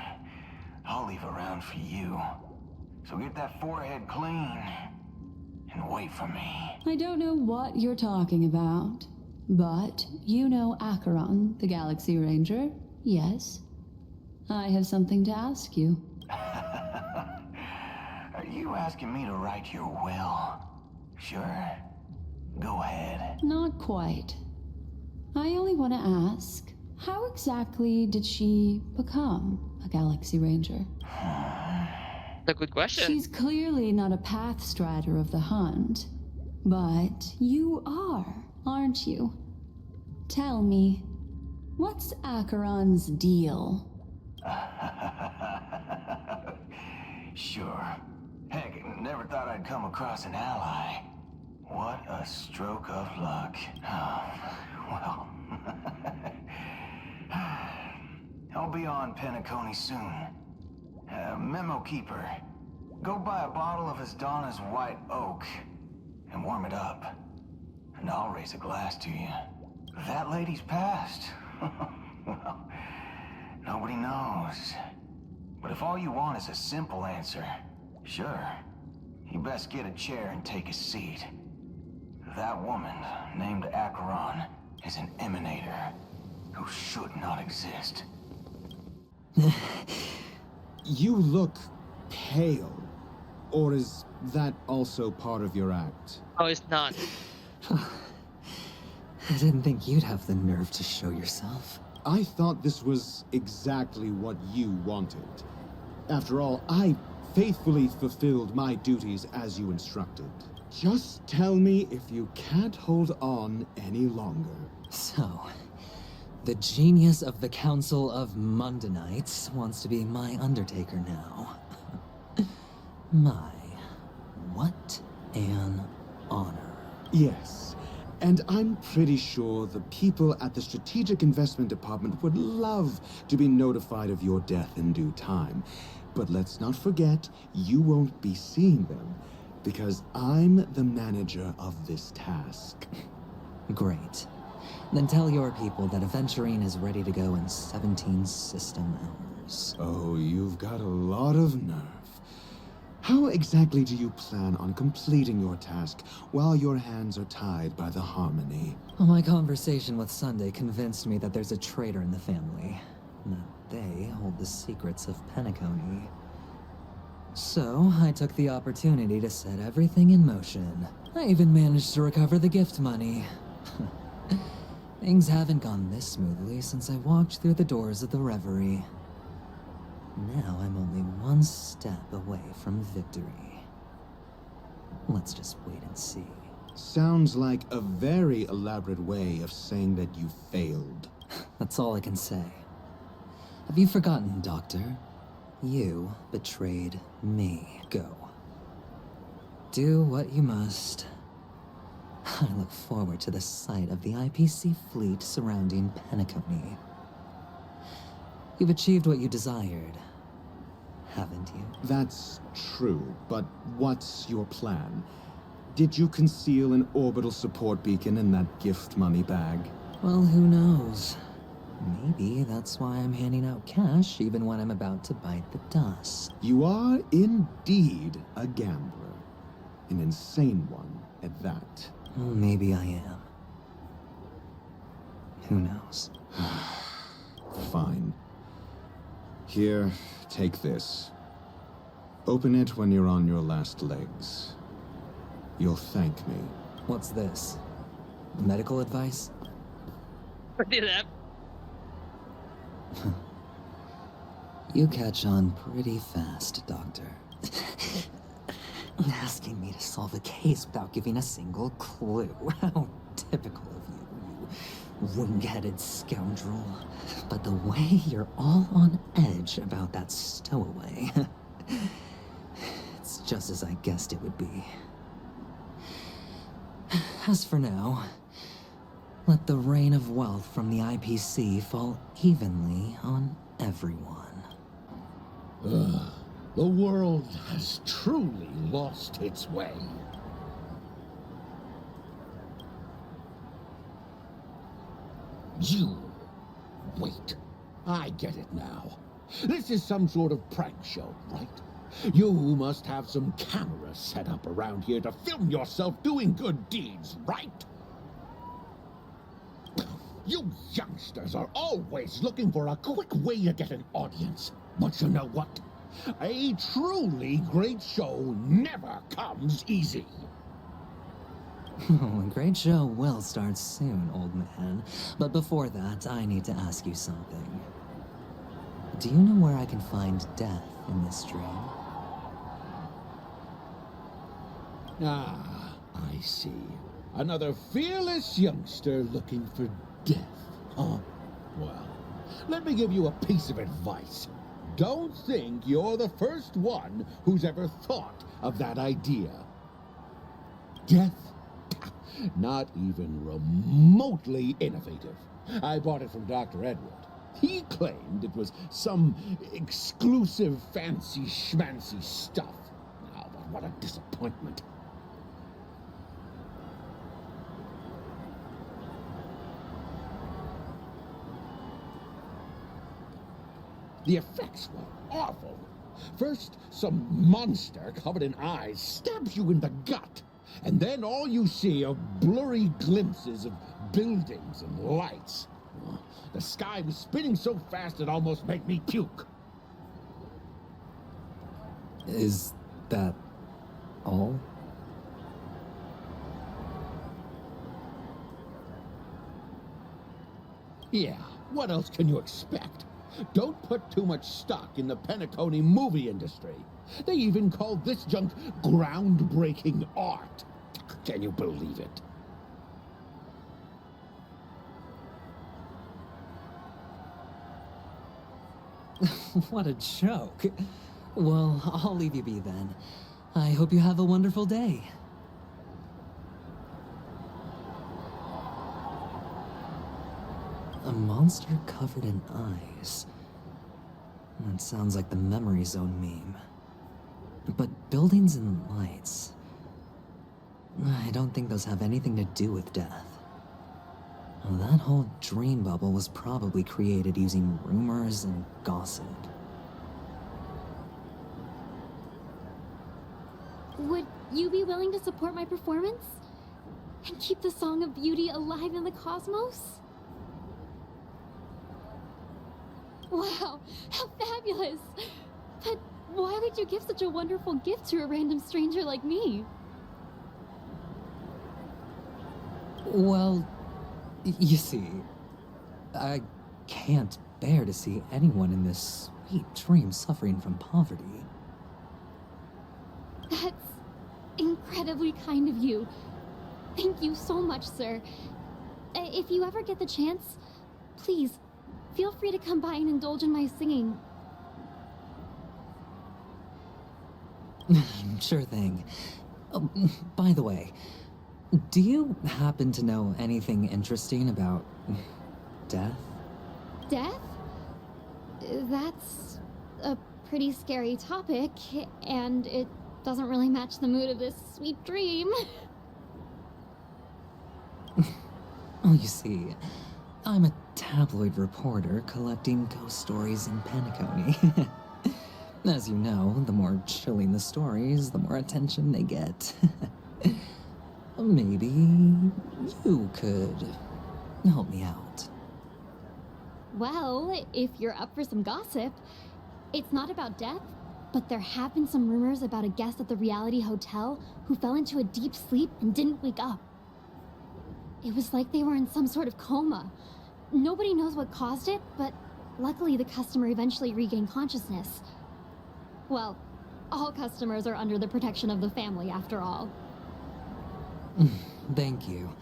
I'll leave a round for you. So get that forehead clean and wait for me. I don't know what you're talking about, but you know Acheron, the Galaxy Ranger, yes? I have something to ask you. Are you asking me to write your will? Sure. Go ahead. Not quite. I only want to ask, how exactly did she become a Galaxy Ranger? That's a good question. She's clearly not a path strider of the hunt, but you are, aren't you? Tell me, what's Acheron's deal? Sure. Heck, never thought I'd come across an ally. What a stroke of luck. Well. I'll be on Penacony soon. Memo Keeper, go buy a bottle of Asdana's White Oak and warm it up. And I'll raise a glass to you. That lady's passed. Well, nobody knows. But if all you want is a simple answer, sure, you best get a chair and take a seat. That woman, named Acheron, is an emanator who should not exist. You look pale. Or is that also part of your act? Oh, it's not. I didn't think you'd have the nerve to show yourself. I thought this was exactly what you wanted. After all, I faithfully fulfilled my duties as you instructed. Just tell me if you can't hold on any longer. So, The genius of the Council of Mundanites wants to be my Undertaker now. My, what an honor. Yes, and I'm pretty sure the people at the Strategic Investment Department would love to be notified of your death in due time. But let's not forget, you won't be seeing them, because I'm the manager of this task. Great. Then tell your people that Aventurine is ready to go in 17 system hours. Oh, you've got a lot of nerve. How exactly do you plan on completing your task while your hands are tied by the Harmony? Well, my conversation with Sunday convinced me that there's a traitor in the family, and that they hold the secrets of Penacony. So, I took the opportunity to set everything in motion. I even managed to recover the gift money. Things haven't gone this smoothly since I walked through the doors of the Reverie. Now I'm only one step away from victory. Let's just wait and see. Sounds like a very elaborate way of saying that you failed. That's all I can say. Have you forgotten, Doctor? You betrayed me. Go. Do what you must. I look forward to the sight of the IPC fleet surrounding Penacony. You've achieved what you desired, haven't you? That's true, but what's your plan? Did you conceal an orbital support beacon in that gift money bag? Well, who knows? Maybe that's why I'm handing out cash even when I'm about to bite the dust. You are indeed a gambler. An insane one at that. Well, maybe I am. Who knows? Fine. Here, take this. Open it when you're on your last legs. You'll thank me. What's this? Medical advice? You catch on pretty fast, Doctor. Asking me to solve a case without giving a single clue. How typical of you, you wing-headed scoundrel. But the way you're all on edge about that stowaway, it's just as I guessed it would be. As for now, let the rain of wealth from the IPC fall evenly on everyone. The world has truly lost its way. You... wait. I get it now. This is some sort of prank show, right? You must have some cameras set up around here to film yourself doing good deeds, right? You youngsters are always looking for a quick way to get an audience. But you know what? A truly great show never comes easy. Oh, a great show will start soon, old man. But before that, I need to ask you something. Do you know where I can find death in this dream? Ah, I see. Another fearless youngster looking for death, huh? Well, let me give you a piece of advice. Don't think you're the first one who's ever thought of that idea. Death? Not even remotely innovative. I bought it from Dr. Edward. He claimed it was some exclusive fancy schmancy stuff. Oh, but what a disappointment. The effects were awful. First, some monster covered in eyes stabs you in the gut, and then all you see are blurry glimpses of buildings and lights. The sky was spinning so fast it almost made me puke. Is that all? Yeah, what else can you expect? Don't put too much stock in the Penacony movie industry. They even call this junk groundbreaking art. Can you believe it? Can you What a joke. Well, I'll leave you be then. I hope you have a wonderful day. A monster covered in eyes. That sounds like the Memory Zone meme. But buildings and lights... I don't think those have anything to do with death. That whole dream bubble was probably created using rumors and gossip. Would you be willing to support my performance? And keep the Song of Beauty alive in the cosmos? Wow, how fabulous! But why would you give such a wonderful gift to a random stranger like me? Well, you see, I can't bear to see anyone in this sweet dream suffering from poverty. That's incredibly kind of you. Thank you so much, sir. If you ever get the chance, please, feel free to come by and indulge in my singing. Sure thing. By the way, do you happen to know anything interesting about death? Death? That's a pretty scary topic, and it doesn't really match the mood of this sweet dream. Oh, you see, I'm a tabloid reporter collecting ghost stories in Penacony. As you know, the more chilling the stories, the more attention they get. Maybe you could help me out. Well, if you're up for some gossip, it's not about death, but there have been some rumors about a guest at the Reality Hotel who fell into a deep sleep and didn't wake up. It was like they were in some sort of coma. Nobody knows what caused it, but luckily the customer eventually regained consciousness. Well, all customers are under the protection of the family, after all. Thank you.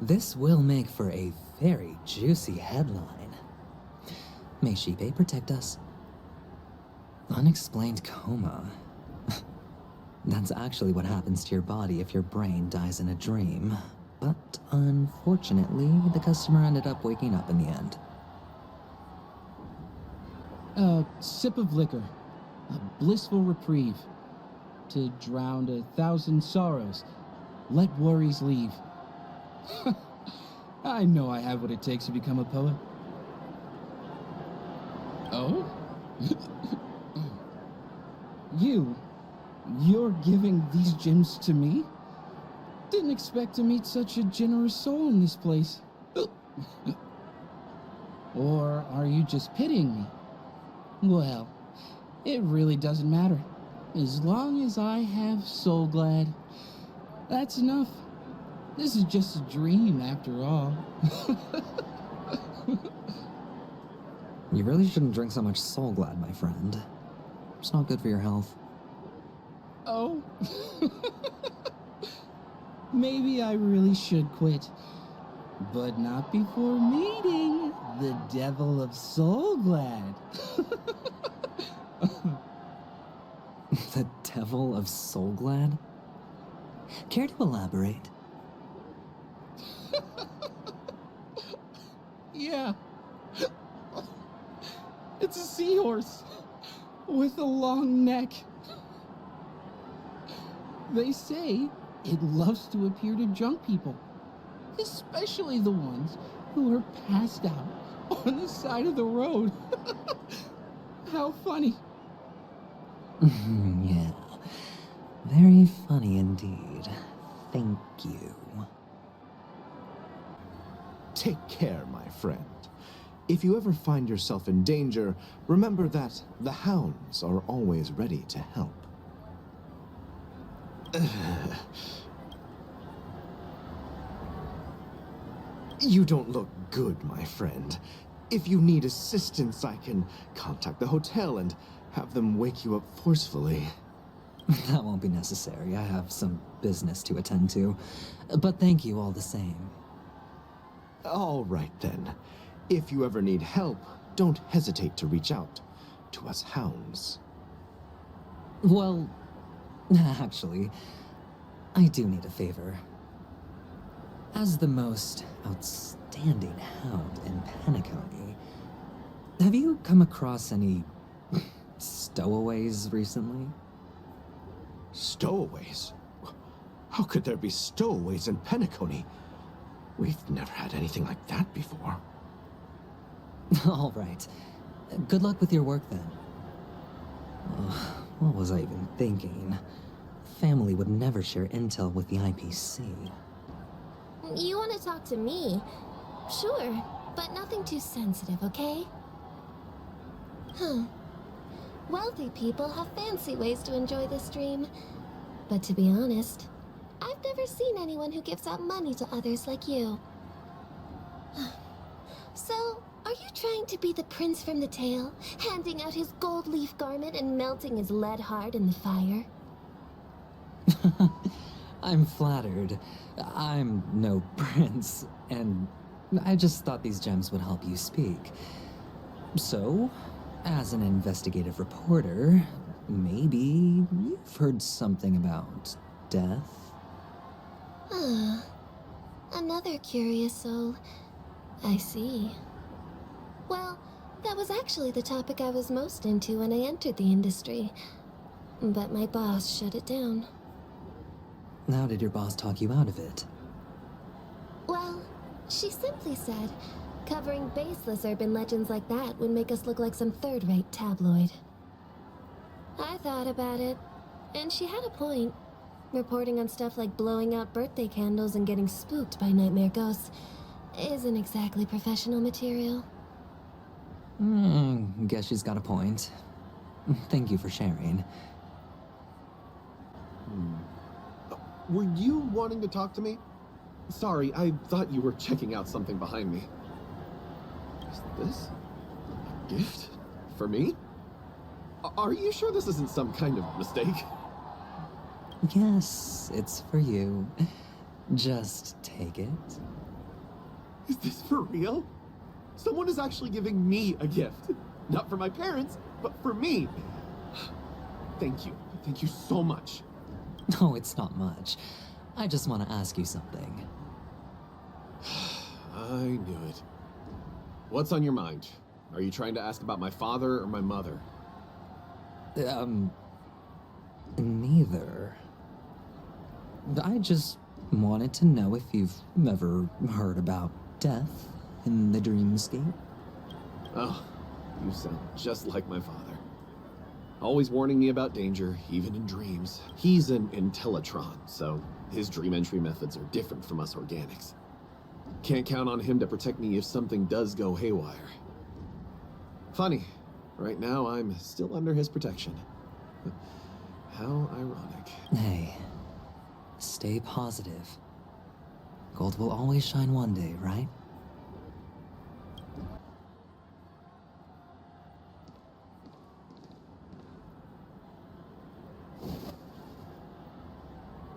This will make for a very juicy headline. May Shipe protect us. Unexplained coma. That's actually what happens to your body if your brain dies in a dream. But unfortunately, the customer ended up waking up in the end. A sip of liquor. A blissful reprieve. To drown 1,000 sorrows. Let worries leave. I know I have what it takes to become a poet. Oh? You're giving these gems to me? Didn't expect to meet such a generous soul in this place. Or are you just pitying me? Well, it really doesn't matter. As long as I have Soul Glad, that's enough. This is just a dream after all. You really shouldn't drink so much Soul Glad, my friend. It's not good for your health. Oh? Maybe I really should quit. But not before meeting the Devil of Soul Glad. The Devil of Soul Glad? Care to elaborate? Yeah. It's a seahorse with a long neck. They say it loves to appear to drunk people, especially the ones who are passed out on the side of the road. How funny. Yeah, very funny indeed. Thank you. Take care, my friend. If you ever find yourself in danger, remember that the hounds are always ready to help. You don't look good, my friend. If you need assistance, I can contact the hotel and have them wake you up forcefully. That won't be necessary. I have some business to attend to. But thank you all the same. All right, then. If you ever need help, don't hesitate to reach out. to us hounds. Well, actually, I do need a favor. As the most outstanding hound in Penacony, have you come across any stowaways recently? Stowaways? How could there be stowaways in Penacony? We've never had anything like that before. All right. Good luck with your work then. What was I even thinking? Family would never share intel with the IPC. You want to talk to me? Sure, but nothing too sensitive, okay? Huh. Wealthy people have fancy ways to enjoy this dream. But to be honest, I've never seen anyone who gives out money to others like you. So, are you trying to be the prince from the tale, handing out his gold leaf garment and melting his lead heart in the fire? I'm flattered. I'm no prince, and I just thought these gems would help you speak. So, as an investigative reporter, maybe you've heard something about death? Another curious soul. I see. Well, that was actually the topic I was most into when I entered the industry. But my boss shut it down. How did your boss talk you out of it? Well, she simply said, covering baseless urban legends like that would make us look like some third-rate tabloid. I thought about it, and she had a point. Reporting on stuff like blowing out birthday candles and getting spooked by nightmare ghosts isn't exactly professional material. Guess she's got a point. Thank you for sharing. Were you wanting to talk to me? Sorry, I thought you were checking out something behind me. Is this a gift? For me? Are you sure this isn't some kind of mistake? Yes, it's for you. Just take it. Is this for real? Someone is actually giving me a gift. Not for my parents, but for me. Thank you. Thank you so much. No, it's not much. I just want to ask you something. I knew it. What's on your mind? Are you trying to ask about my father or my mother? Neither. I just wanted to know if you've ever heard about death in the dreamscape. Oh, you sound just like my father. Always warning me about danger, even in dreams. He's an Intellitron, so his dream entry methods are different from us organics. Can't count on him to protect me if something does go haywire. Funny, right now I'm still under his protection. How ironic. Hey, stay positive. Gold will always shine one day, right?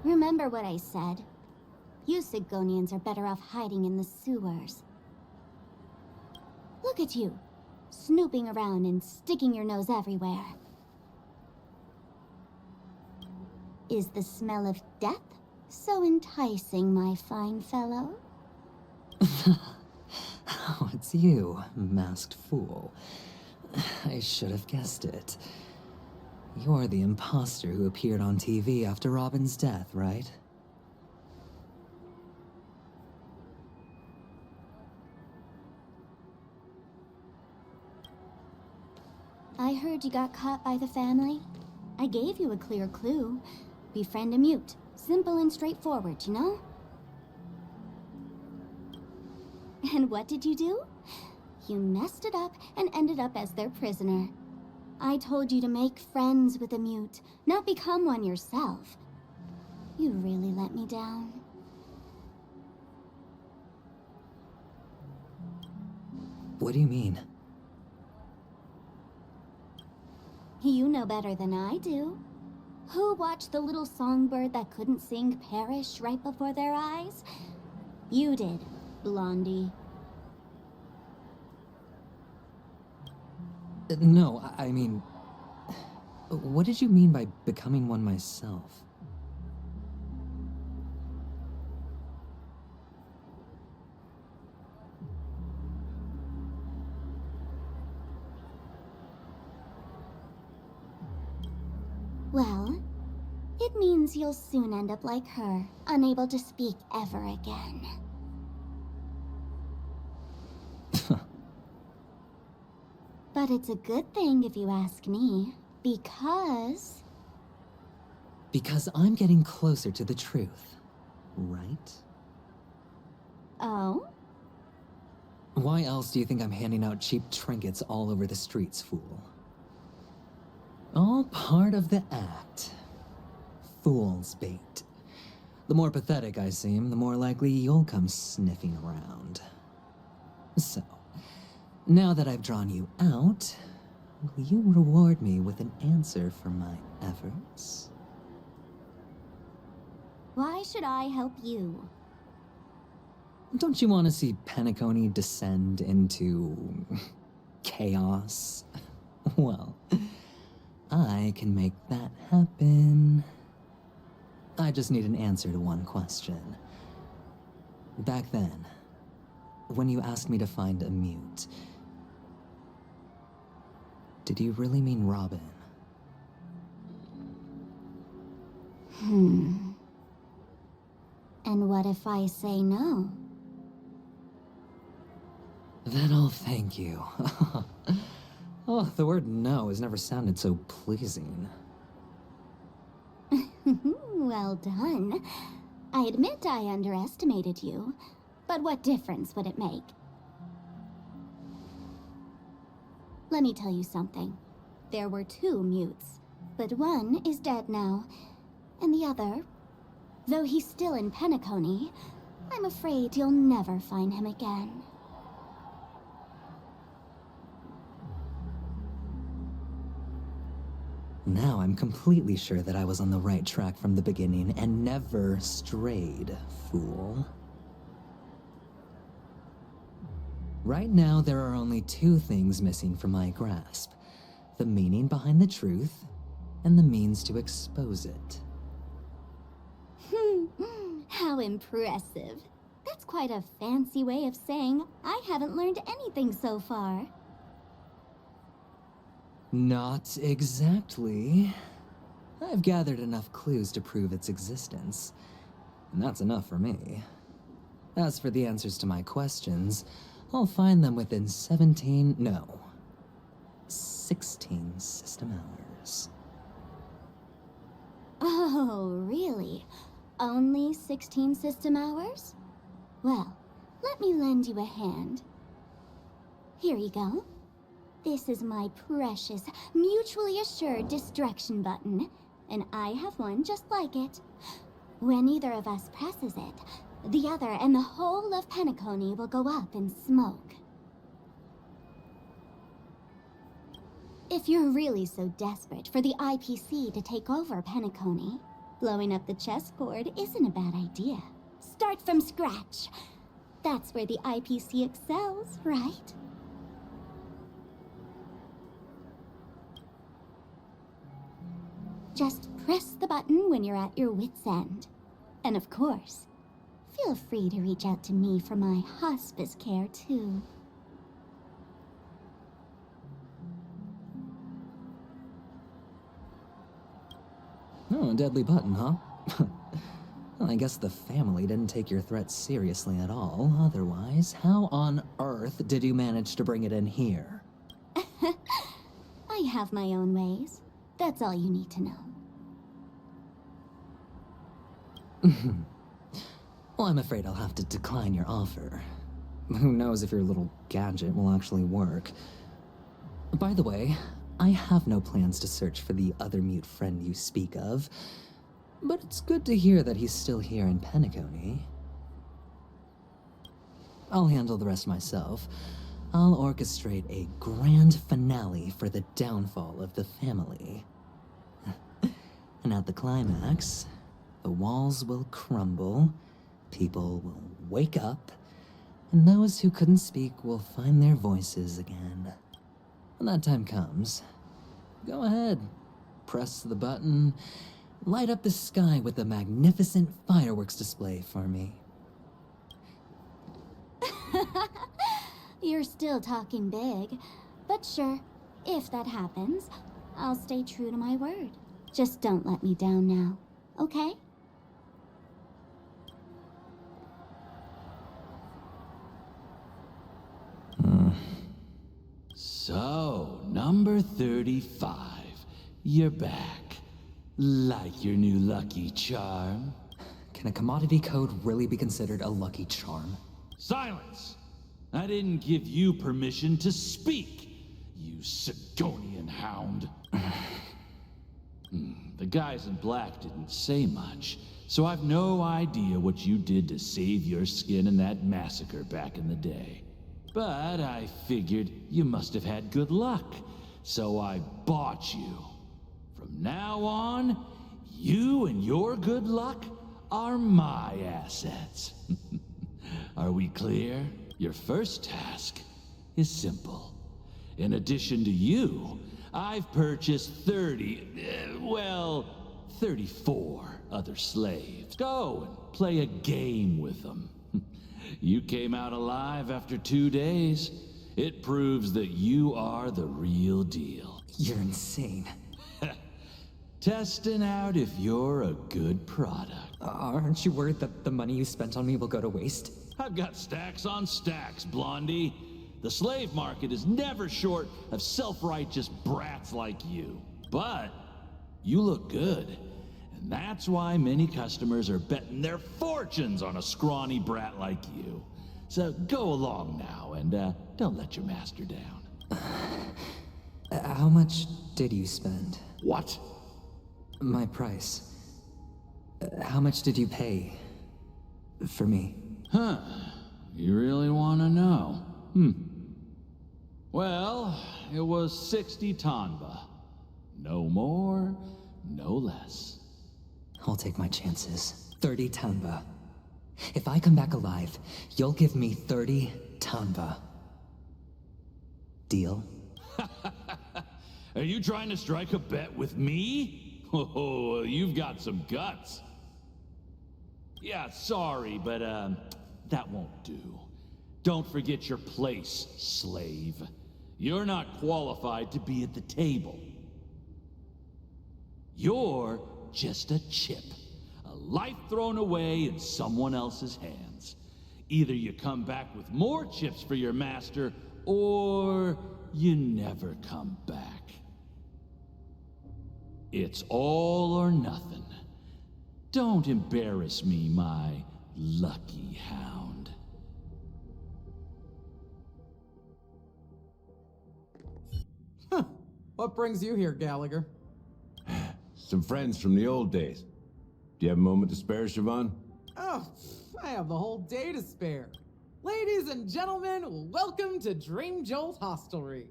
Remember what I said. You Sigonians are better off hiding in the sewers. Look at you, snooping around and sticking your nose everywhere. Is the smell of death so enticing, my fine fellow? Oh, it's you, masked fool. I should have guessed it. You're the imposter who appeared on TV after Robin's death, right? I heard you got caught by the family. I gave you a clear clue. Befriend a mute. Simple and straightforward, you know? And what did you do? You messed it up and ended up as their prisoner. I told you to make friends with a mute, not become one yourself. You really let me down. What do you mean? You know better than I do. Who watched the little songbird that couldn't sing perish right before their eyes? You did, Blondie. No, I mean... What did you mean by becoming one myself? Well, it means you'll soon end up like her, unable to speak ever again. But it's a good thing if you ask me, because... Because I'm getting closer to the truth, right? Oh? Why else do you think I'm handing out cheap trinkets all over the streets, fool? All part of the act. Fool's bait. The more pathetic I seem, the more likely you'll come sniffing around. So, now that I've drawn you out, will you reward me with an answer for my efforts? Why should I help you? Don't you want to see Penacony descend into... chaos? Well, I can make that happen. I just need an answer to one question. Back then, when you asked me to find a mute, did you really mean Robin? And what if I say no? Then I'll thank you. Oh, the word no has never sounded so pleasing. Well done. I admit I underestimated you, but what difference would it make? Let me tell you something. There were 2 mutes, but one is dead now, and the other, though he's still in Penacony, I'm afraid you'll never find him again. Now I'm completely sure that I was on the right track from the beginning and never strayed, fool. Right now, there are only 2 things missing from my grasp. The meaning behind the truth, and the means to expose it. How impressive. That's quite a fancy way of saying I haven't learned anything so far. Not exactly. I've gathered enough clues to prove its existence, and that's enough for me. As for the answers to my questions, I'll find them within 16 system hours. Oh, really? Only 16 system hours? Well, let me lend you a hand. Here you go. This is my precious, mutually assured destruction button, and I have one just like it. When either of us presses it, the other and the whole of Penacony will go up in smoke. If you're really so desperate for the IPC to take over Penacony, blowing up the chessboard isn't a bad idea. Start from scratch. That's where the IPC excels, right? Just press the button when you're at your wit's end. And of course, feel free to reach out to me for my hospice care, too. Oh, a deadly button, huh? Well, I guess the family didn't take your threat seriously at all. Otherwise, how on earth did you manage to bring it in here? I have my own ways. That's all you need to know. Well, I'm afraid I'll have to decline your offer. Who knows if your little gadget will actually work. By the way, I have no plans to search for the other mute friend you speak of, but it's good to hear that he's still here in Penacony. I'll handle the rest myself. I'll orchestrate a grand finale for the downfall of the family. And at the climax, the walls will crumble, people will wake up, and those who couldn't speak will find their voices again. When that time comes, go ahead. Press the button. Light up the sky with a magnificent fireworks display for me. You're still talking big. But sure, if that happens, I'll stay true to my word. Just don't let me down now, okay? So, number 35. You're back. Like your new lucky charm? Can a commodity code really be considered a lucky charm? Silence! I didn't give you permission to speak, you Sigonian hound. The guys in black didn't say much, so I've no idea what you did to save your skin in that massacre back in the day. But I figured you must have had good luck, so I bought you. From now on, you and your good luck are my assets. Are we clear? Your first task is simple. In addition to you, I've purchased 34 other slaves. Go and play a game with them. You came out alive after 2 days. It proves that you are the real deal. You're insane. Testing out if you're a good product. Aren't you worried that the money you spent on me will go to waste? I've got stacks on stacks, Blondie. The slave market is never short of self-righteous brats like you. But you look good. And that's why many customers are betting their fortunes on a scrawny brat like you. So go along now and don't let your master down. How much did you spend? What? My price. How much did you pay for me? Huh. You really want to know? Well, it was 60 tanba. No more, no less. I'll take my chances. 30 tanba. If I come back alive, you'll give me 30 tanba. Deal? Are you trying to strike a bet with me? Oh, you've got some guts. Yeah, sorry, but that won't do. Don't forget your place, slave. You're not qualified to be at the table. You're just a chip. A life thrown away in someone else's hands. Either you come back with more chips for your master, or you never come back. It's all or nothing. Don't embarrass me, my lucky hound. Huh. What brings you here, Gallagher? Some friends from the old days. Do you have a moment to spare, Siobhan? Oh, I have the whole day to spare. Ladies and gentlemen, welcome to Dream Jolt Hostelry.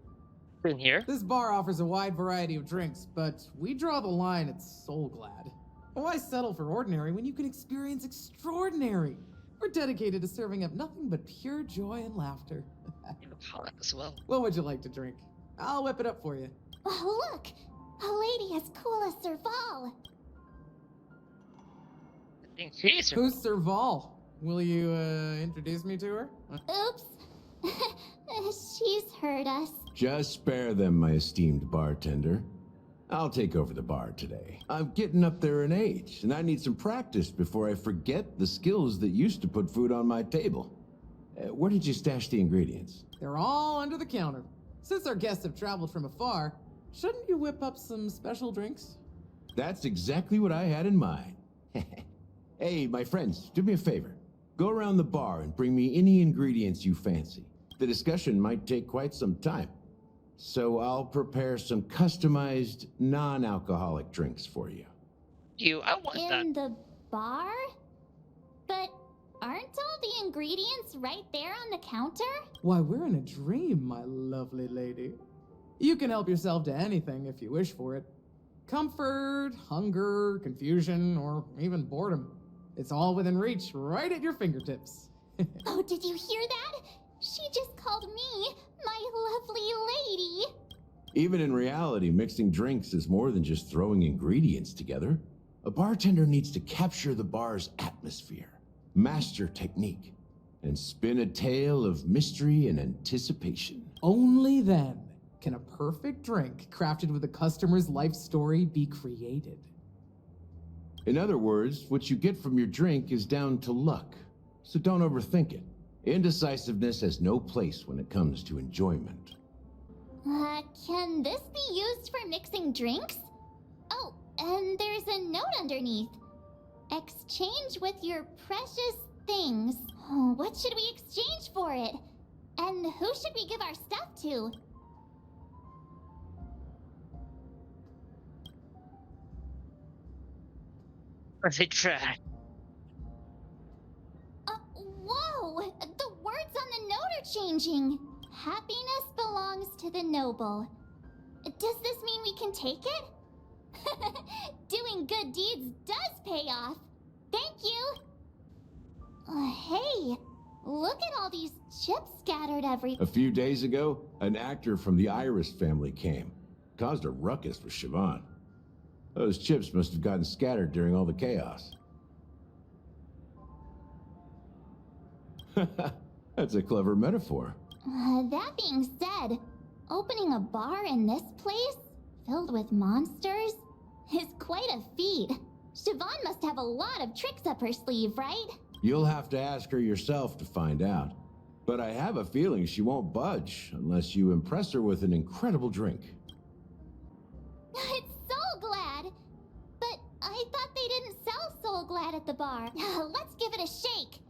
In here? This bar offers a wide variety of drinks, but we draw the line at Soul Glad. Why settle for ordinary when you can experience extraordinary? We're dedicated to serving up nothing but pure joy and laughter. You look hot as well. What would you like to drink? I'll whip it up for you. Oh, look! A lady as cool as Serval! I think she's Who's Serval? Will you, introduce me to her? Oops. She's heard us. Just spare them, my esteemed bartender. I'll take over the bar today. I'm getting up there in age, and I need some practice before I forget the skills that used to put food on my table. Where did you stash the ingredients? They're all under the counter. Since our guests have traveled from afar, shouldn't you whip up some special drinks? That's exactly what I had in mind. Hey, my friends, do me a favor. Go around the bar and bring me any ingredients you fancy. The discussion might take quite some time. So I'll prepare some customized, non-alcoholic drinks for you. I want that. In the bar? But aren't all the ingredients right there on the counter? Why, we're in a dream, my lovely lady. You can help yourself to anything if you wish for it. Comfort, hunger, confusion, or even boredom. It's all within reach, right at your fingertips. Oh, did you hear that? She just called me my lovely lady. Even in reality, mixing drinks is more than just throwing ingredients together. A bartender needs to capture the bar's atmosphere, master technique, and spin a tale of mystery and anticipation. Only then can a perfect drink crafted with a customer's life story be created. In other words, what you get from your drink is down to luck, so don't overthink it. Indecisiveness has no place when it comes to enjoyment. Can this be used for mixing drinks? Oh, and there's a note underneath. Exchange with your precious things. Oh, what should we exchange for it? And who should we give our stuff to? Perfect track. Whoa! The words on the note are changing. Happiness belongs to the noble. Does this mean we can take it? Doing good deeds does pay off. Thank you. Hey, look at all these chips scattered A few days ago, an actor from the Iris family came. Caused a ruckus with Siobhan. Those chips must have gotten scattered during all the chaos. That's a clever metaphor. That being said, opening a bar in this place, filled with monsters, is quite a feat. Siobhan must have a lot of tricks up her sleeve, right? You'll have to ask her yourself to find out. But I have a feeling she won't budge unless you impress her with an incredible drink. It's Soul Glad! But I thought they didn't sell Soul Glad at the bar. Let's give it a shake.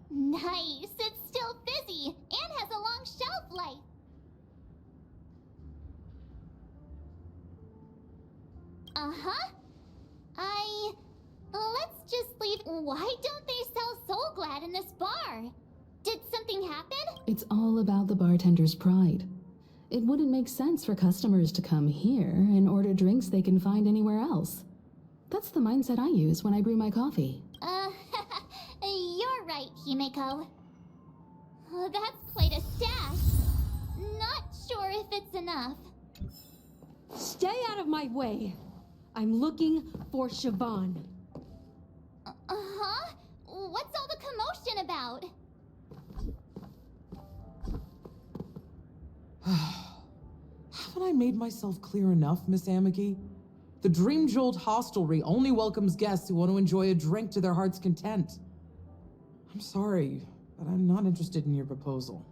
Nice, it's still fizzy and has a long shelf life. Uh-huh. Let's just leave. Why don't they sell Soul Glad in this bar? Did something happen? It's all about the bartender's pride. It wouldn't make sense for customers to come here and order drinks they can find anywhere else. That's the mindset I use when I brew my coffee. You're right, Himeko. That's quite a stash. Not sure if it's enough. Stay out of my way. I'm looking for Siobhan. Uh-huh? What's all the commotion about? Haven't I made myself clear enough, Miss Amagi? The Dream Jolt hostelry only welcomes guests who want to enjoy a drink to their heart's content. I'm sorry, but I'm not interested in your proposal.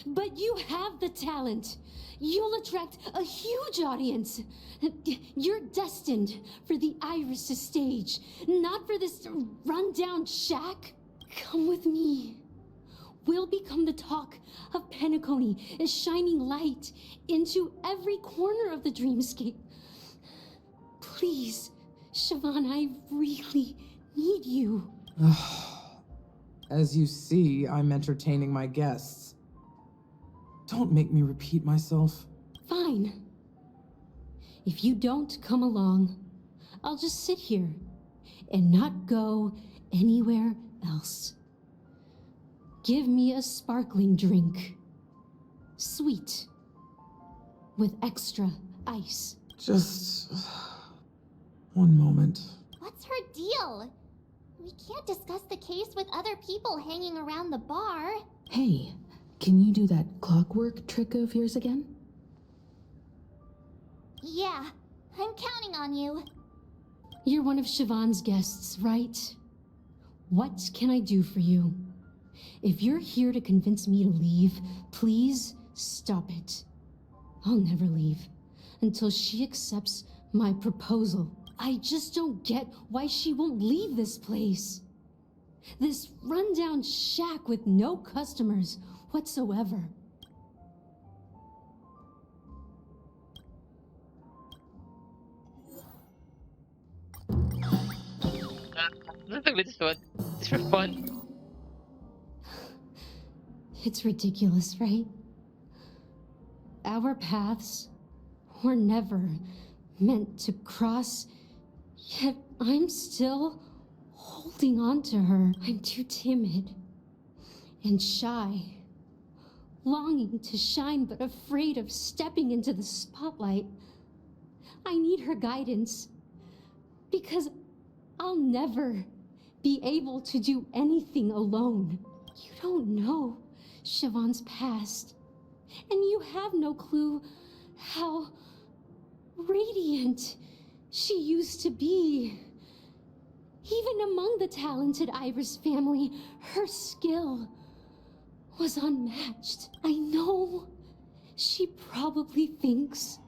But you have the talent. You'll attract a huge audience. You're destined for the Iris stage, not for this rundown shack. Come with me. We'll become the talk of Penacony, a shining light into every corner of the dreamscape. Please, Siobhan, I really need you. As you see, I'm entertaining my guests. Don't make me repeat myself. Fine. If you don't come along, I'll just sit here and not go anywhere else. Give me a sparkling drink. Sweet. With extra ice. Just one moment. What's her deal? We can't discuss the case with other people hanging around the bar. Hey, can you do that clockwork trick of yours again? Yeah, I'm counting on you. You're one of Siobhan's guests, right? What can I do for you? If you're here to convince me to leave, please stop it. I'll never leave until she accepts my proposal. I just don't get why she won't leave this place. This rundown shack with no customers whatsoever. Nothing with this one. It's for fun. It's ridiculous, right? Our paths were never meant to cross, yet I'm still holding on to her. I'm too timid and shy. longing to shine but afraid of stepping into the spotlight. I need her guidance, because I'll never be able to do anything alone. You don't know Siobhan's past, and you have no clue how radiant she used to be. Even among the talented Iris family, her skill was unmatched. I know she probably thinks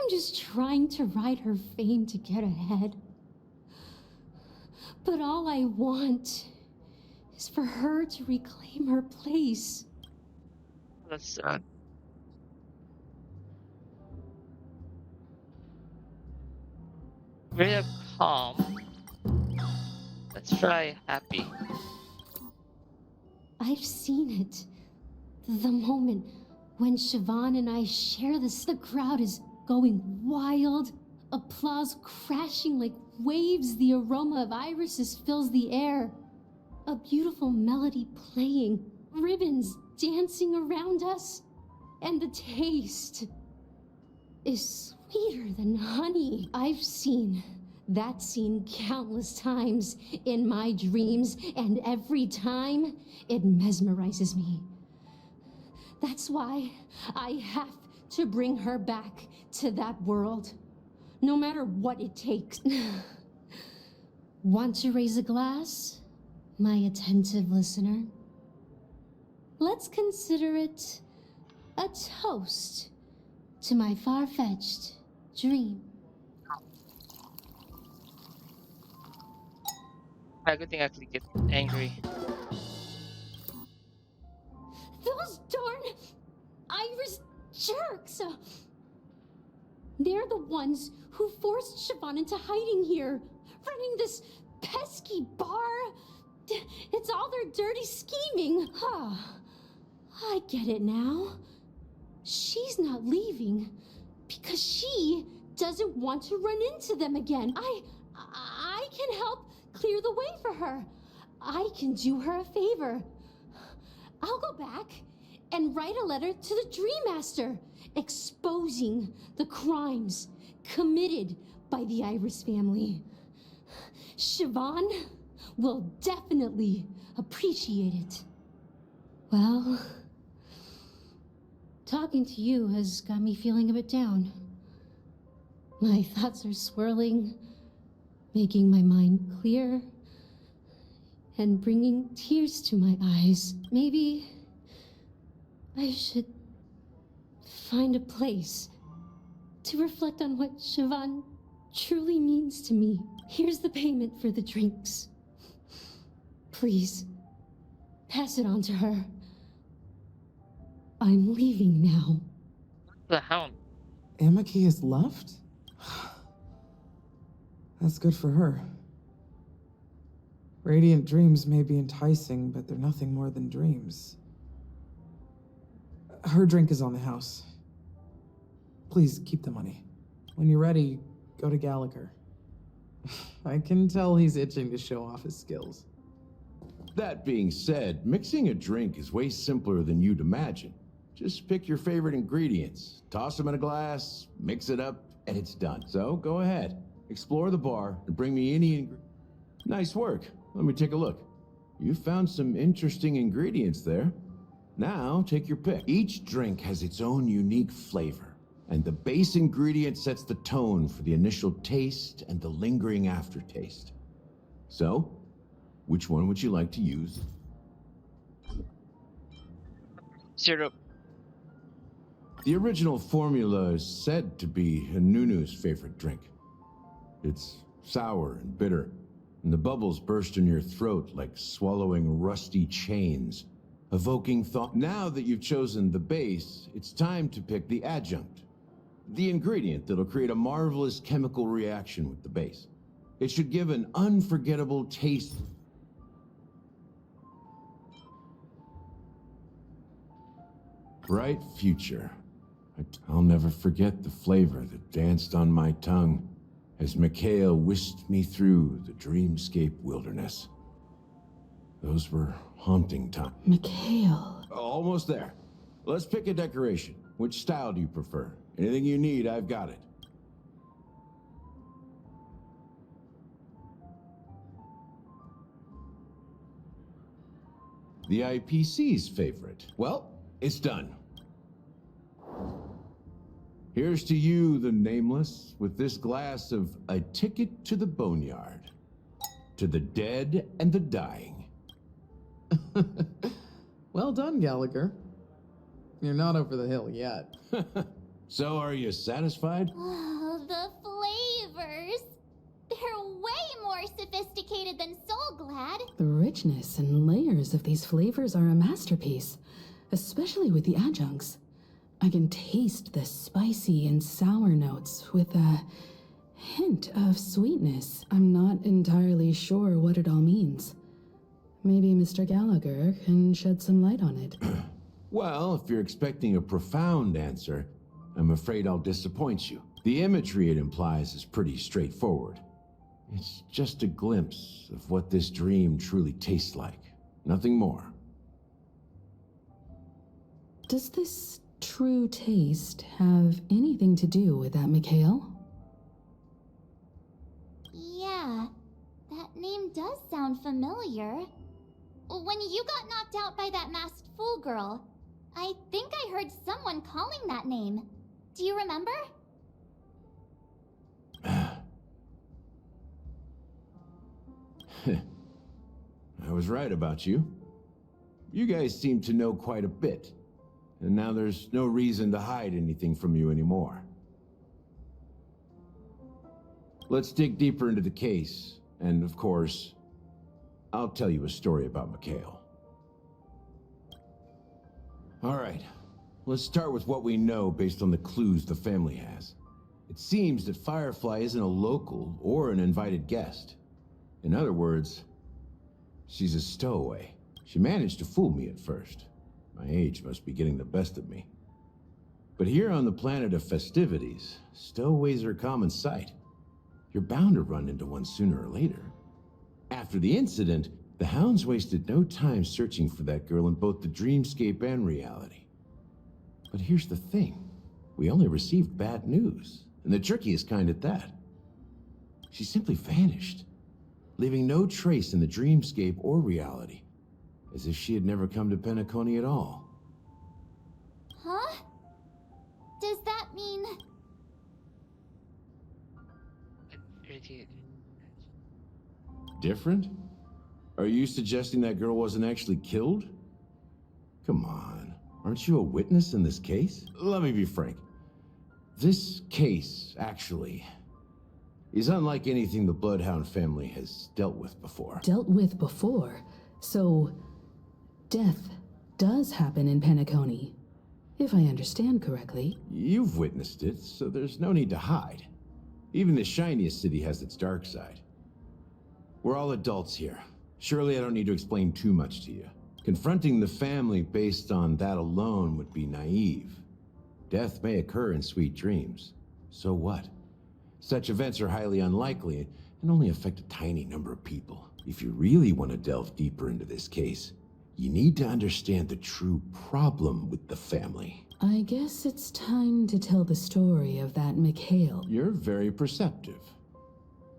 I'm just trying to ride her fame to get ahead. But all I want is for her to reclaim her place. That's sad. Very calm. Let's try happy. I've seen it. The moment when Siobhan and I share this, the crowd is going wild. Applause crashing like waves. The aroma of irises fills the air. A beautiful melody playing. Ribbons dancing around us. And the taste is sweeter than honey. I've seen that scene countless times in my dreams, and every time it mesmerizes me. That's why I have to bring her back to that world, no matter what it takes. Want to raise a glass, my attentive listener? Let's consider it a toast to my far-fetched dream. I good thing I actually get angry. Those darn Irish jerks! They're the ones who forced Siobhan into hiding here, running this pesky bar. It's all their dirty scheming. I get it now. She's not leaving because she doesn't want to run into them again. I can help clear the way for her. I can do her a favor. I'll go back and write a letter to the Dream Master exposing the crimes committed by the Iris family. Siobhan will definitely appreciate it. Well, talking to you has got me feeling a bit down. My thoughts are swirling, making my mind clear, and bringing tears to my eyes. Maybe I should find a place to reflect on what Siobhan truly means to me. Here's the payment for the drinks. Please, pass it on to her. I'm leaving now. The hound. Amaki has left? That's good for her. Radiant dreams may be enticing, but they're nothing more than dreams. Her drink is on the house. Please keep the money. When you're ready, go to Gallagher. I can tell he's itching to show off his skills. That being said, mixing a drink is way simpler than you'd imagine. Just pick your favorite ingredients, toss them in a glass, mix it up, and it's done. So go ahead, explore the bar, and bring me any Nice work. Let me take a look. You found some interesting ingredients there. Now, take your pick. Each drink has its own unique flavor, and the base ingredient sets the tone for the initial taste and the lingering aftertaste. So, which one would you like to use? Syrup. The original formula is said to be Nunu's favorite drink. It's sour and bitter, and the bubbles burst in your throat like swallowing rusty chains, evoking thought. Now that you've chosen the base, it's time to pick the adjunct, the ingredient that'll create a marvelous chemical reaction with the base. It should give an unforgettable taste. Bright future. I'll never forget the flavor that danced on my tongue as Mikhail whisked me through the dreamscape wilderness. Those were haunting times. Mikhail. Almost there. Let's pick a decoration. Which style do you prefer? Anything you need, I've got it. The IPC's favorite. Well, it's done. Here's to you, the Nameless, with this glass of a ticket to the boneyard. To the dead and the dying. Well done, Gallagher. You're not over the hill yet. So, are you satisfied? Oh, the flavors. They're way more sophisticated than Soulglad. The richness and layers of these flavors are a masterpiece, especially with the adjuncts. I can taste the spicy and sour notes with a hint of sweetness. I'm not entirely sure what it all means. Maybe Mr. Gallagher can shed some light on it. Well, if you're expecting a profound answer, I'm afraid I'll disappoint you. The imagery it implies is pretty straightforward. It's just a glimpse of what this dream truly tastes like. Nothing more. Does this true taste have anything to do with that Mikhail? Yeah, that name does sound familiar. When you got knocked out by that masked fool girl, I think I heard someone calling that name. Do you remember? I was right about you. You guys seem to know quite a bit. And now there's no reason to hide anything from you anymore. Let's dig deeper into the case. And of course, I'll tell you a story about Mikhail. All right, let's start with what we know based on the clues the family has. It seems that Firefly isn't a local or an invited guest. In other words, she's a stowaway. She managed to fool me at first. My age must be getting the best of me. But here on the planet of festivities, stowaways are a common sight. You're bound to run into one sooner or later. After the incident, the hounds wasted no time searching for that girl in both the dreamscape and reality. But here's the thing. We only received bad news, and the trickiest kind at that. She simply vanished, leaving no trace in the dreamscape or reality, as if she had never come to Penacony at all. Huh? Does that mean... Different? Are you suggesting that girl wasn't actually killed? Come on, aren't you a witness in this case? Let me be frank. This case, actually, is unlike anything the Bloodhound family has dealt with before. Dealt with before? So, death does happen in Penacony, if I understand correctly. You've witnessed it, so there's no need to hide. Even the shiniest city has its dark side. We're all adults here. Surely I don't need to explain too much to you. Confronting the family based on that alone would be naive. Death may occur in sweet dreams. So what? Such events are highly unlikely and only affect a tiny number of people. If you really want to delve deeper into this case, you need to understand the true problem with the family. I guess it's time to tell the story of that Mikhail. You're very perceptive.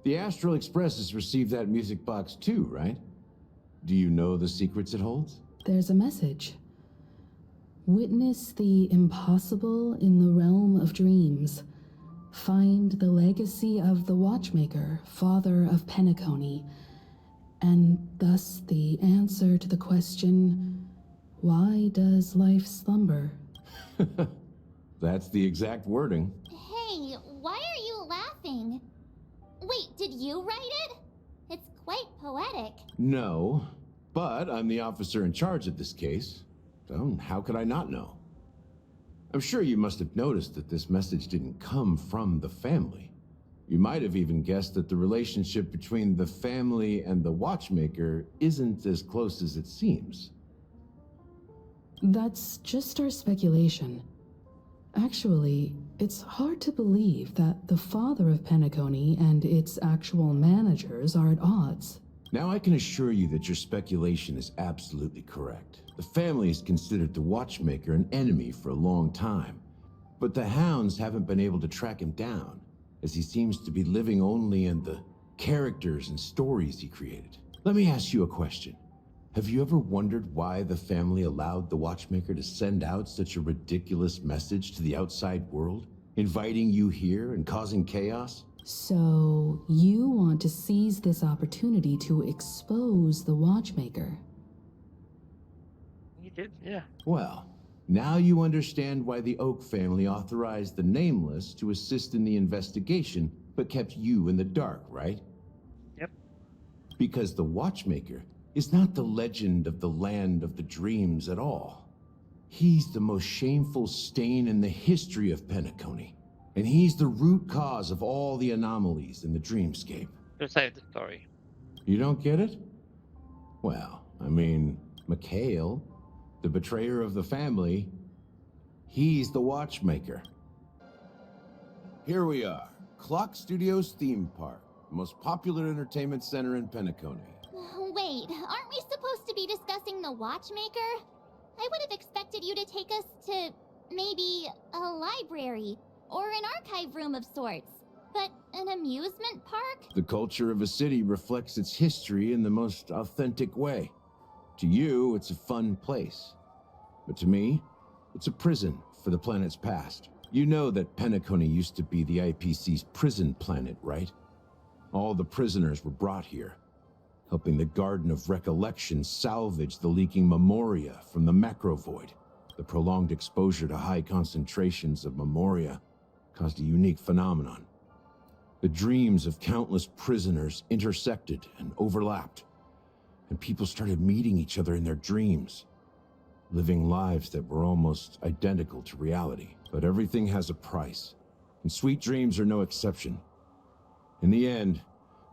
The Astral Express has received that music box too, right? Do you know the secrets it holds? There's a message. Witness the impossible in the realm of dreams. Find the legacy of the Watchmaker, father of Penacony, and thus the answer to the question, why does life slumber? That's the exact wording. Hey, why are you laughing? Wait, did you write it? It's quite poetic. No, but I'm the officer in charge of this case, so how could I not know? I'm sure you must have noticed that this message didn't come from the family. You might have even guessed that the relationship between the family and the Watchmaker isn't as close as it seems. That's just our speculation. Actually, it's hard to believe that the father of Penacony and its actual managers are at odds. Now I can assure you that your speculation is absolutely correct. The family has considered the Watchmaker an enemy for a long time, but the hounds haven't been able to track him down, as he seems to be living only in the characters and stories he created. Let me ask you a question. Have you ever wondered why the family allowed the Watchmaker to send out such a ridiculous message to the outside world, inviting you here and causing chaos? So, you want to seize this opportunity to expose the Watchmaker? He did, yeah. Well, now you understand why the Oak family authorized the Nameless to assist in the investigation, but kept you in the dark, right? Yep. Because the Watchmaker is not the legend of the Land of the Dreams at all. He's the most shameful stain in the history of Penacony. And he's the root cause of all the anomalies in the dreamscape. Other side of the story. You don't get it? Well, I mean, Mikhail, the betrayer of the family, he's the Watchmaker. Here we are, Clock Studios theme park, the most popular entertainment center in Penacony. Wait, aren't we supposed to be discussing the Watchmaker? I would have expected you to take us to maybe a library or an archive room of sorts. But an amusement park? The culture of a city reflects its history in the most authentic way. To you, it's a fun place. But to me, it's a prison for the planet's past. You know that Penacony used to be the IPC's prison planet, right? All the prisoners were brought here, helping the Garden of Recollection salvage the leaking memoria from the macrovoid. The prolonged exposure to high concentrations of memoria caused a unique phenomenon. The dreams of countless prisoners intersected and overlapped, and people started meeting each other in their dreams, living lives that were almost identical to reality. But everything has a price, and sweet dreams are no exception. In the end,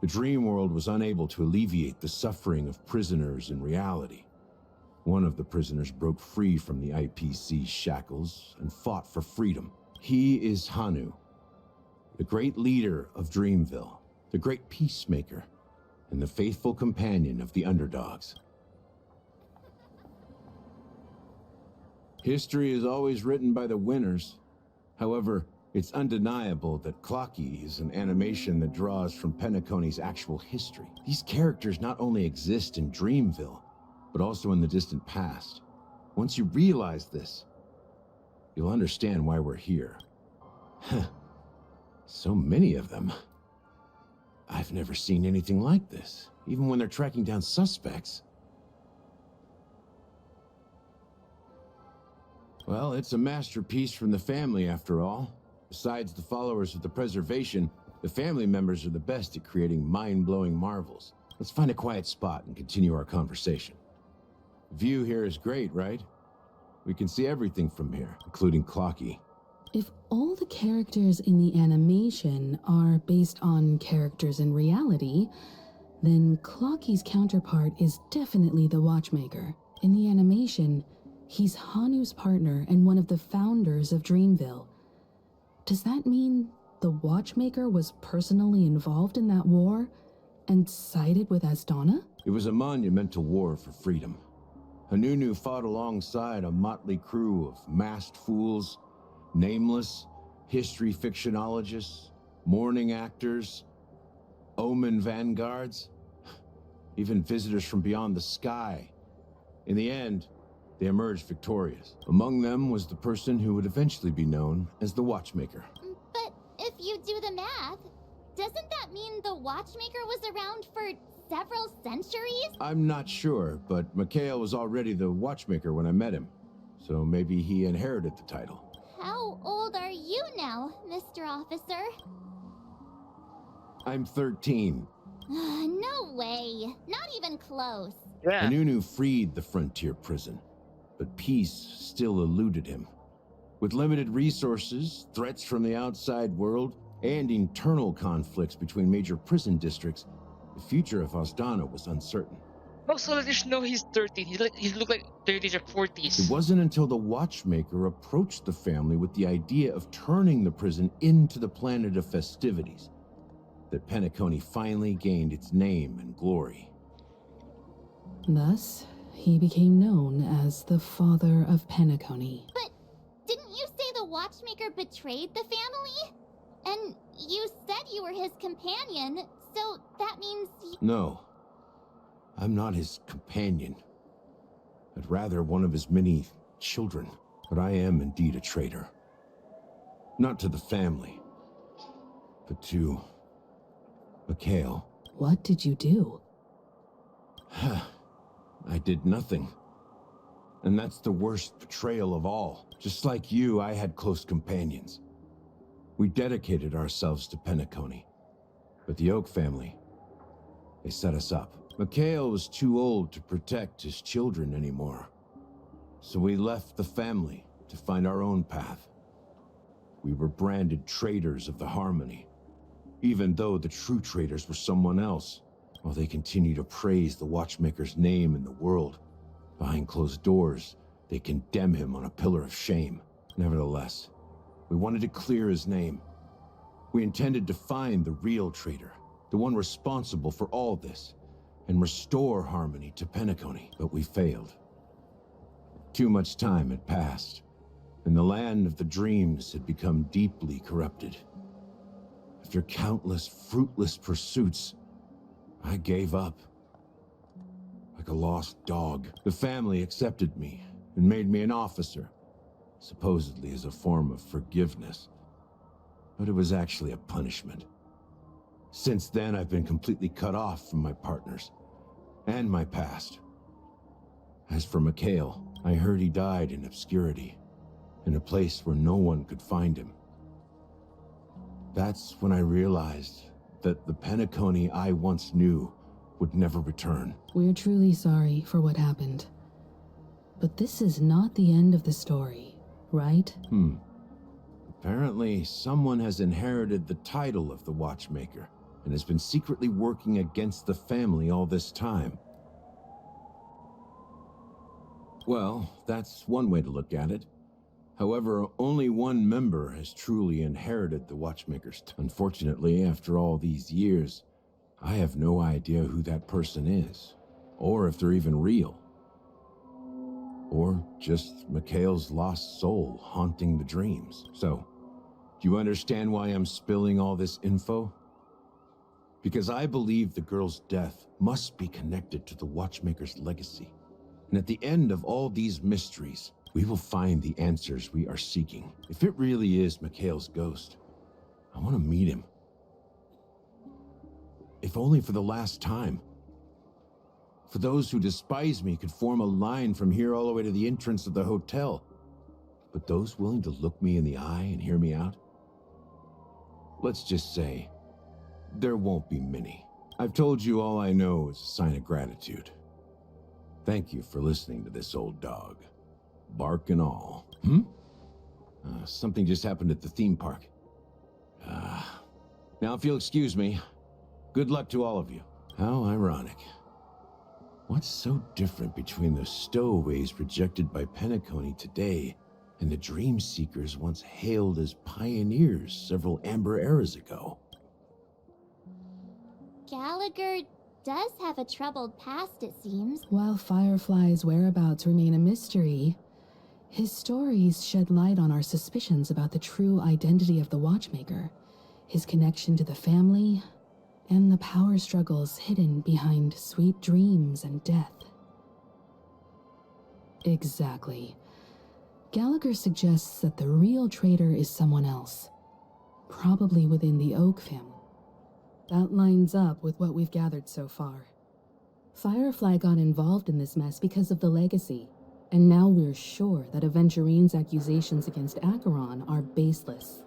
the dream world was unable to alleviate the suffering of prisoners in reality. One of the prisoners broke free from the IPC's shackles and fought for freedom. He is Hanu, the great leader of Dreamville, the great peacemaker, and the faithful companion of the underdogs. History is always written by the winners. However, it's undeniable that Clocky is an animation that draws from Penacony's actual history. These characters not only exist in Dreamville, but also in the distant past. Once you realize this, you'll understand why we're here. So many of them. I've never seen anything like this, even when they're tracking down suspects. Well, it's a masterpiece from the family, after all. Besides the followers of the preservation, the family members are the best at creating mind-blowing marvels. Let's find a quiet spot and continue our conversation. The view here is great, right? We can see everything from here, including Clocky. If all the characters in the animation are based on characters in reality, then Clocky's counterpart is definitely the Watchmaker. In the animation, he's Hanu's partner and one of the founders of Dreamville. Does that mean the Watchmaker was personally involved in that war and sided with Asdana? It was a monumental war for freedom. Hanunu fought alongside a motley crew of masked fools, nameless, history fictionologists, mourning actors, omen vanguards, even visitors from beyond the sky. In the end, they emerged victorious. Among them was the person who would eventually be known as the Watchmaker. But if you do the math, doesn't that mean the Watchmaker was around for several centuries? I'm not sure, but Mikhail was already the Watchmaker when I met him, so maybe he inherited the title. How old are you now, Mr. Officer? I'm 13. No way. Not even close. Yeah. Hanunu freed the frontier prison, but peace still eluded him. With limited resources, threats from the outside world, and internal conflicts between major prison districts, the future of Asdana was uncertain. Also, let us know he's 13. He looked like 30s or 40s. It wasn't until the Watchmaker approached the family with the idea of turning the prison into the planet of festivities that Penacony finally gained its name and glory. Thus, he became known as the father of Penacony. But didn't you say the Watchmaker betrayed the family? And you said you were his companion, so that means No. I'm not his companion, but rather one of his many children. But I am indeed a traitor. Not to the family, but to Mikhail. What did you do? I did nothing. And that's the worst betrayal of all. Just like you, I had close companions. We dedicated ourselves to Penacony. But the Oak family, they set us up. Mikhail was too old to protect his children anymore. So we left the family to find our own path. We were branded traitors of the Harmony, even though the true traitors were someone else. While they continue to praise the Watchmaker's name in the world, behind closed doors, they condemn him on a pillar of shame. Nevertheless, we wanted to clear his name. We intended to find the real traitor, the one responsible for all this, and restore harmony to Penacony, but we failed. Too much time had passed, and the land of the dreams had become deeply corrupted. After countless fruitless pursuits, I gave up. Like a lost dog, the family accepted me and made me an officer, supposedly as a form of forgiveness. But it was actually a punishment. Since then, I've been completely cut off from my partners and my past. As for Mikhail, I heard he died in obscurity, in a place where no one could find him. That's when I realized that the Penacony I once knew would never return. We're truly sorry for what happened. But this is not the end of the story, right? Apparently, someone has inherited the title of the Watchmaker and has been secretly working against the family all this time. Well, that's one way to look at it. However, only one member has truly inherited the Watchmaker's. Unfortunately, after all these years, I have no idea who that person is, or if they're even real. Or just Mikhail's lost soul haunting the dreams. So, do you understand why I'm spilling all this info? Because I believe the girl's death must be connected to the Watchmaker's legacy. And at the end of all these mysteries, we will find the answers we are seeking. If it really is Mikhail's ghost, I want to meet him. If only for the last time. For those who despise me could form a line from here all the way to the entrance of the hotel. But those willing to look me in the eye and hear me out? Let's just say, there won't be many. I've told you all I know is a sign of gratitude. Thank you for listening to this old dog. Bark and all. Something just happened at the theme park. Now if you'll excuse me, good luck to all of you. How ironic. What's so different between the stowaways rejected by Penacony today and the dream seekers once hailed as pioneers several amber eras ago? Gallagher does have a troubled past, it seems. While Firefly's whereabouts remain a mystery, his stories shed light on our suspicions about the true identity of the Watchmaker, his connection to the family, and the power struggles hidden behind sweet dreams and death. Exactly. Gallagher suggests that the real traitor is someone else, probably within the Oak family. That lines up with what we've gathered so far. Firefly got involved in this mess because of the legacy, and now we're sure that Aventurine's accusations against Acheron are baseless.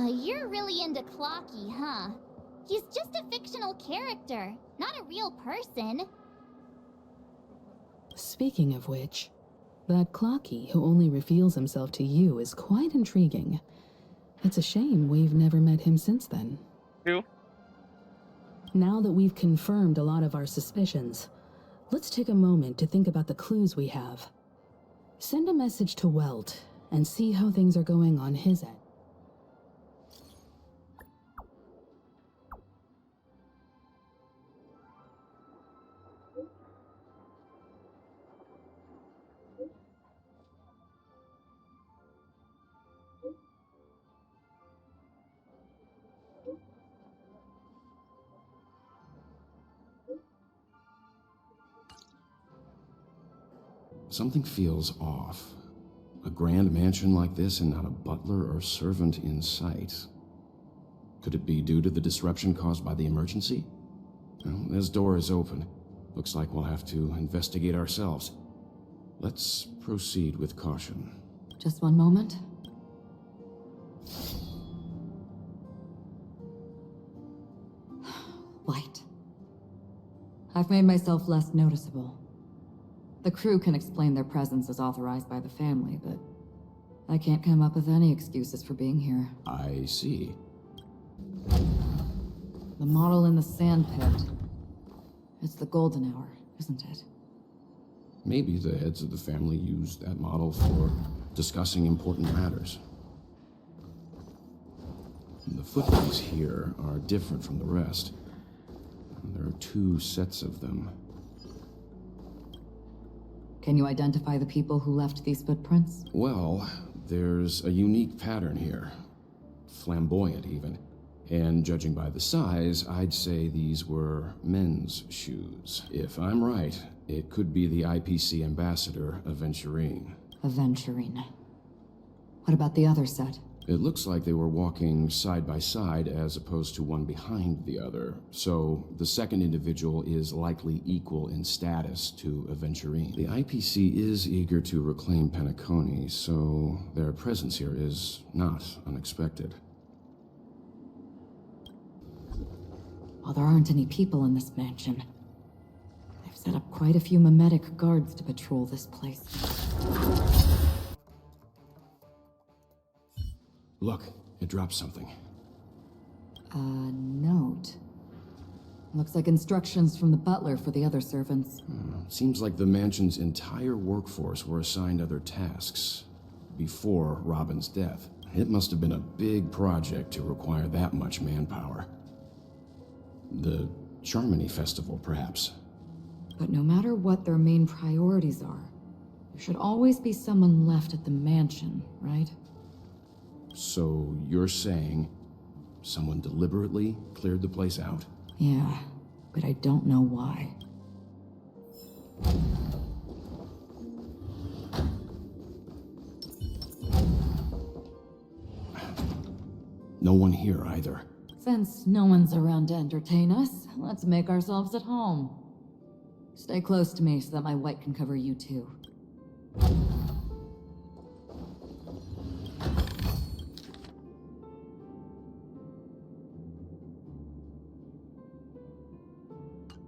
You're really into Clocky, huh? He's just a fictional character, not a real person. Speaking of which, that Clocky who only reveals himself to you is quite intriguing. It's a shame we've never met him since then. True. Now that we've confirmed a lot of our suspicions, let's take a moment to think about the clues we have. Send a message to Welt and see how things are going on his end. Something feels off. A grand mansion like this and not a butler or servant in sight. Could it be due to the disruption caused by the emergency? Well, this door is open. Looks like we'll have to investigate ourselves. Let's proceed with caution. Just one moment. White. I've made myself less noticeable. The crew can explain their presence as authorized by the family, but I can't come up with any excuses for being here. I see. The model in the sand pit. It's the golden hour, isn't it? Maybe the heads of the family used that model for discussing important matters. The footprints here are different from the rest. There are 2 sets of them. Can you identify the people who left these footprints? Well, there's a unique pattern here. Flamboyant, even. And judging by the size, I'd say these were men's shoes. If I'm right, it could be the IPC ambassador, Aventurine. Aventurine. What about the other set? It looks like they were walking side by side as opposed to one behind the other, so the second individual is likely equal in status to Aventurine. The IPC is eager to reclaim Penacony, so their presence here is not unexpected. While there aren't any people in this mansion, they've set up quite a few mimetic guards to patrol this place. Look, it dropped something. A note. Looks like instructions from the butler for the other servants. Seems like the mansion's entire workforce were assigned other tasks before Robin's death. It must have been a big project to require that much manpower. The Charmony Festival, perhaps. But no matter what their main priorities are, there should always be someone left at the mansion, right? So you're saying someone deliberately cleared the place out? Yeah, but I don't know why. No one here either. Since no one's around to entertain us, let's make ourselves at home. Stay close to me so that my white can cover you too.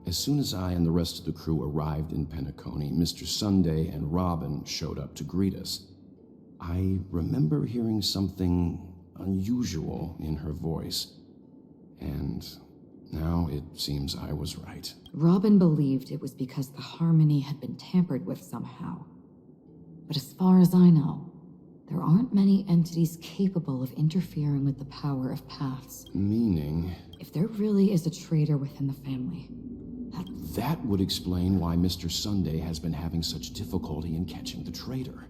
As soon as I and the rest of the crew arrived in Penacony, Mr. Sunday and Robin showed up to greet us. I remember hearing something unusual in her voice, and now it seems I was right. Robin believed it was because the harmony had been tampered with somehow. But as far as I know, there aren't many entities capable of interfering with the power of paths. Meaning? If there really is a traitor within the family, that would explain why Mr. Sunday has been having such difficulty in catching the traitor.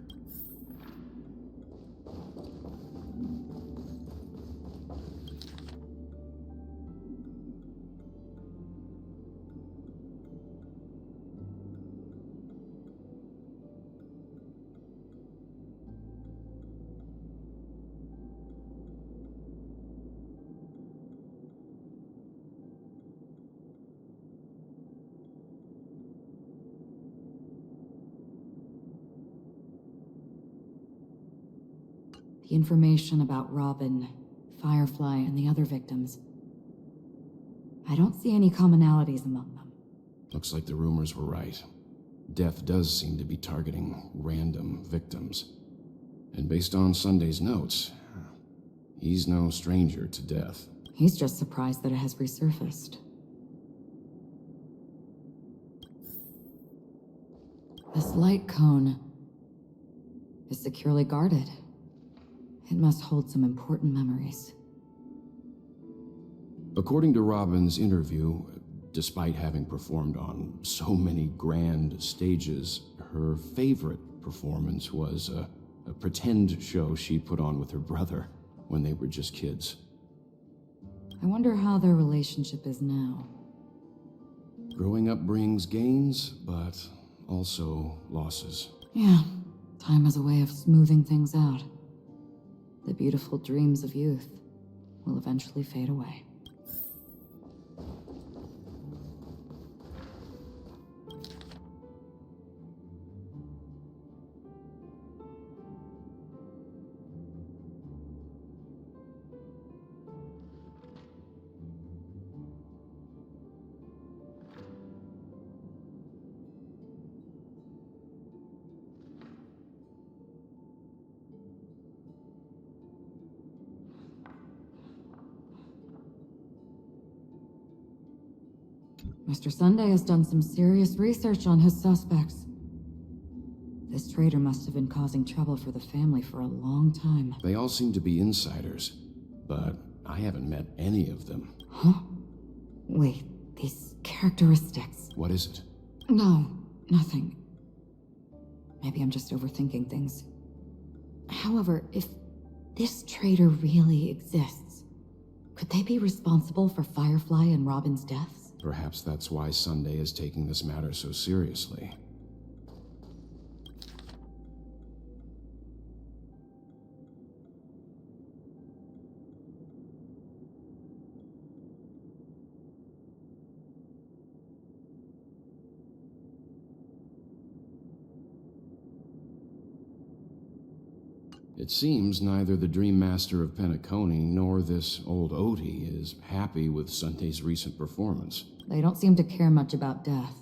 the information about Robin, Firefly, and the other victims, I don't see any commonalities among them. Looks like the rumors were right. Death does seem to be targeting random victims. And based on Sunday's notes, he's no stranger to death. He's just surprised that it has resurfaced. This light cone is securely guarded. It must hold some important memories. According to Robin's interview, despite having performed on so many grand stages, her favorite performance was a pretend show she put on with her brother when they were just kids. I wonder how their relationship is now. Growing up brings gains, but also losses. Yeah, time has a way of smoothing things out. The beautiful dreams of youth will eventually fade away. Mr. Sunday has done some serious research on his suspects. This traitor must have been causing trouble for the family for a long time. They all seem to be insiders, but I haven't met any of them. Huh? Wait, these characteristics. What is it? No, nothing. Maybe I'm just overthinking things. However, if this traitor really exists, could they be responsible for Firefly and Robin's deaths? Perhaps that's why Sunday is taking this matter so seriously. It seems neither the Dream Master of Penacony nor this old Odie is happy with Sunday's recent performance. They don't seem to care much about death.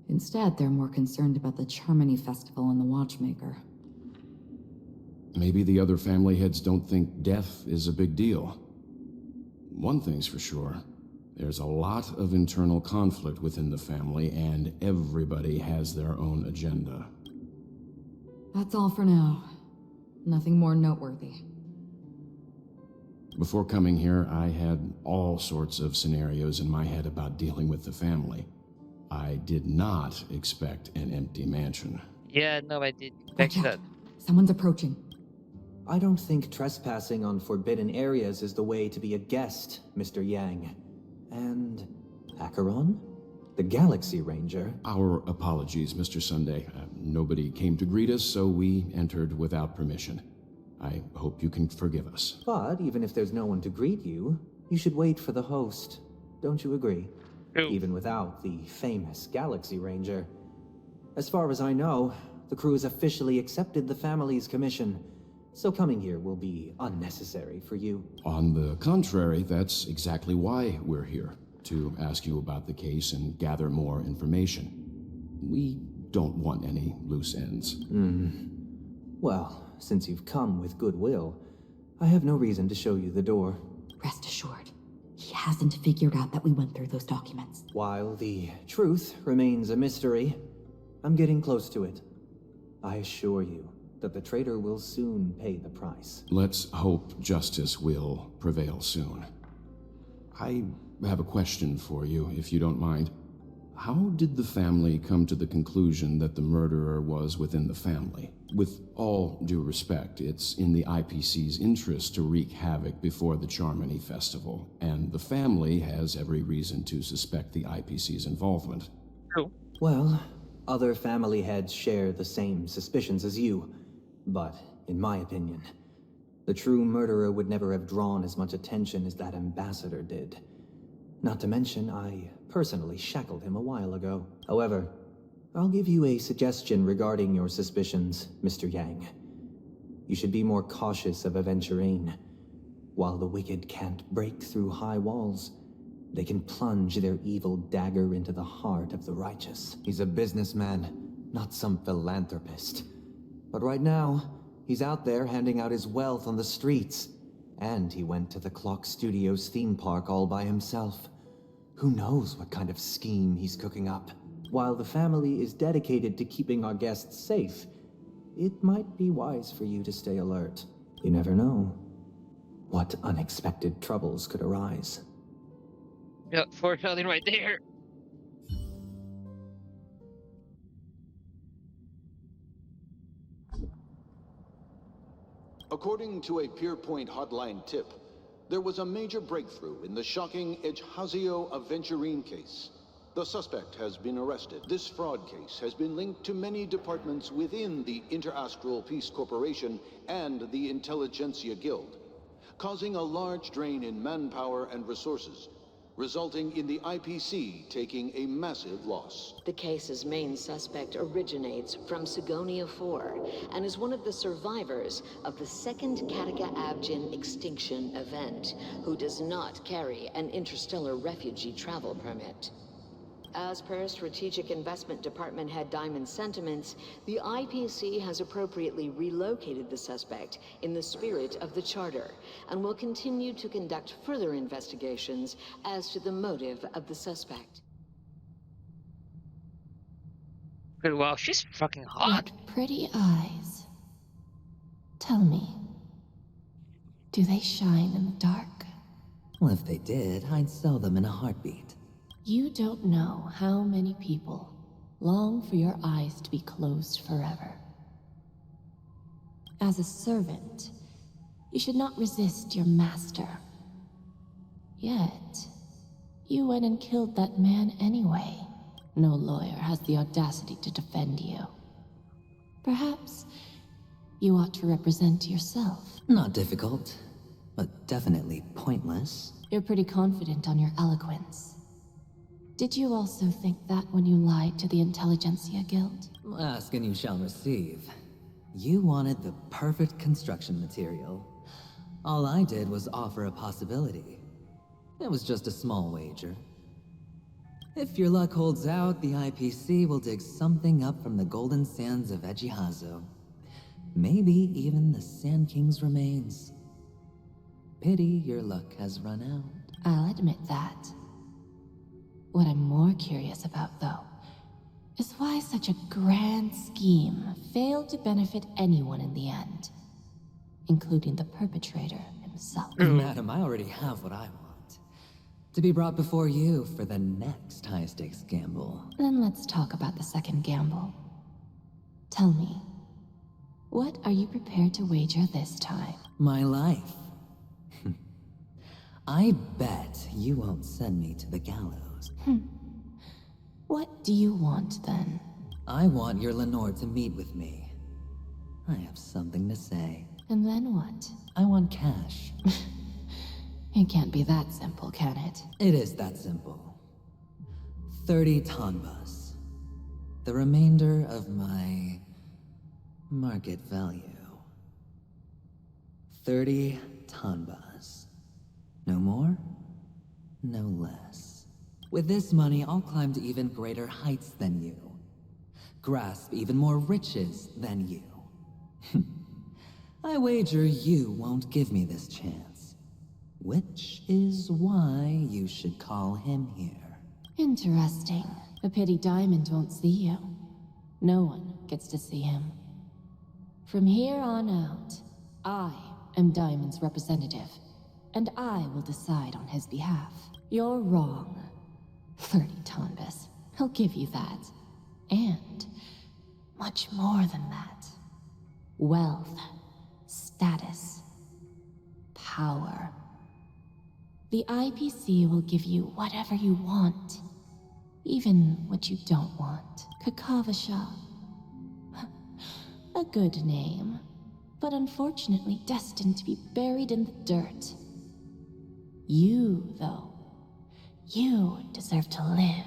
Instead, they're more concerned about the Charmony Festival and the Watchmaker. Maybe the other family heads don't think death is a big deal. One thing's for sure. There's a lot of internal conflict within the family, and everybody has their own agenda. That's all for now. Nothing more noteworthy. Before coming here, I had all sorts of scenarios in my head about dealing with the family. I did not expect an empty mansion. Yeah, no, I did expect that. Someone's approaching. I don't think trespassing on forbidden areas is the way to be a guest, Mr. Yang. And Acheron? The Galaxy Ranger? Our apologies, Mr. Sunday. Nobody came to greet us, so we entered without permission. I hope you can forgive us. But even if there's no one to greet you, you should wait for the host. Don't you agree? True. Even without the famous Galaxy Ranger. As far as I know, the crew has officially accepted the family's commission, so coming here will be unnecessary for you. On the contrary, that's exactly why we're here. To ask you about the case and gather more information. We don't want any loose ends. Well, since you've come with goodwill, I have no reason to show you the door. Rest assured, he hasn't figured out that we went through those documents. While the truth remains a mystery, I'm getting close to it. I assure you that the traitor will soon pay the price. Let's hope justice will prevail soon. I have a question for you, if you don't mind. How did the family come to the conclusion that the murderer was within the family? With all due respect, it's in the IPC's interest to wreak havoc before the Charmony Festival, and the family has every reason to suspect the IPC's involvement. True. Well, other family heads share the same suspicions as you, but in my opinion, the true murderer would never have drawn as much attention as that ambassador did. Not to mention, I personally shackled him a while ago. However, I'll give you a suggestion regarding your suspicions, Mr. Yang. You should be more cautious of Aventurine. While the wicked can't break through high walls, they can plunge their evil dagger into the heart of the righteous. He's a businessman, not some philanthropist. But right now, he's out there handing out his wealth on the streets. And he went to the Clock Studios theme park all by himself. Who knows what kind of scheme he's cooking up? While the family is dedicated to keeping our guests safe, it might be wise for you to stay alert. You never know what unexpected troubles could arise. Yeah, foreshadowing right there. According to a Pierpoint hotline tip, there was a major breakthrough in the shocking Ejhazio Aventurine case. The suspect has been arrested. This fraud case has been linked to many departments within the Interastral Peace Corporation and the Intelligentsia Guild, causing a large drain in manpower and resources, resulting in the IPC taking a massive loss. The case's main suspect originates from Sigonia 4 and is one of the survivors of the second Kataka-Abjin extinction event, who does not carry an interstellar refugee travel permit. As per Strategic Investment Department Head Diamond's sentiments, the IPC has appropriately relocated the suspect in the spirit of the Charter and will continue to conduct further investigations as to the motive of the suspect. Good, wow, she's fucking hot. What pretty eyes. Tell me, do they shine in the dark? Well, if they did, I'd sell them in a heartbeat. You don't know how many people long for your eyes to be closed forever. As a servant, you should not resist your master. Yet, you went and killed that man anyway. No lawyer has the audacity to defend you. Perhaps you ought to represent yourself. Not difficult, but definitely pointless. You're pretty confident on your eloquence. Did you also think that when you lied to the Intelligentsia Guild? Ask and you shall receive. You wanted the perfect construction material. All I did was offer a possibility. It was just a small wager. If your luck holds out, the IPC will dig something up from the golden sands of Ejihazo. Maybe even the Sand King's remains. Pity your luck has run out. I'll admit that. What I'm more curious about, though, is why such a grand scheme failed to benefit anyone in the end, including the perpetrator himself. Madam, I already have what I want. To be brought before you for the next high-stakes gamble. Then let's talk about the second gamble. Tell me, what are you prepared to wager this time? My life. I bet you won't send me to the gallows. What do you want, then? I want your Lenore to meet with me. I have something to say. And then what? I want cash. It can't be that simple, can it? It is that simple. 30 tonbas. The remainder of my market value. 30 tonbas. No more, no less. With this money, I'll climb to even greater heights than you. Grasp even more riches than you. I wager you won't give me this chance. Which is why you should call him here. Interesting. A pity Diamond won't see you. No one gets to see him. From here on out, I am Diamond's representative, and I will decide on his behalf. You're wrong. 30 tonbas. He'll give you that. And much more than that. Wealth, status, power. The IPC will give you whatever you want. Even what you don't want. Kakavasha. A good name, but unfortunately destined to be buried in the dirt. You, though, you deserve to live,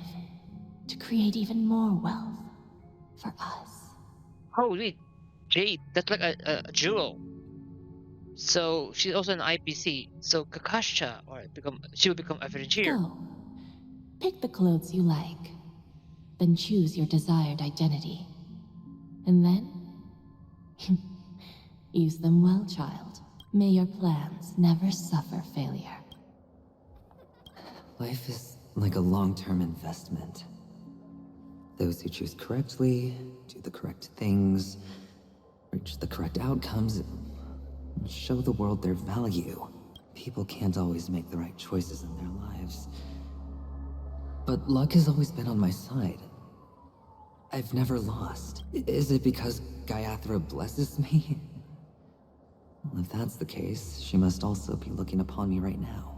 to create even more wealth for us. Holy Jade, that's like a jewel. So she's also an IPC. So Kakasha, she will become a Frontier. Go. Pick the clothes you like. Then choose your desired identity. And then use them well, child. May your plans never suffer failure. Life is like a long-term investment. Those who choose correctly, do the correct things, reach the correct outcomes, and show the world their value. People can't always make the right choices in their lives. But luck has always been on my side. I've never lost. Is it because Gayathra blesses me? Well, if that's the case, she must also be looking upon me right now.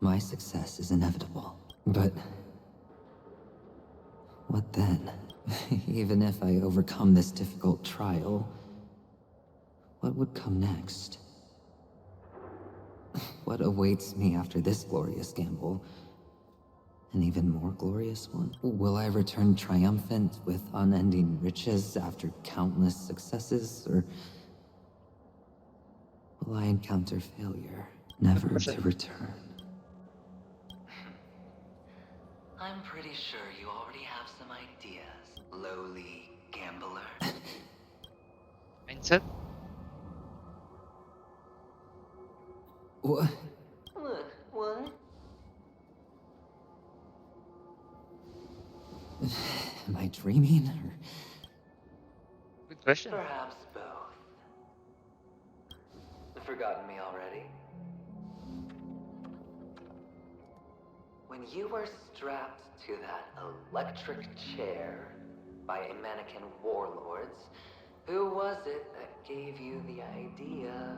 My success is inevitable. But what then? Even if I overcome this difficult trial, what would come next? What awaits me after this glorious gamble? An even more glorious one? Will I return triumphant with unending riches after countless successes, or will I encounter failure, never to return? I'm pretty sure you already have some ideas, lowly gambler. Mindset? What? What? Am I dreaming, or... Good question. Perhaps both. Forgotten me already? When you were strapped to that electric chair by a mannequin warlords, who was it that gave you the idea?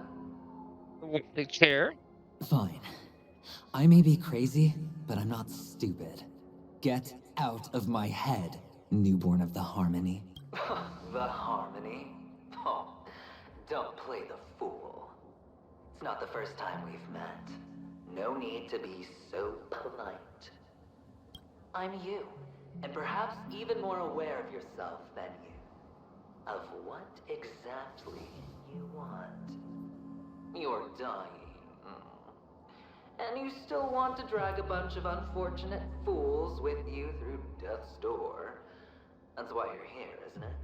The chair? Fine. I may be crazy, but I'm not stupid. Get out of my head, newborn of the Harmony. The Harmony? Oh, don't play the fool. It's not the first time we've met. No need to be so polite. I'm you, and perhaps even more aware of yourself than you. Of what exactly you want. You're dying. And you still want to drag a bunch of unfortunate fools with you through death's door. That's why you're here, isn't it?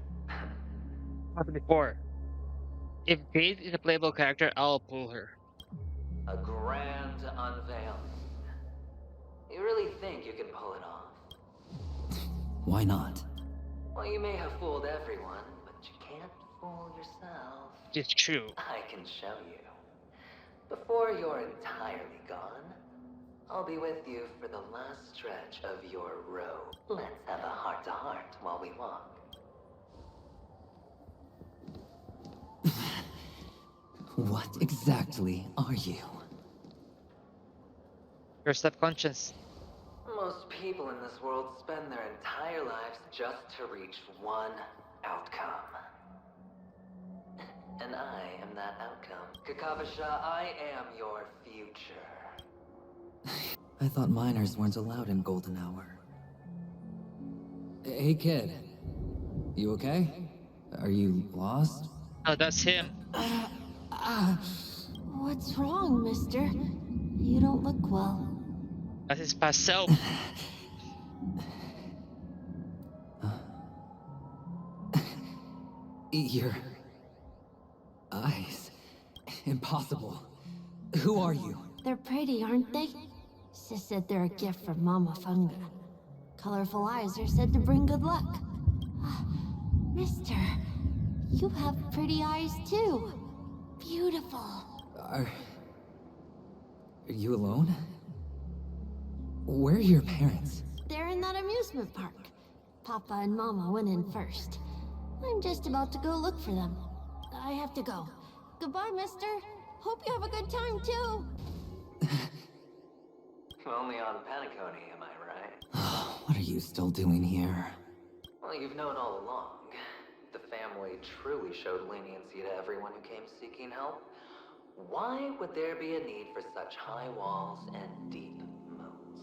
Happened before. If Jade is a playable character, I'll pull her. A grand unveiling. You really think you can pull it off? Why not? Well, you may have fooled everyone, but you can't fool yourself. It's true. I can show you. Before you're entirely gone, I'll be with you for the last stretch of your road. Let's have a heart-to-heart while we walk. What exactly are you? Your subconscious. Most people in this world spend their entire lives just to reach one outcome. And I am that outcome. Kakavasha, I am your future. I thought minors weren't allowed in Golden Hour. Hey kid, you okay? Are you lost? Oh, that's him. What's wrong, mister? You don't look well. That's his past self. Your eyes. Impossible. Who are you? They're pretty, aren't they? Sis said they're a gift from Mama Funga. Colorful eyes are said to bring good luck. Mister, you have pretty eyes too. Beautiful. Are you alone? Where are your parents? They're in that amusement park. Papa and Mama went in first. I'm just about to go look for them. I have to go. Goodbye, mister. Hope you have a good time, too. Only on Paniconi, am I right? What are you still doing here? Well, you've known all along. The family truly showed leniency to everyone who came seeking help. Why would there be a need for such high walls and deep moats?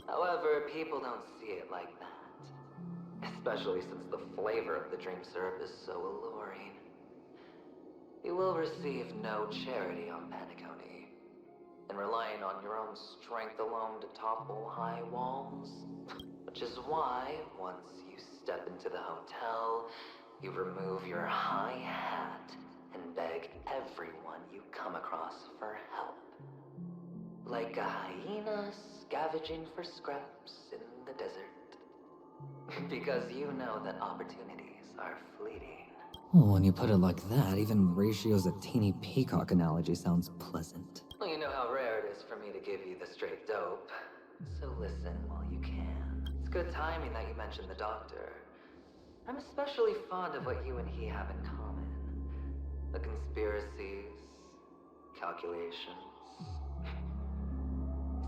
However, people don't see it like that. Especially since the flavor of the dream syrup is so alluring. You will receive no charity on Paniconi. And relying on your own strength alone to topple high walls. Which is why, once you step into the hotel, you remove your high hat and beg everyone you come across for help. Like a hyena scavenging for scraps in the desert. Because you know that opportunities are fleeting. Well, when you put it like that, even Ratio's a teeny peacock analogy sounds pleasant. Well, you know how rare it is for me to give you the straight dope. So listen while you can. It's good timing that you mentioned the doctor. I'm especially fond of what you and he have in common. The conspiracies, calculations.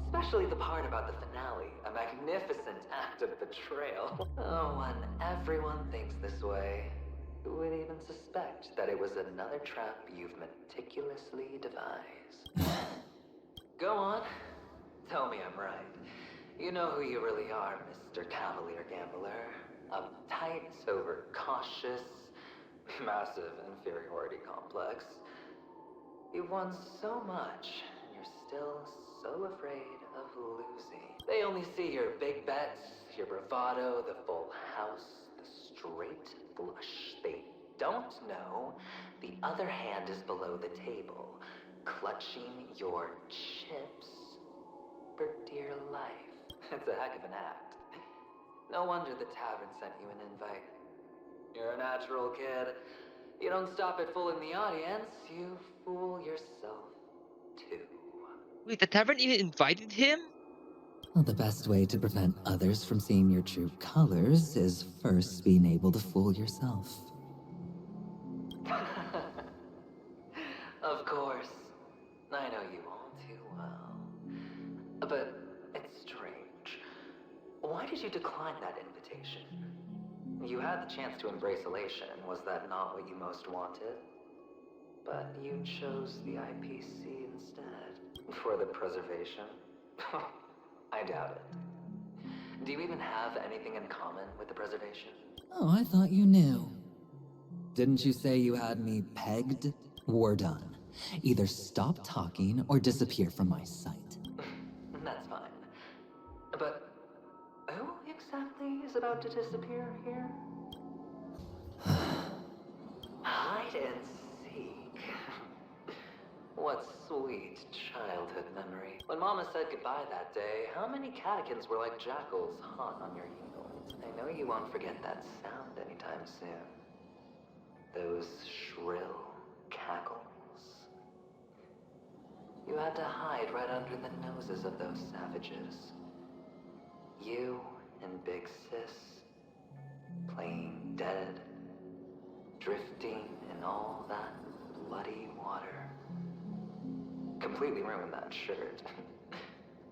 Especially the part about the finale, a magnificent act of betrayal. Oh, when everyone thinks this way, who would even suspect that it was another trap you've meticulously devised? Go on. Tell me I'm right. You know who you really are, Mr. Cavalier Gambler. Uptight, overcautious, massive inferiority complex. You've won so much, and you're still so afraid of losing. They only see your big bets, your bravado, the full house, the straight flush. They don't know the other hand is below the table, clutching your chips for dear life. It's a heck of an act. No wonder the tavern sent you an invite. You're a natural kid. You don't stop at fooling the audience, you fool yourself too. Wait, the tavern even invited him? Well, the best way to prevent others from seeing your true colors is first being able to fool yourself. Of course. I know you all too well. But it's strange. Why did you decline that invitation? You had the chance to embrace elation. Was that not what you most wanted? But you chose the IPC instead. For the preservation? I doubt it. Do you even have anything in common with the preservation? Oh, I thought you knew. Didn't you say you had me pegged? We're done. Either stop talking or disappear from my sight. That's fine. But who exactly is about to disappear here? Hide and seek. What sweet childhood memory. When Mama said goodbye that day, how many catechins were like jackals hot on your heels? I know you won't forget that sound anytime soon. Those shrill cackles. You had to hide right under the noses of those savages. You and Big Sis, playing dead, drifting in all that bloody water. Completely ruined that shirt.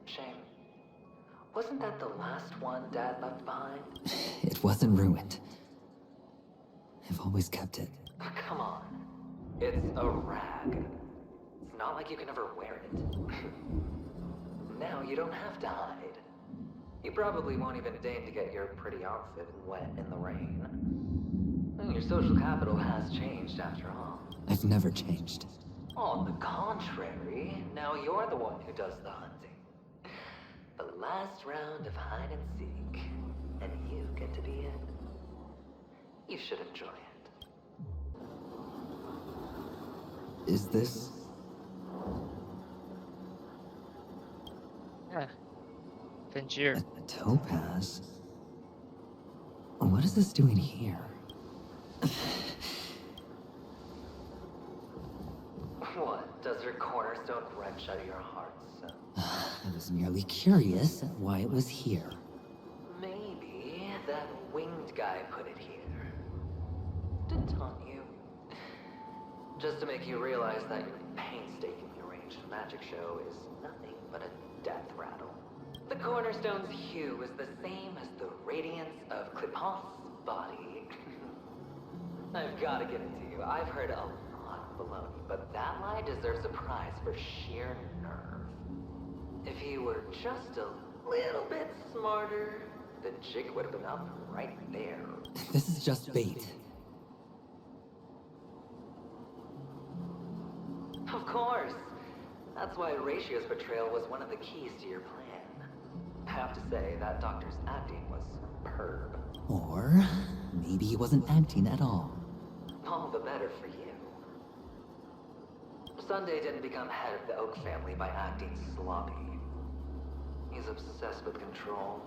Shame. Wasn't that the last one Dad left behind? It wasn't ruined. I've always kept it. Come on. It's a rag. It's not like you can ever wear it. Now you don't have to hide. You probably won't even deign to get your pretty outfit wet in the rain. And your social capital has changed after all. I've never changed. On the contrary, now you're the one who does the hunting. The last round of hide and seek, and you get to be it. You should enjoy it. Is this... Yeah. Tangier. A topaz? What is this doing here? What? Does your cornerstone wrench out of your heart, son? I was merely curious at why it was here. Maybe that winged guy put it here. To taunt you. Just to make you realize that your painstakingly arranged magic show is nothing but a death rattle. The cornerstone's hue is the same as the radiance of Clipot's body. I've got to give it to you. I've heard a lot of baloney, but that lie deserves a prize for sheer nerve. If he were just a little bit smarter, the jig would have been up right there. This is just bait. Of course. That's why Ratio's betrayal was one of the keys to your plan. I have to say, that doctor's acting was superb. Or maybe he wasn't acting at all. All the better for you. Sunday didn't become head of the Oak family by acting sloppy. He's obsessed with control.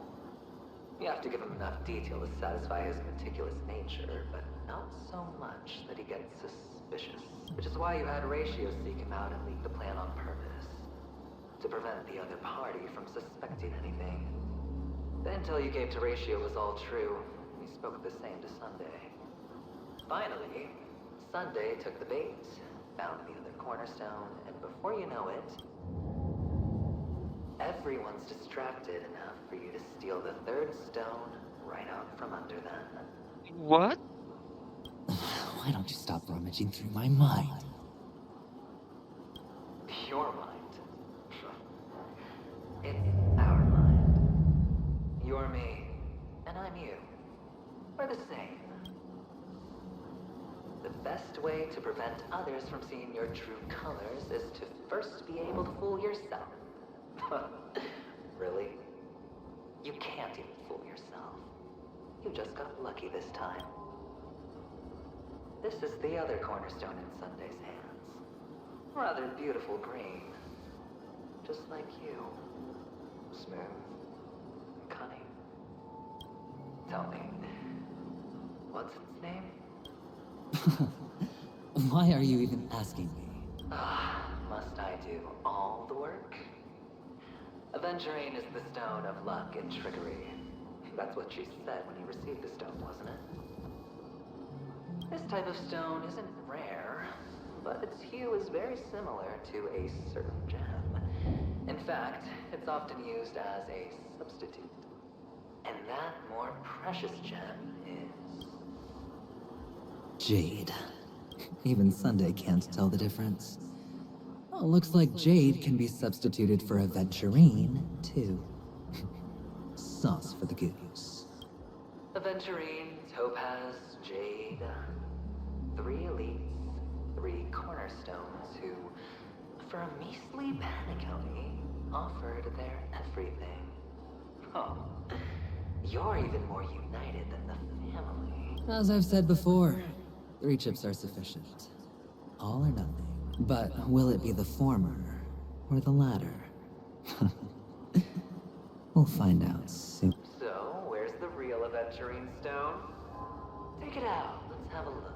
You have to give him enough detail to satisfy his meticulous nature, but not so much that he gets suspicious. Which is why you had Ratio seek him out and leak the plan on purpose. To prevent the other party from suspecting anything. The intel you gave to Ratio was all true. We spoke the same to Sunday. Finally, Sunday took the bait, found the other cornerstone, and before you know it, Everyone's distracted enough for you to steal the third stone right out from under them. What? Why don't you stop rummaging through my mind? Your mind. It's our mind. You're me, and I'm you. We're the same. The best way to prevent others from seeing your true colors is to first be able to fool yourself. Really? You can't even fool yourself. You just got lucky this time. This is the other cornerstone in Sunday's hands. Rather beautiful green. Just like you. Smooth. Cunning. Tell me, what's its name? Why are you even asking me? Must I do all the work? Aventurine is the stone of luck and trickery. That's what she said when you received the stone, wasn't it? This type of stone isn't rare, but its hue is very similar to a certain gem. In fact, it's often used as a substitute. And that more precious gem is... Jade. Even Sunday can't tell the difference. Oh, looks like Jade can be substituted for Aventurine, too. Sauce for the goose. Aventurine, Topaz, Jade. 3 elites, 3 cornerstones who, for a measly penny, offered their everything. Oh, you're even more united than the family. As I've said before, 3 chips are sufficient. All or nothing. But will it be the former or the latter? We'll find out soon. So, where's the real Aventurine stone? Take it out. Let's have a look.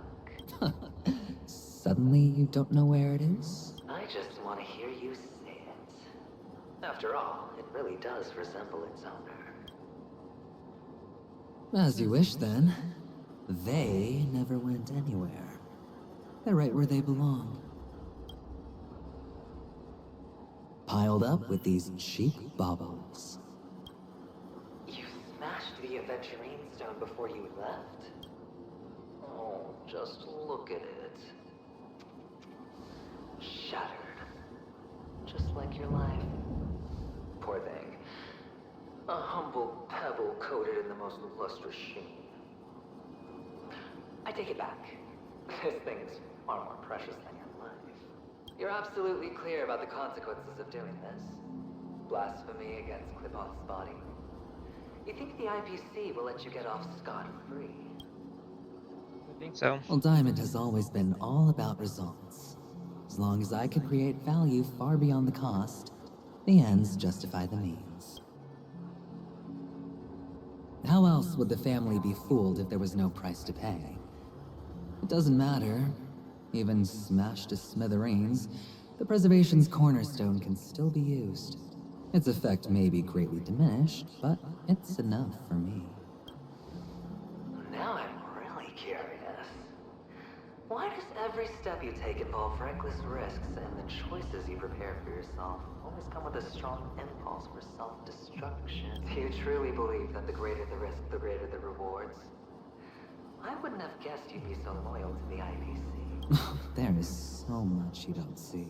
Suddenly you don't know where it is? I just want to hear you say it. After all, it really does resemble its owner. As you wish, then. They never went anywhere. They're right where they belong. Piled up with these cheap baubles. You smashed the Aventurine stone before you left? Oh, just look at it. Shattered. Just like your life. Poor thing. A humble pebble coated in the most lustrous sheen. I take it back. This thing is far more precious than your life. You're absolutely clear about the consequences of doing this. Blasphemy against Clipoth's body. You think the IPC will let you get off scot-free? I think so. Well, Diamond has always been all about results. As long as I can create value far beyond the cost, the ends justify the means. How else would the family be fooled if there was no price to pay? It doesn't matter. Even smashed to smithereens, the preservation's cornerstone can still be used. Its effect may be greatly diminished, but it's enough for me. Now I'm really curious. Why does every step you take involve reckless risks, and the choices you prepare for yourself always come with a strong impulse for self-destruction? Do you truly believe that the greater the risk, the greater the rewards? I wouldn't have guessed you'd be so loyal to the IPC. There is so much you don't see.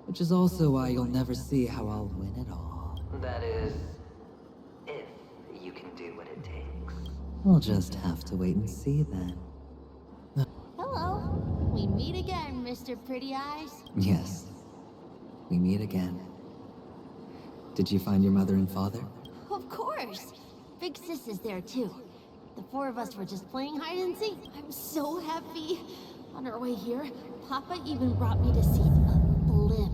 Which is also why you'll never see how I'll win it all. That is, if you can do what it takes. We'll just have to wait and see then. Hello. We meet again, Mr. Pretty Eyes. Yes. We meet again. Did you find your mother and father? Of course. Big Sis is there too. The 4 of us were just playing hide and seek. I'm so happy. On our way here, Papa even brought me to see a blimp.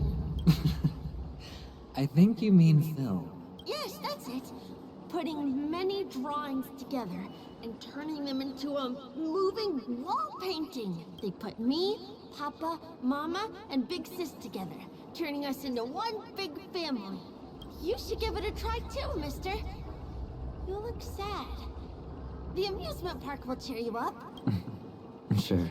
I think you mean film. Yes, that's it. Putting many drawings together and turning them into a moving wall painting. They put me, Papa, Mama, and Big Sis together, turning us into one big family. You should give it a try too, mister. You look sad. The amusement park will cheer you up. Sure.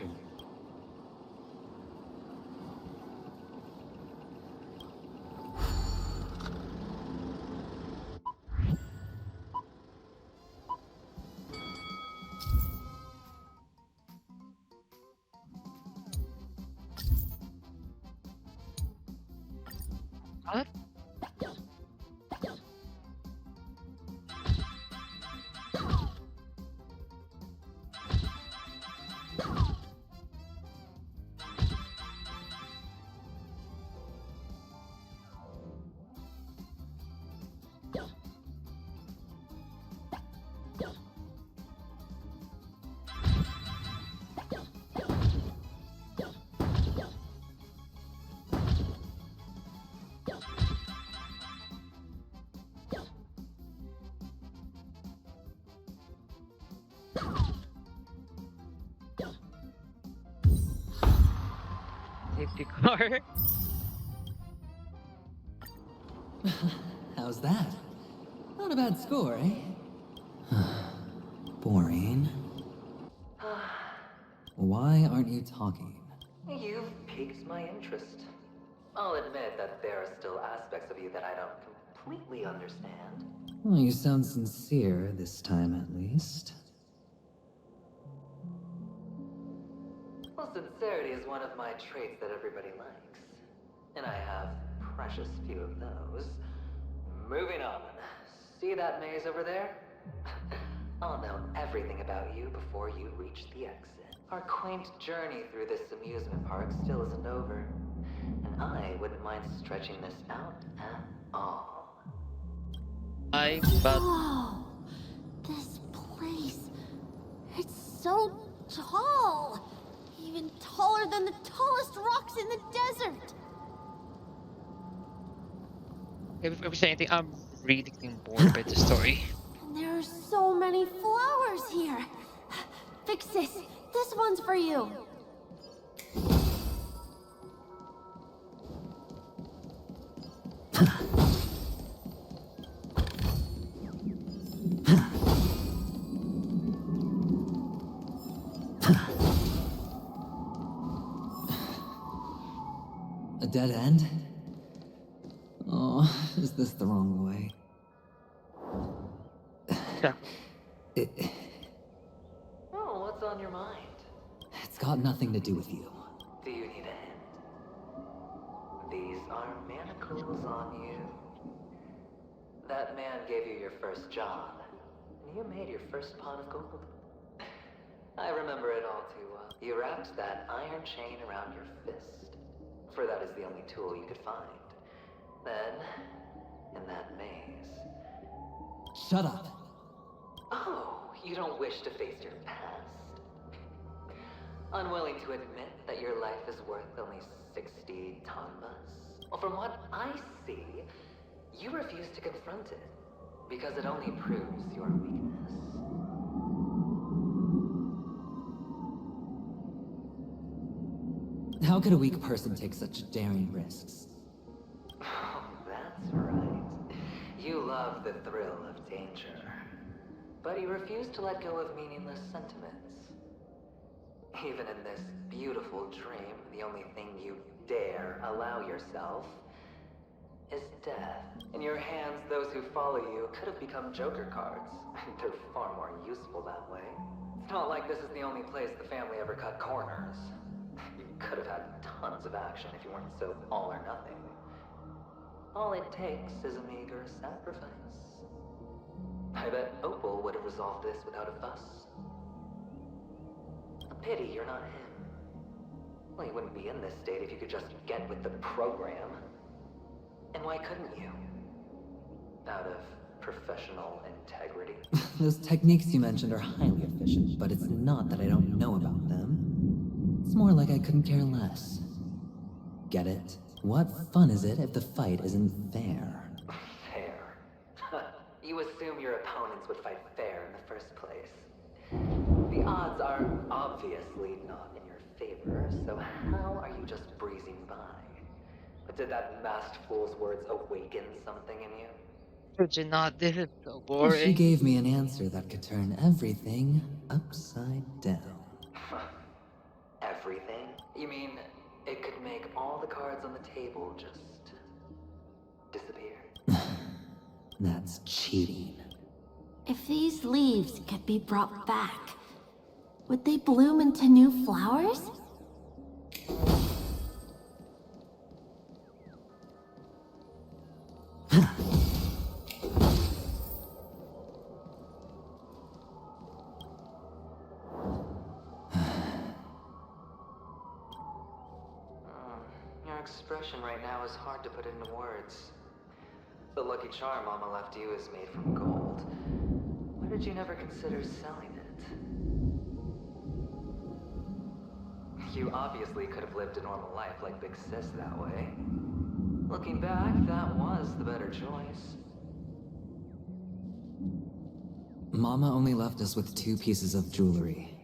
What? Safety car? How's that? Not a bad score, eh? Boring. Why aren't you talking? You've piqued my interest. I'll admit that there are still aspects of you that I don't completely understand. Well, you sound sincere this time, at least. Well, sincerity is one of my traits that everybody likes. And I have precious few of those. Moving on. See that maze over there? I'll know everything about you before you reach the exit. Our quaint journey through this amusement park still isn't over. And I wouldn't mind stretching this out at all. Whoa! This place. It's so tall! Even taller than the tallest rocks in the desert! If I say anything, I'm really getting bored by the story. And there are so many flowers here! Big sis, this one's for you! A dead end? Oh, is this the wrong way? Oh, what's on your mind? It's got nothing to do with you. Do you need a hint? These are manacles on you. That man gave you your first job, and you made your first pot of gold. I remember it all too well. You wrapped that iron chain around your fist, for that is the only tool you could find. Then, in that maze... Shut up. Oh, you don't wish to face your past? Unwilling to admit that your life is worth only 60 tonbas? Well, from what I see, you refuse to confront it, because it only proves your weakness. How could a weak person take such daring risks? Oh, that's right. You love the thrill of danger. But you refuse to let go of meaningless sentiments. Even in this beautiful dream, the only thing you dare allow yourself is death. In your hands, those who follow you could have become Joker cards. They're far more useful that way. It's not like this is the only place the family ever cut corners. You could have had tons of action if you weren't so all or nothing. All it takes is a meager sacrifice. I bet Opal would have resolved this without a fuss. A pity you're not him. Well, you wouldn't be in this state if you could just get with the program. And why couldn't you? Out of professional integrity? Those techniques you mentioned are highly efficient, but it's not that I don't know about them. It's more like I couldn't care less. Get it? What fun is it if the fight isn't fair? Fair? You assume your opponents would fight fair in the first place. The odds are obviously not in your favor, so how are you just breezing by? But did that masked fool's words awaken something in you? Not this is so She boring. gave me an answer that could turn everything upside down. Everything? You mean it could make all the cards on the table just disappear? That's cheating. If these leaves could be brought back, would they bloom into new flowers? Your expression right now is hard to put into words. The lucky charm Mama left you is made from gold. Why did you never consider selling it? You obviously could have lived a normal life like Big Sis that way. Looking back, that was the better choice. Mama only left us with 2 pieces of jewelry.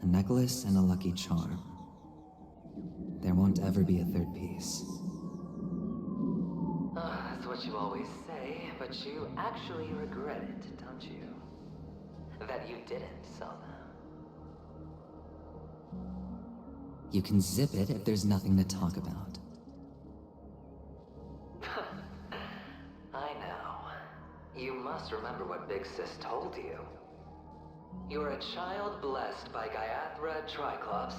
A necklace and a lucky charm. There won't ever be a 3rd piece. That's what you always say, but you actually regret it, don't you? That you didn't sell them. You can zip it if there's nothing to talk about. I know. You must remember what Big Sis told you. You're a child blessed by Gaiathra Triclops,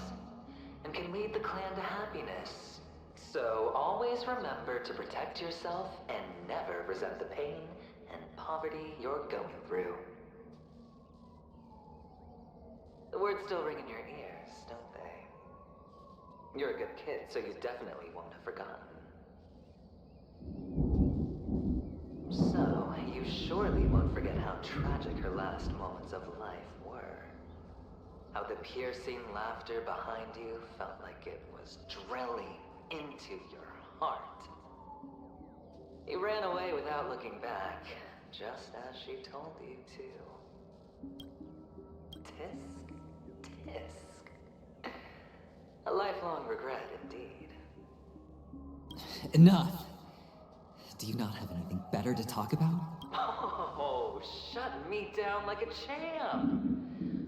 and can lead the clan to happiness. So always remember to protect yourself and never resent the pain and poverty you're going through. The words still ring in your ears, don't they? You're a good kid, so you definitely won't have forgotten. So, you surely won't forget how tragic her last moments of life were. How the piercing laughter behind you felt like it was drilling into your heart. You ran away without looking back, just as she told you to. Tisk, tisk. A lifelong regret indeed. Enough! Do you not have anything better to talk about? Oh, shut me down like a champ!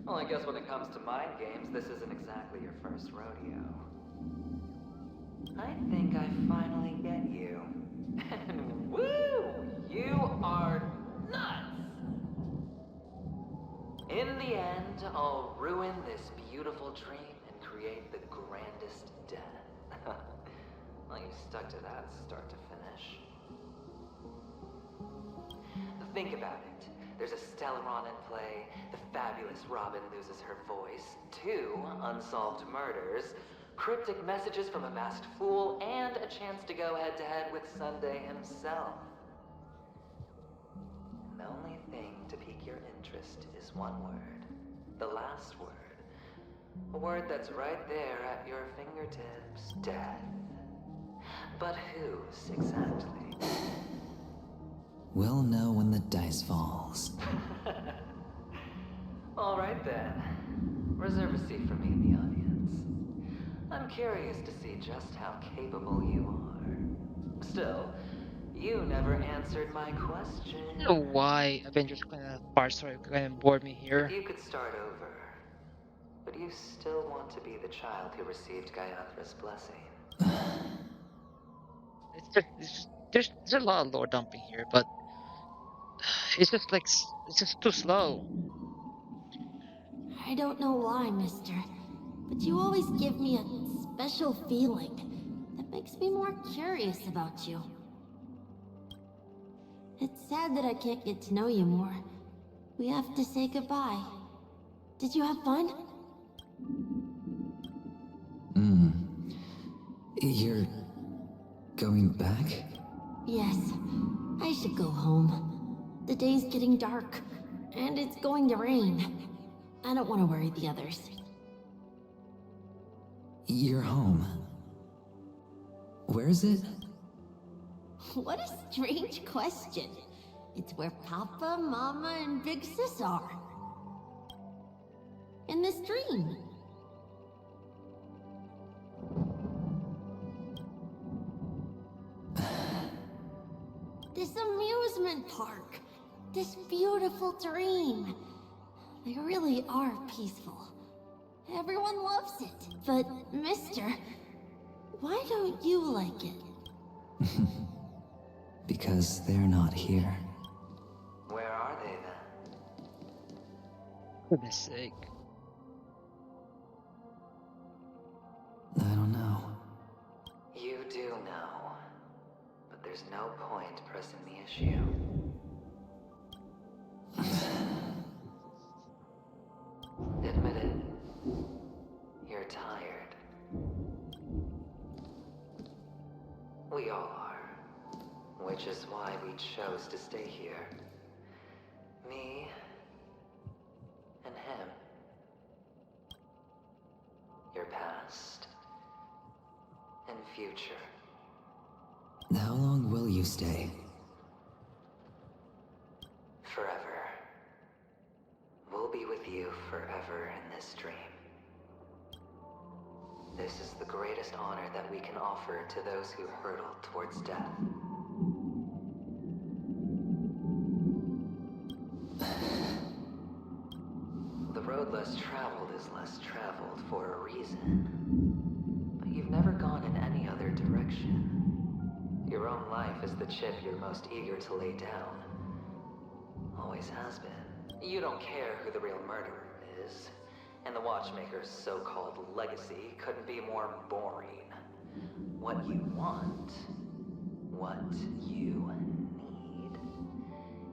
Well, I guess when it comes to mind games, this isn't exactly your first rodeo. I think I finally get you. And woo! You are nuts! In the end, I'll ruin this beautiful dream and create the grandest death. Well, you stuck to that start to finish. Think about it. There's a Stellaron in play, the fabulous Robin loses her voice, 2 unsolved murders, cryptic messages from a masked fool, and a chance to go head-to-head with Sunday himself. And the only thing to pique your interest is one word. The last word. A word that's right there at your fingertips. Death. But whose exactly? We'll know when the dice falls. All right then. Reserve a seat for me in the audience. I'm curious to see just how capable you are. Still, you never answered my question. I don't know why Avengers parts are kind of bored me here. If you could start over, would you still want to be the child who received Gaiathra's blessing? There's a lot of lore dumping here, but it's just like it's just too slow. I don't know why, mister, but you always give me a special feeling that makes me more curious about you. It's sad that I can't get to know you more. We have to say goodbye. Did you have fun? You're going back? Yes. I should go home. The day's getting dark, and it's going to rain. I don't want to worry the others. You're home. Where is it? What a strange question. It's where Papa, Mama, and Big Sis are. In this dream. This amusement park. This beautiful dream. They really are peaceful. Everyone loves it. But, mister, why don't you like it? Because they're not here. Where are they then? For goodness sake. I don't know. You do know. But there's no point pressing the issue. Admit it. You're tired. We all are. Which is why we chose to stay here. Me and him. Your past and future. How long will you stay? Forever. We'll be with you forever in this dream. This is the greatest honor that we can offer to those who hurtle towards death. The road less traveled is less traveled for a reason. But you've never gone in any other direction. Your own life is the chip you're most eager to lay down. Always has been. You don't care who the real murderer is. And the Watchmaker's so-called legacy couldn't be more boring. What you want, what you need,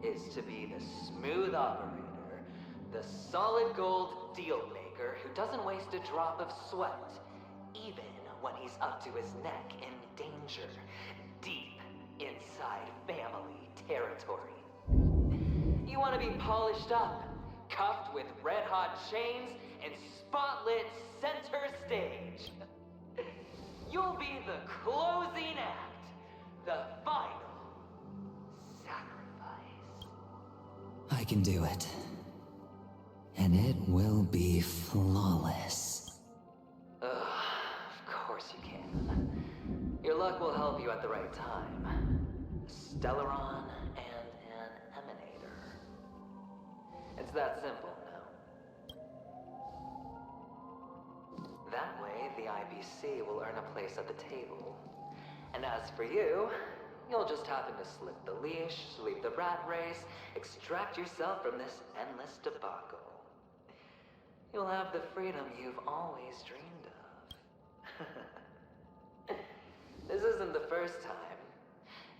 is to be the smooth operator, the solid gold deal maker who doesn't waste a drop of sweat, even when he's up to his neck in danger, deep inside family territory. You want to be polished up, cuffed with red-hot chains, and spotlit center stage. You'll be the closing act, the final sacrifice. I can do it. And it will be flawless. Ugh, of course you can. Your luck will help you at the right time. Stellaron and an emanator. It's that simple. That way, the IBC will earn a place at the table. And as for you, you'll just happen to slip the leash, leave the rat race, extract yourself from this endless debacle. You'll have the freedom you've always dreamed of. This isn't the first time.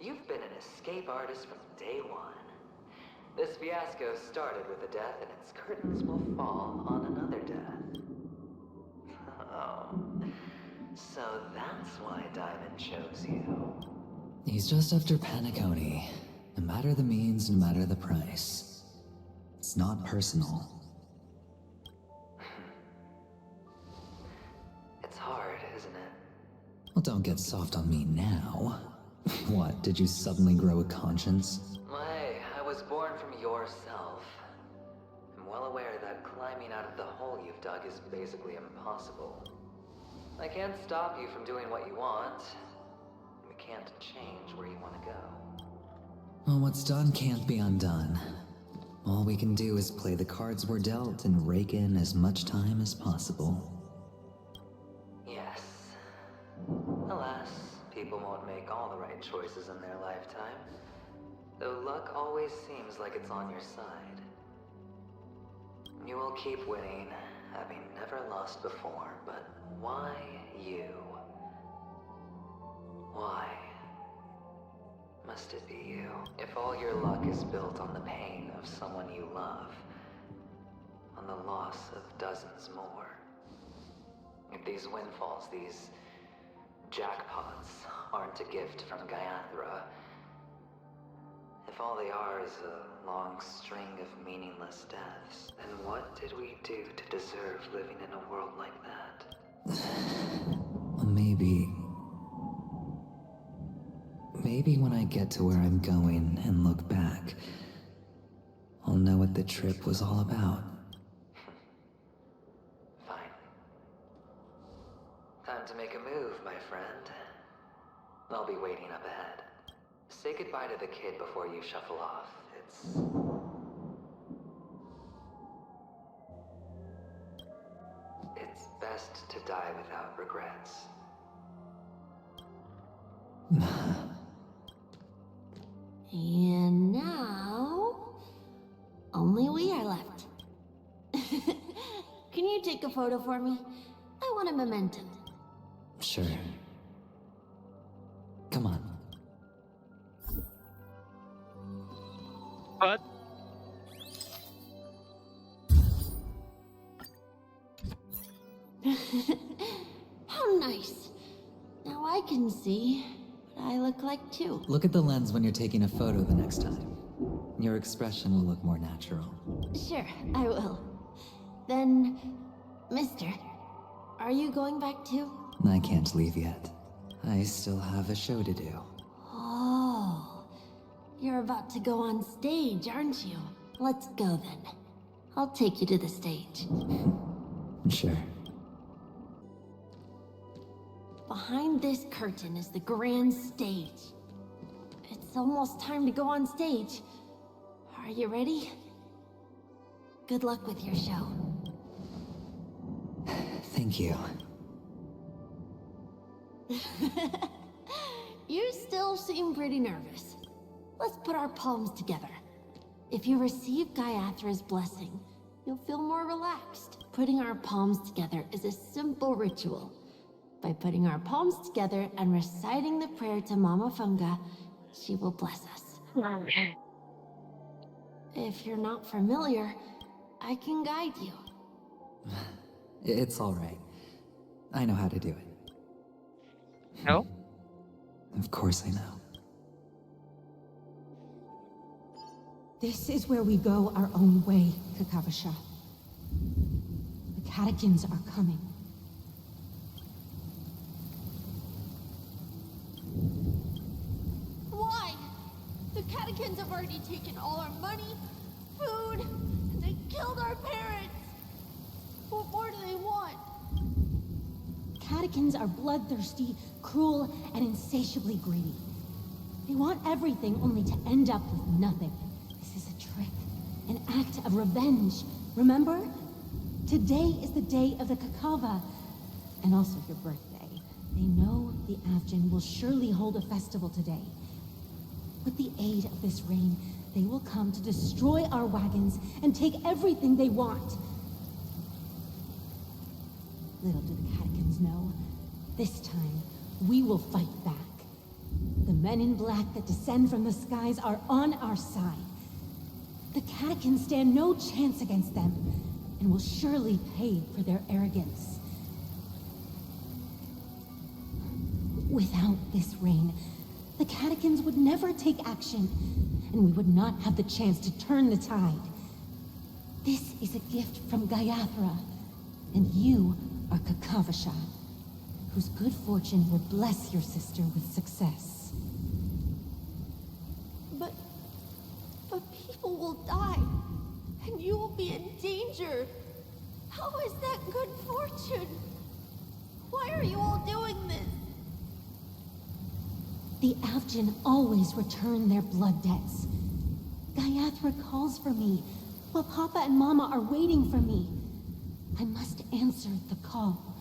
You've been an escape artist from day one. This fiasco started with a death, and its curtains will fall on another death. Oh, so that's why Diamond chose you. He's just after Paniconi. No matter the means, no matter the price. It's not personal. It's hard, isn't it? Well, don't get soft on me now. What, did you suddenly grow a conscience? Hey, I was born from yourself. I'm well aware that climbing out of the hole you've dug is basically impossible. I can't stop you from doing what you want. We can't change where you want to go. Well, what's done can't be undone. All we can do is play the cards we're dealt and rake in as much time as possible. Yes. Alas, people won't make all the right choices in their lifetime. Though luck always seems like it's on your side. You will keep winning, having never lost before, but why you? Why must it be you? If all your luck is built on the pain of someone you love, on the loss of dozens more, if these windfalls, these jackpots, aren't a gift from Gaiathra, if all they are is a long string of meaningless deaths, then what did we do to deserve living in a world like that? Maybe when I get to where I'm going and look back, I'll know what the trip was all about. Fine. Time to make a move, my friend. I'll be waiting up ahead. Say goodbye to the kid before you shuffle off. It's best to die without regrets. And now, only we are left. Can you take a photo for me? I want a memento. Sure. Come on. What? How nice. Now I can see what I look like too. Look at the lens when you're taking a photo the next time. Your expression will look more natural. Sure, I will. Then, mister, are you going back too? I can't leave yet. I still have a show to do. Oh, you're about to go on stage, aren't you? Let's go then. I'll take you to the stage. Sure. Behind this curtain is the grand stage. It's almost time to go on stage. Are you ready? Good luck with your show. Thank you. You still seem pretty nervous. Let's put our palms together. If you receive Gaiathra's blessing, you'll feel more relaxed. Putting our palms together is a simple ritual. By putting our palms together and reciting the prayer to Mama Funga, she will bless us. If you're not familiar, I can guide you. It's all right. I know how to do it. No? Of course I know. This is where we go our own way, Kakavasha. The catechins are coming. Why? The catechins have already taken all our money, food, and they killed our parents. What more do they want? Catechins are bloodthirsty, cruel, and insatiably greedy. They want everything only to end up with nothing. This is a trick, an act of revenge. Remember? Today is the day of the Kakava, and also your birthday. They know the Avgin will surely hold a festival today. With the aid of this rain, they will come to destroy our wagons and take everything they want. Little do the catechins know, this time we will fight back. The men in black that descend from the skies are on our side. The catechins stand no chance against them, and will surely pay for their arrogance. Without this rain, the catechins would never take action, and we would not have the chance to turn the tide. This is a gift from Gaiathra, and you are Kakavasha, whose good fortune will bless your sister with success. But people will die, and you will be in danger. How is that good fortune? Why are you all doing this? The Avgin always return their blood debts. Gaiathra calls for me, while Papa and Mama are waiting for me. I must answer the call.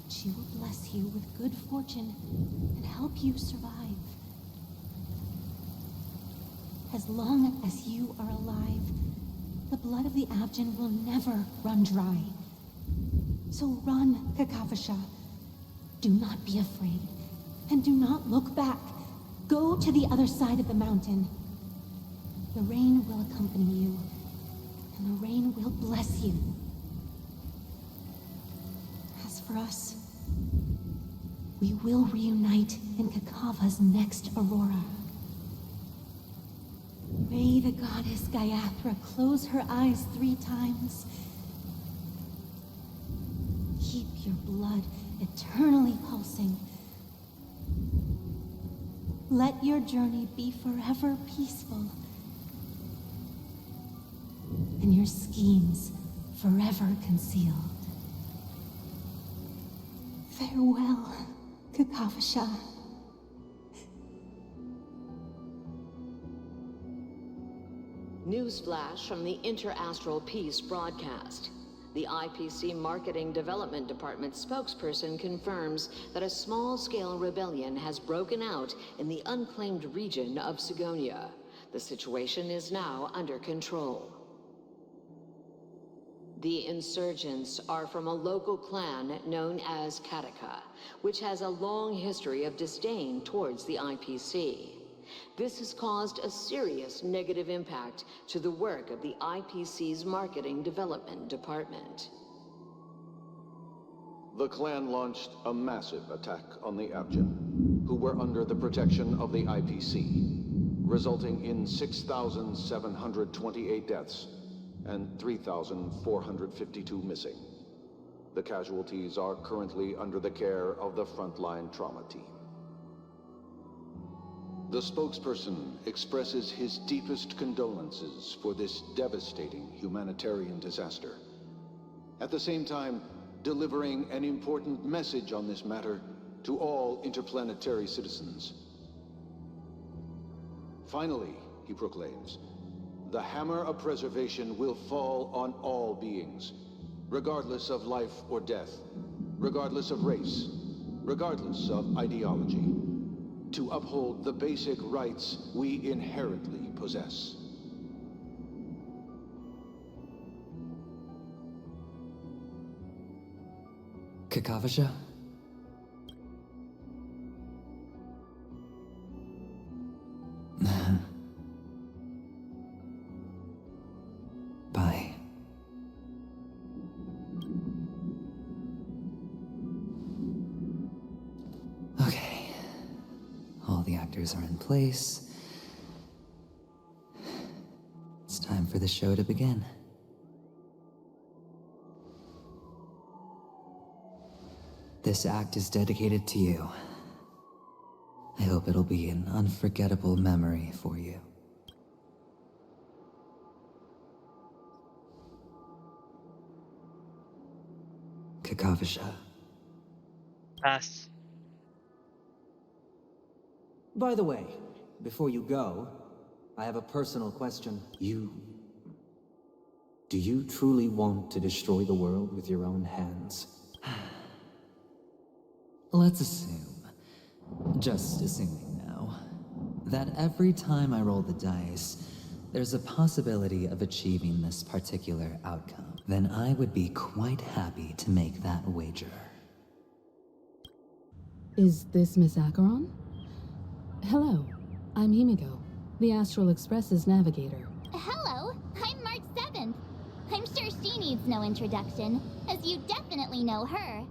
She will bless you with good fortune and help you survive. As long as you are alive, the blood of the Avgin will never run dry. So run, Kakavasha. Do not be afraid, and do not look back. Go to the other side of the mountain. The rain will accompany you, and the rain will bless you. As for us, we will reunite in Kakava's next aurora. May the goddess Gaiathra close her eyes 3 times. Keep your blood eternally pulsing. Let your journey be forever peaceful, and your schemes forever concealed. Farewell, Kakavasha. Newsflash from the Interastral Peace broadcast. The IPC Marketing Development Department spokesperson confirms that a small-scale rebellion has broken out in the unclaimed region of Sigonia. The situation is now under control. The insurgents are from a local clan known as Kataka, which has a long history of disdain towards the IPC. This has caused a serious negative impact to the work of the IPC's Marketing Development Department. The clan launched a massive attack on the Abjin, who were under the protection of the IPC, resulting in 6,728 deaths and 3,452 missing. The casualties are currently under the care of the frontline trauma team. The spokesperson expresses his deepest condolences for this devastating humanitarian disaster. At the same time, delivering an important message on this matter to all interplanetary citizens. Finally, he proclaims, the hammer of preservation will fall on all beings, regardless of life or death, regardless of race, regardless of ideology, to uphold the basic rights we inherently possess. Kakavasha? Bye. Okay. All the actors are in place. It's time for the show to begin. This act is dedicated to you. I hope it'll be an unforgettable memory for you. Kakavasha. Pass. By the way, before you go, I have a personal question. Do you truly want to destroy the world with your own hands? Let's assume, just assuming now, that every time I roll the dice, there's a possibility of achieving this particular outcome. Then I would be quite happy to make that wager. Is this Miss Acheron? Hello, I'm Himiko, the Astral Express's navigator. Hello, I'm March 7th. I'm sure she needs no introduction, as you definitely know her.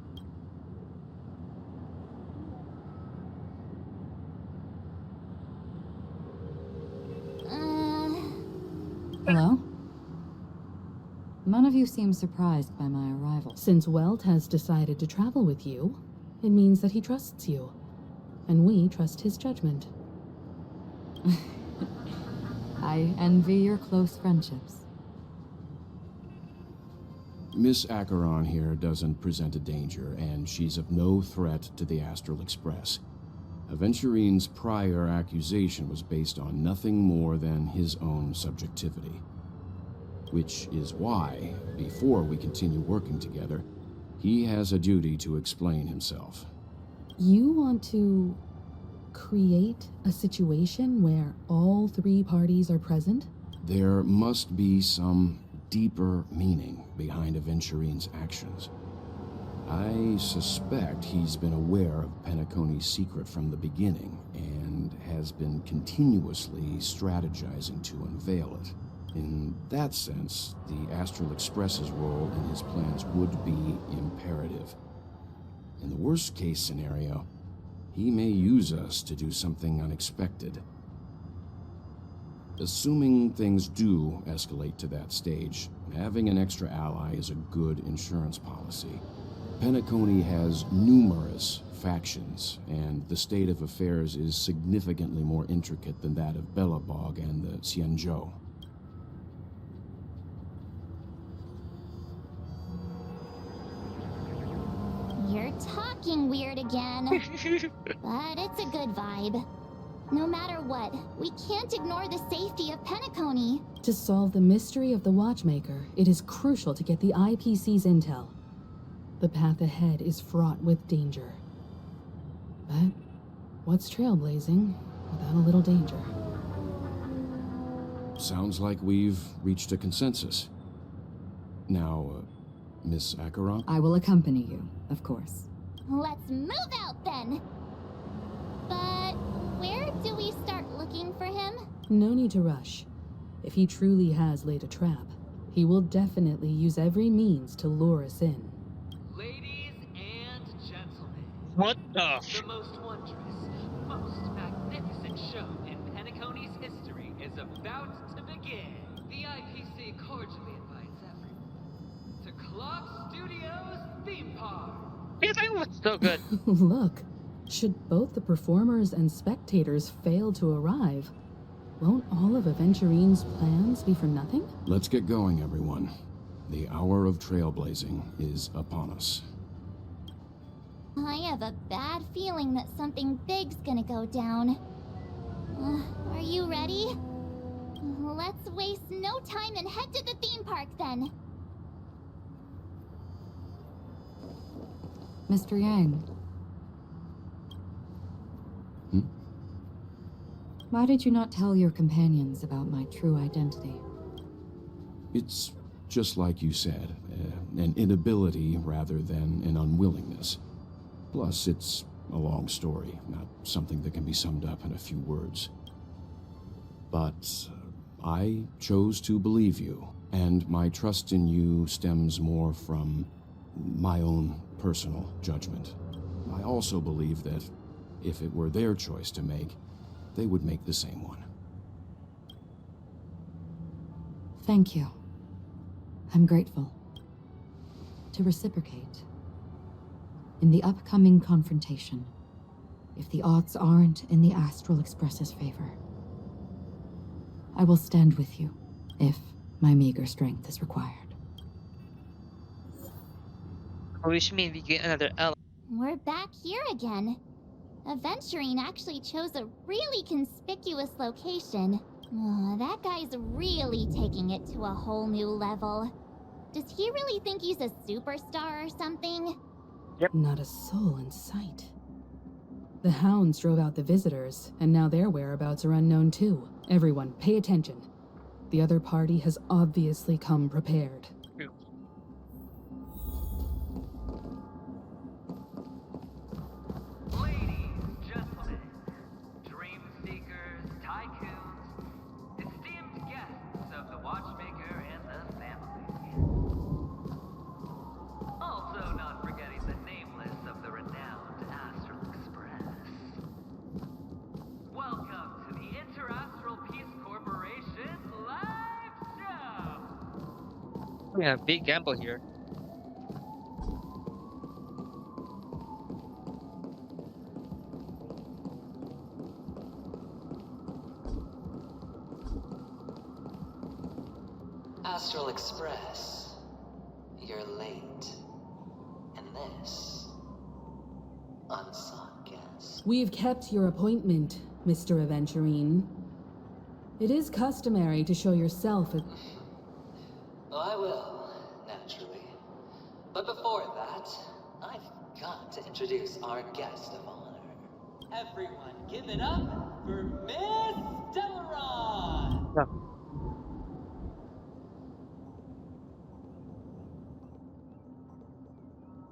Hello? None of you seem surprised by my arrival. Since Welt has decided to travel with you, it means that he trusts you. And we trust his judgment. I envy your close friendships. Miss Acheron here doesn't present a danger, and she's of no threat to the Astral Express. Aventurine's prior accusation was based on nothing more than his own subjectivity. Which is why, before we continue working together, he has a duty to explain himself. You want to create a situation where all three parties are present? There must be some deeper meaning behind Aventurine's actions. I suspect he's been aware of Penacony's secret from the beginning, and has been continuously strategizing to unveil it. In that sense, the Astral Express's role in his plans would be imperative. In the worst-case scenario, he may use us to do something unexpected. Assuming things do escalate to that stage, having an extra ally is a good insurance policy. Penacony has numerous factions, and the state of affairs is significantly more intricate than that of Belobog and the Xianzhou. You're talking weird again. But it's a good vibe. No matter what, we can't ignore the safety of Penacony. To solve the mystery of the Watchmaker, it is crucial to get the IPC's intel. The path ahead is fraught with danger. But what's trailblazing without a little danger? Sounds like we've reached a consensus. Now, Miss Acheron? I will accompany you, of course. Let's move out then. But where do we start looking No need to rush. If he truly has laid a trap, he will definitely use every means to lure us in. Ladies and gentlemen, What the? the most wondrous, most magnificent show in Penacony's history is about to begin. The IPC cordially invites everyone to Clock Studios Theme Park. Yeah, that was so good. Look, should both the performers and spectators fail to arrive, won't all of Aventurine's plans be for nothing? Let's get going, everyone. The hour of trailblazing is upon us. I have a bad feeling that something big's gonna go down. Are you ready? Let's waste no time and head to the theme park then. Mr. Yang. Why did you not tell your companions about my true identity? It's just like you said, an inability rather than an unwillingness. Plus, it's a long story, not something that can be summed up in a few words. But I chose to believe you, and my trust in you stems more from my own personal judgment. I also believe that if it were their choice to make, they would make the same one. Thank you. I'm grateful. To reciprocate. In the upcoming confrontation, if the odds aren't in the Astral Express's favor, I will stand with you, if my meager strength is required. Which means we get another L. We're back here again. Aventurine actually chose a really conspicuous location. That guy's really taking it to a whole new level. Does he really think he's a superstar or something? Yep. Not a soul in sight. The hounds drove out the visitors, and now their whereabouts are unknown too. Everyone, pay attention. The other party has obviously come prepared. Yeah, big gamble here. Astral Express, you're late. And this, unsought guest. We've kept your appointment, Mr. Aventurine. It is customary to show yourself at... Oh, I will, naturally. But before that, I've got to introduce our guest of honor. Everyone, give it up for Miss Delaron! Yeah.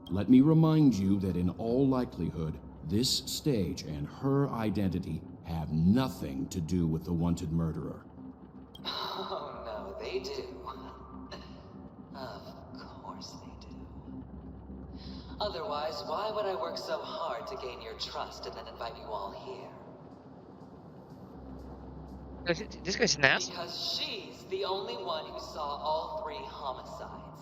Let me remind you that in all likelihood, this stage and her identity have nothing to do with the wanted murderer. Oh, no, they do. Of course they do. Otherwise, why would I work so hard to gain your trust and then invite you all here? This guy's nasty. Because she's the only one who saw all 3 homicides.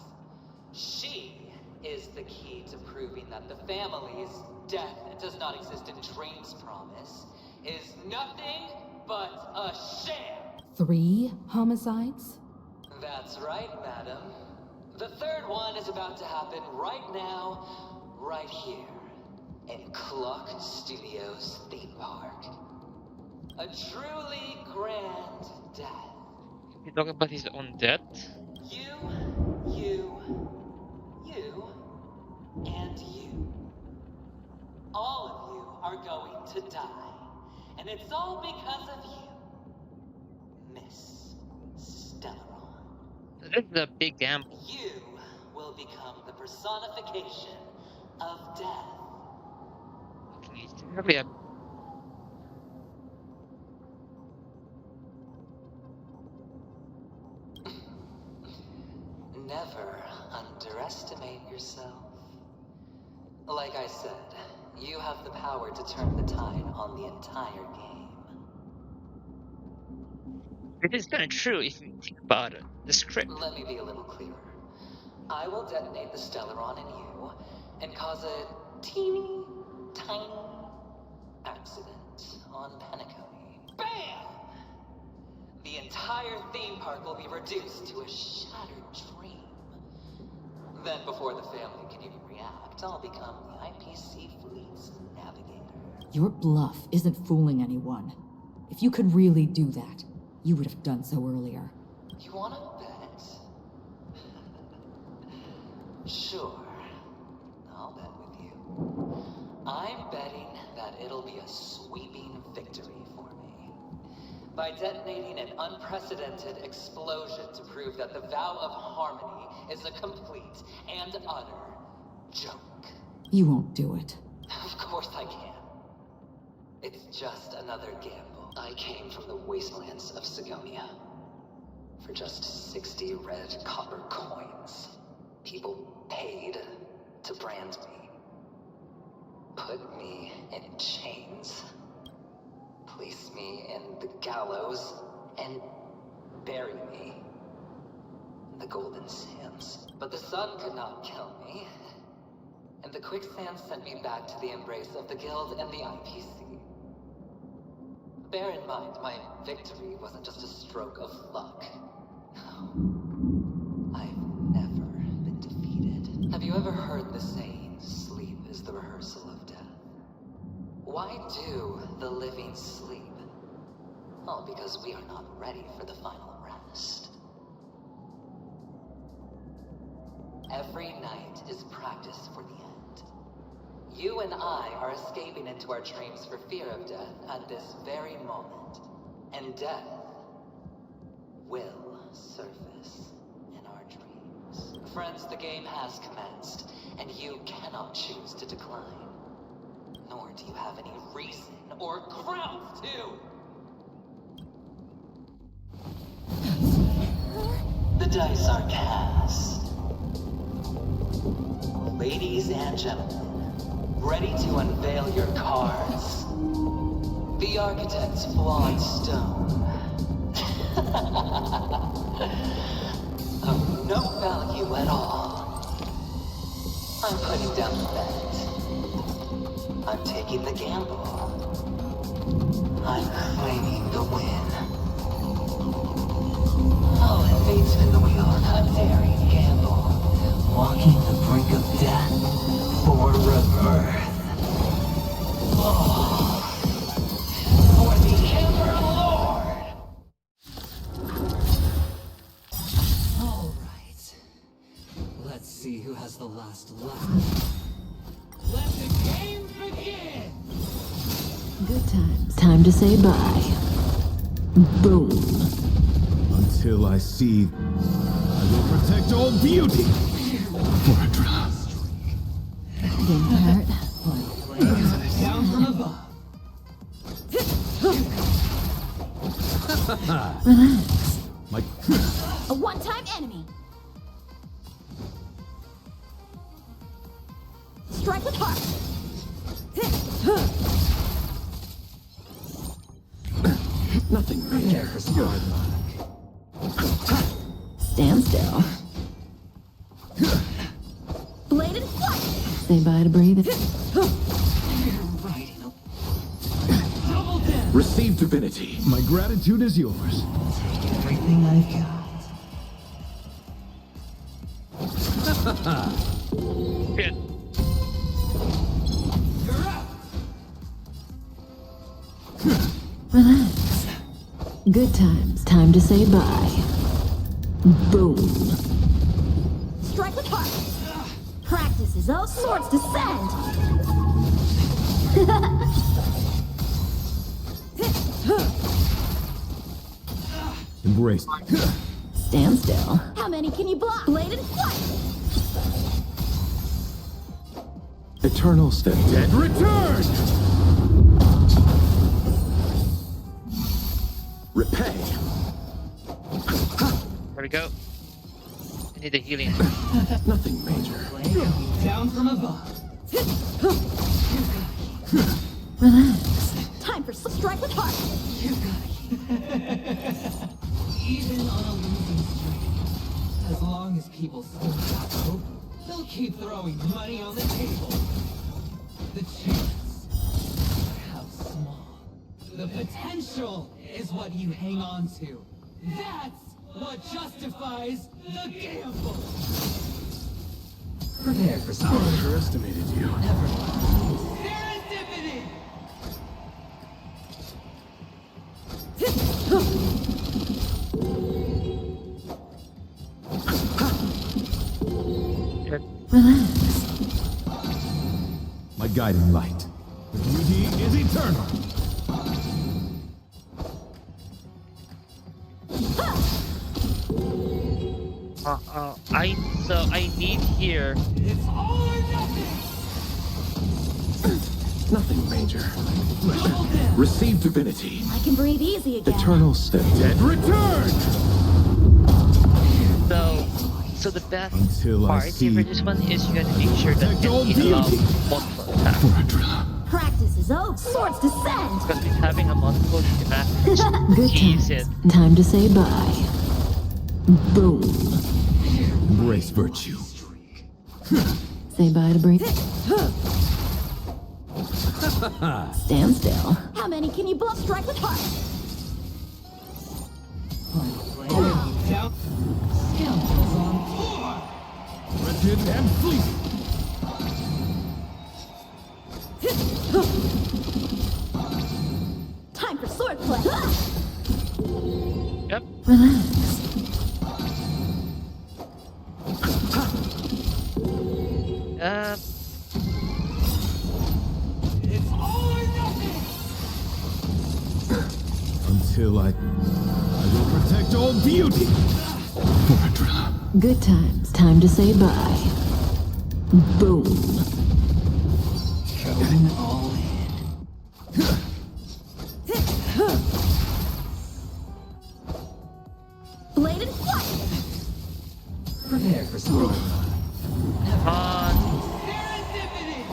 She is the key to proving that the family's death does not exist in Dream's promise is nothing but a sham. 3 homicides? That's right, madam. The 3rd one is about to happen right now, right here, in Clock Studios Theme Park. A truly grand death. He talking about his own death? You, and you. All of you are going to die. And it's all because of you, Miss Stellaron. This is a big gamble. You will become the personification of death. Probably a... never underestimate yourself. Like I said, you have the power to turn the tide on the entire game. It is kind of true if you think about it. The script. Let me be a little clearer. I will detonate the Stellaron in you and cause a teeny, tiny accident on Penacony. BAM! The entire theme park will be reduced to a shattered dream. Then before the family can even react, I'll become the IPC fleet's navigator. Your bluff isn't fooling anyone. If you could really do that, you would have done so earlier. You wanna bet? Sure. I'll bet with you. I'm betting that it'll be a sweeping victory for me. By detonating an unprecedented explosion to prove that the vow of harmony is a complete and utter joke. You won't do it. Of course I can. It's just another gamble. I came from the wastelands of Sigonia. For just 60 red copper coins, people paid to brand me. Put me in chains. Place me in the gallows and bury me in the golden sands. But the sun could not kill me, and the quicksand sent me back to the embrace of the guild and the IPC. Bear in mind, my victory wasn't just a stroke of luck. No. I've never been defeated. Have you ever heard the saying, sleep is the rehearsal of death? Why do the living sleep? Oh, because we are not ready for the final rest. Every night is practice for the end. You and I are escaping into our dreams for fear of death at this very moment. And death will surface in our dreams. Friends, the game has commenced, and you cannot choose to decline. Nor do you have any reason or grounds to. The dice are cast. Ladies and gentlemen, ready to unveil your cards. The architect's flawed stone. Of no value at all. I'm putting down the bet. I'm taking the gamble. I'm claiming the win. I'll invade spin the wheel, a daring gamble. Walking the brink of death for rebirth. Oh. For the Emperor Lord! All right. Let's see who has the last laugh. Let the game begin! Good times. Time to say bye. Boom. Until I see, I will protect all beauty. For a drop. Getting hurt. Down from above. Relax. A one-time enemy. Strike with heart. Nothing really. Stand still. Bladed flight. Say bye to breathing. Receive divinity. My gratitude is yours. Everything I've got. Shit. Relax. Good times. Time to say bye. Boom. Strike with heart. Practice is all swords descend. Embrace. Stand still. How many can you block? Bladed flight. Eternal step. Dead return! Repay. Where'd it go? need a healing. Nothing major. Down from above. Relax. Time for strike with heart. Even on a losing streak, as long as people still have hope, they'll keep throwing money on the table. The chance, how small. The potential is what you hang on to. That's what justifies the gamble. Prepare for I something. underestimated you. Never mind. Serendipity! Relax. My guiding light. The beauty is eternal. I need here. It's all or nothing! Nothing major. Receive divinity. I can breathe easy again. Eternal step. Dead return! So the best Until I part see here for this one is you gotta make sure that you allow multiple attacks. Practice is over. Swords descend. Because with having a multiple attack, Good keys times. it. Time to say bye. Boom. Embrace virtue. Say bye to breathe. Stand still. How many can you blow? Strike with heart. Down. Scoundrels on tour! Wretched and fleeting. Time for swordplay. Yep. Relax. It's all or nothing! Until I will protect all beauty. Good times. Time to say bye. Boom. Going all in. Bladed flight. Prepare for something. Serendipity!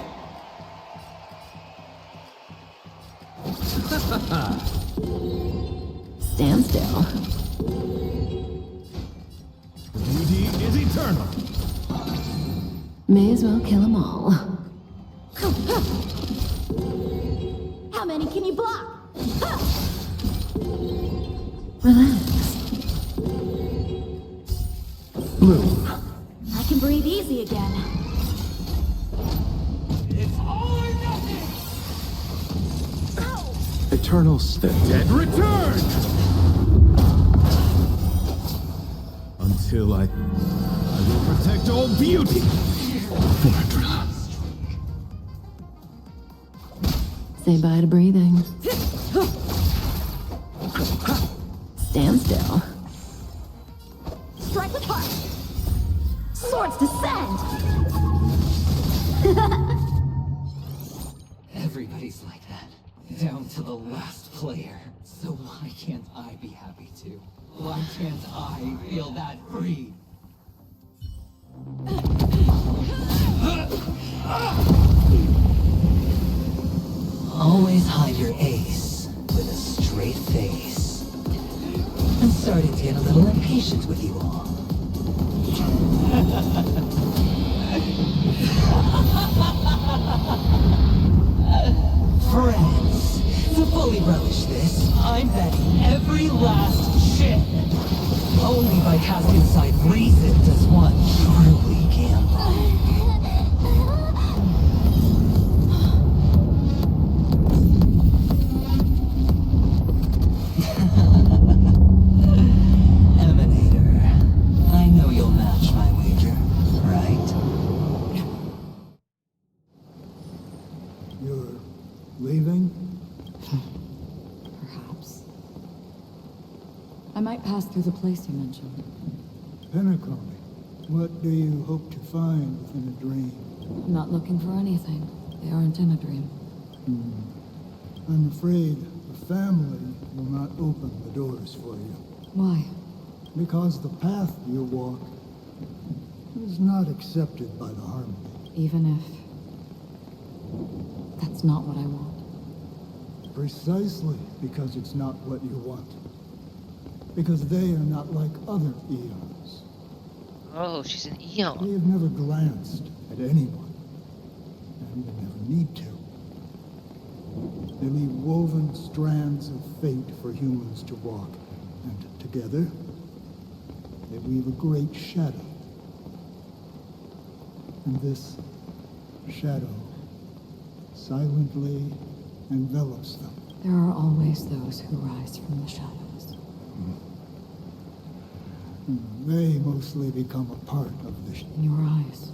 Stand still. Beauty is eternal. May as well kill them all. How many can you block? Relax. Bloom. I can breathe easy again. It's all or nothing! Eternal step. Dead return. Until I will protect all beauty. Say bye to breathing. Stand still. Strike with heart. Swords descend. Everybody's like that. Down to the last player. So why can't I be happy too? Why can't I feel that free? Always hide your ace with a straight face. I'm starting to get a little impatient with you all. Friends, to fully relish this, I'm betting every last chip. Only by casting aside reason does one truly gamble. Emanator, I know you'll match my wager, right? You're leaving? Perhaps. I might pass through the place you mentioned. Pinnacle, what do you hope to find within a dream? I'm not looking for anything. They aren't in a dream. I'm afraid the family will not open the doors for you. Why? Because the path you walk is not accepted by the Harmony. Even if that's not what I want. Precisely because it's not what you want. Because they are not like other eons. Oh, she's an Eon. They have never glanced at anyone. And they never need to. They leave woven strands of fate for humans to walk. And together, they weave a great shadow. And this shadow silently envelops them. There are always those who rise from the shadows. They mostly become a part of the In your eyes,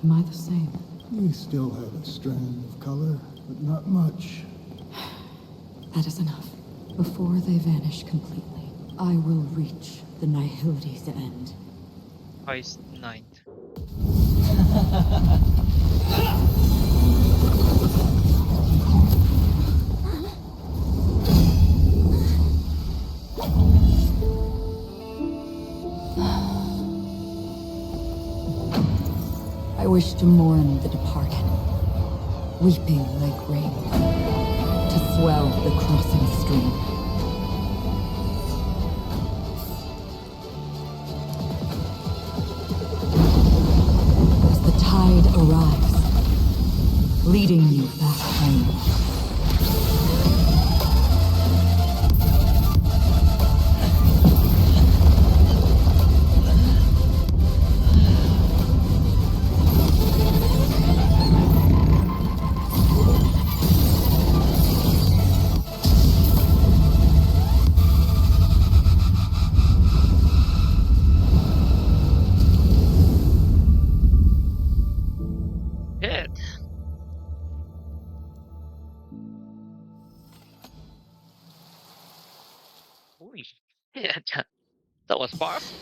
am I the same? You still have a strand of color, but not much. That is enough. Before they vanish completely, I will reach the Nihility's end. Ice 9. I wish to mourn the departed, weeping like rain, to swell the crossing stream. As the tide arrives, leading you back home. Good. Holy shit. That was powerful.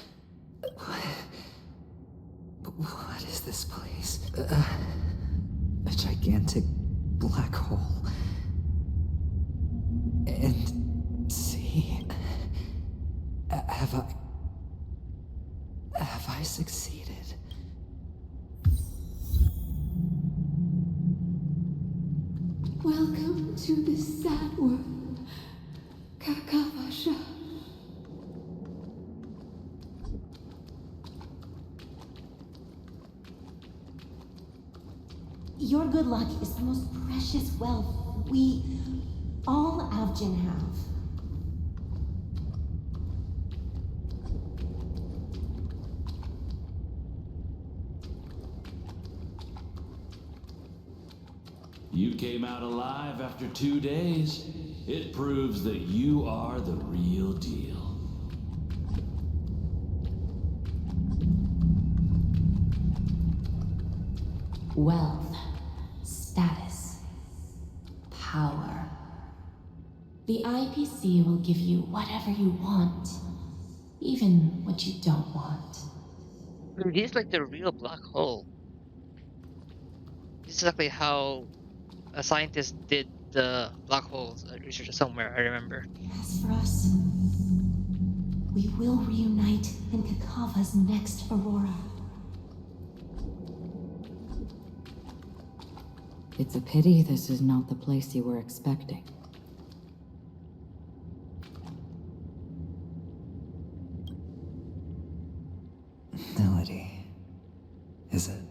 What is this place? A gigantic black hole. And see, have I succeeded? Welcome to this sad world, Kakavasha. Your good luck is the most precious wealth we, all Avgin, have. You came out alive after 2 days. It proves that you are the real deal. Wealth, status, power. The IPC will give you whatever you want, even what you don't want. Dude, he's like the real black hole. This is exactly how a scientist did the black holes research somewhere, I remember. As for us, we will reunite in Kakava's next aurora. It's a pity this is not the place you were expecting. Melody, is it?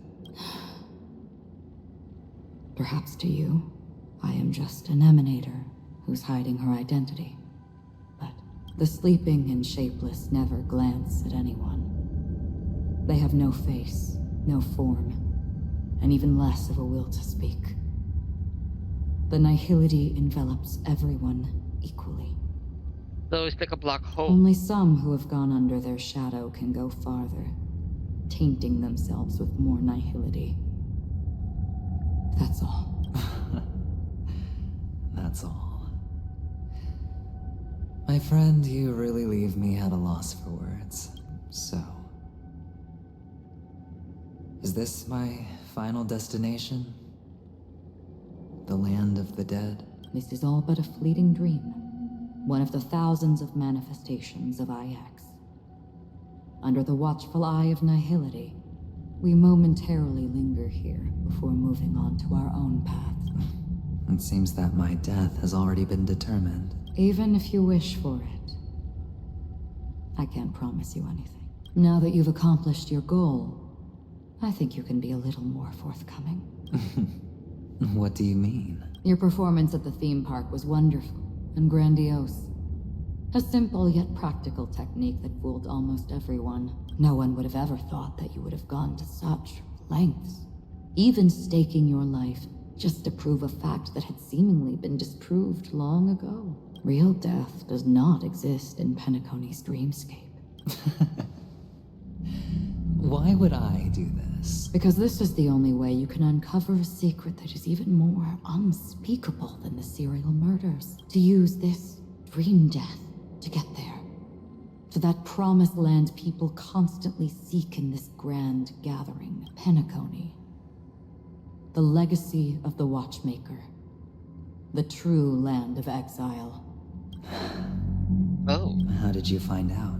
Perhaps to you, I am just an emanator who's hiding her identity. But the sleeping and shapeless never glance at anyone. They have no face, no form, and even less of a will to speak. The Nihility envelops everyone equally. So it's like a black hole. Only some who have gone under their shadow can go farther, tainting themselves with more Nihility. That's all. That's all. My friend, you really leave me at a loss for words. So, is this my final destination? The land of the dead? This is all but a fleeting dream. One of the thousands of manifestations of IX. under the watchful eye of nihility, we momentarily linger here before moving on to our own paths. It seems that my death has already been determined. Even if you wish for it, I can't promise you anything. Now that you've accomplished your goal, I think you can be a little more forthcoming. What do you mean? Your performance at the theme park was wonderful and grandiose. A simple yet practical technique that fooled almost everyone. No one would have ever thought that you would have gone to such lengths, even staking your life just to prove a fact that had seemingly been disproved long ago. Real death does not exist in Penacony's dreamscape. Why would I do this? Because this is the only way you can uncover a secret that is even more unspeakable than the serial murders. To use this dream death to get there. To that promised land people constantly seek in this grand gathering. Penacony. The legacy of the Watchmaker. The true land of exile. Oh. How did you find out?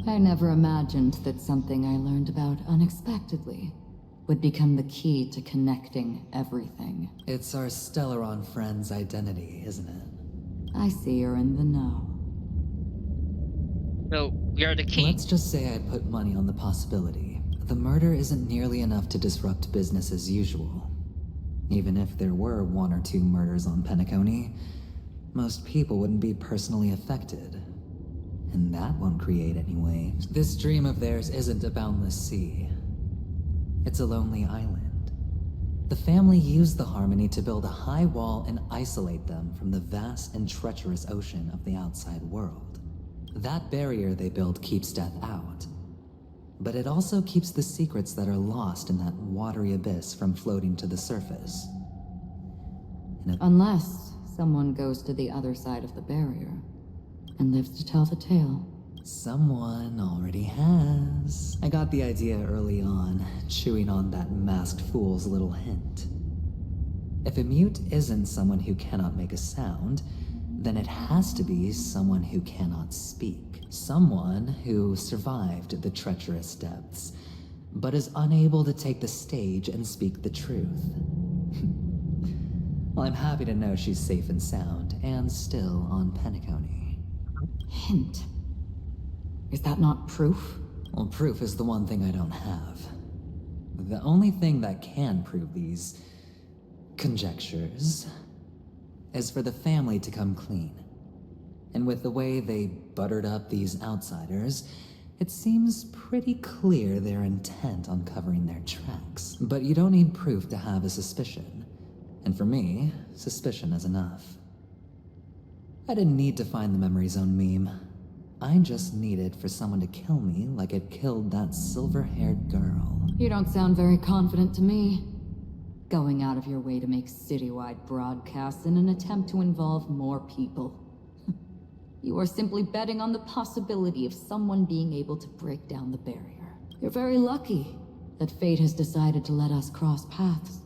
I never imagined that something I learned about unexpectedly would become the key to connecting everything. It's our Stellaron friend's identity, isn't it? I see you're in the know. No, we are the king. Let's just say I'd put money on the possibility. The murder isn't nearly enough to disrupt business as usual. Even if there were 1 or 2 murders on Penacony, most people wouldn't be personally affected. And that won't create any waves. This dream of theirs isn't a boundless sea. It's a lonely island. The family used the Harmony to build a high wall and isolate them from the vast and treacherous ocean of the outside world. That barrier they built keeps death out. But it also keeps the secrets that are lost in that watery abyss from floating to the surface. Unless someone goes to the other side of the barrier and lives to tell the tale. Someone already has. I got the idea early on, chewing on that masked fool's little hint. If a mute isn't someone who cannot make a sound, then it has to be someone who cannot speak. Someone who survived the treacherous depths, but is unable to take the stage and speak the truth. Well, I'm happy to know she's safe and sound, and still on Penacony. Hint. Is that not proof? Well, proof is the one thing I don't have. The only thing that can prove these conjectures is for the family to come clean. And with the way they buttered up these outsiders, it seems pretty clear they're intent on covering their tracks. But you don't need proof to have a suspicion. And for me, suspicion is enough. I didn't need to find the memory zone meme. I just needed for someone to kill me like it killed that silver-haired girl. You don't sound very confident to me. Going out of your way to make citywide broadcasts in an attempt to involve more people. You are simply betting on the possibility of someone being able to break down the barrier. You're very lucky that fate has decided to let us cross paths.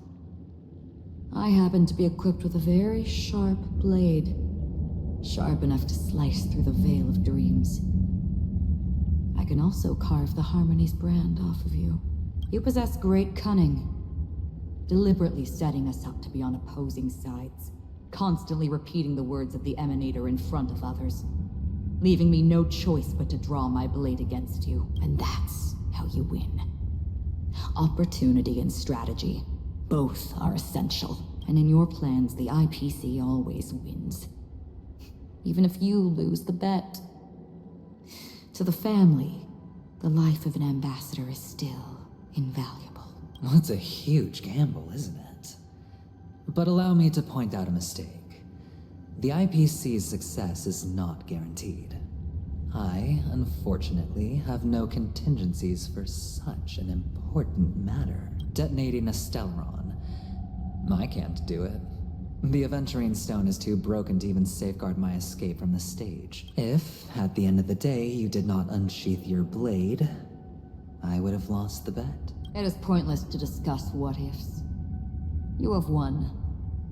I happen to be equipped with a very sharp blade. Sharp enough to slice through the veil of dreams. I can also carve the Harmony's brand off of you. You possess great cunning, deliberately setting us up to be on opposing sides, constantly repeating the words of the Emanator in front of others, leaving me no choice but to draw my blade against you. And that's how you win. Opportunity and strategy, both are essential. And in your plans, the IPC always wins. Even if you lose the bet. To the family, the life of an ambassador is still invaluable. Well, it's a huge gamble, isn't it? But allow me to point out a mistake. The IPC's success is not guaranteed. I, unfortunately, have no contingencies for such an important matter. Detonating a Stellaron. I can't do it. The Aventurine Stone is too broken to even safeguard my escape from the stage. If, at the end of the day, you did not unsheath your blade, I would have lost the bet. It is pointless to discuss what-ifs. You have won.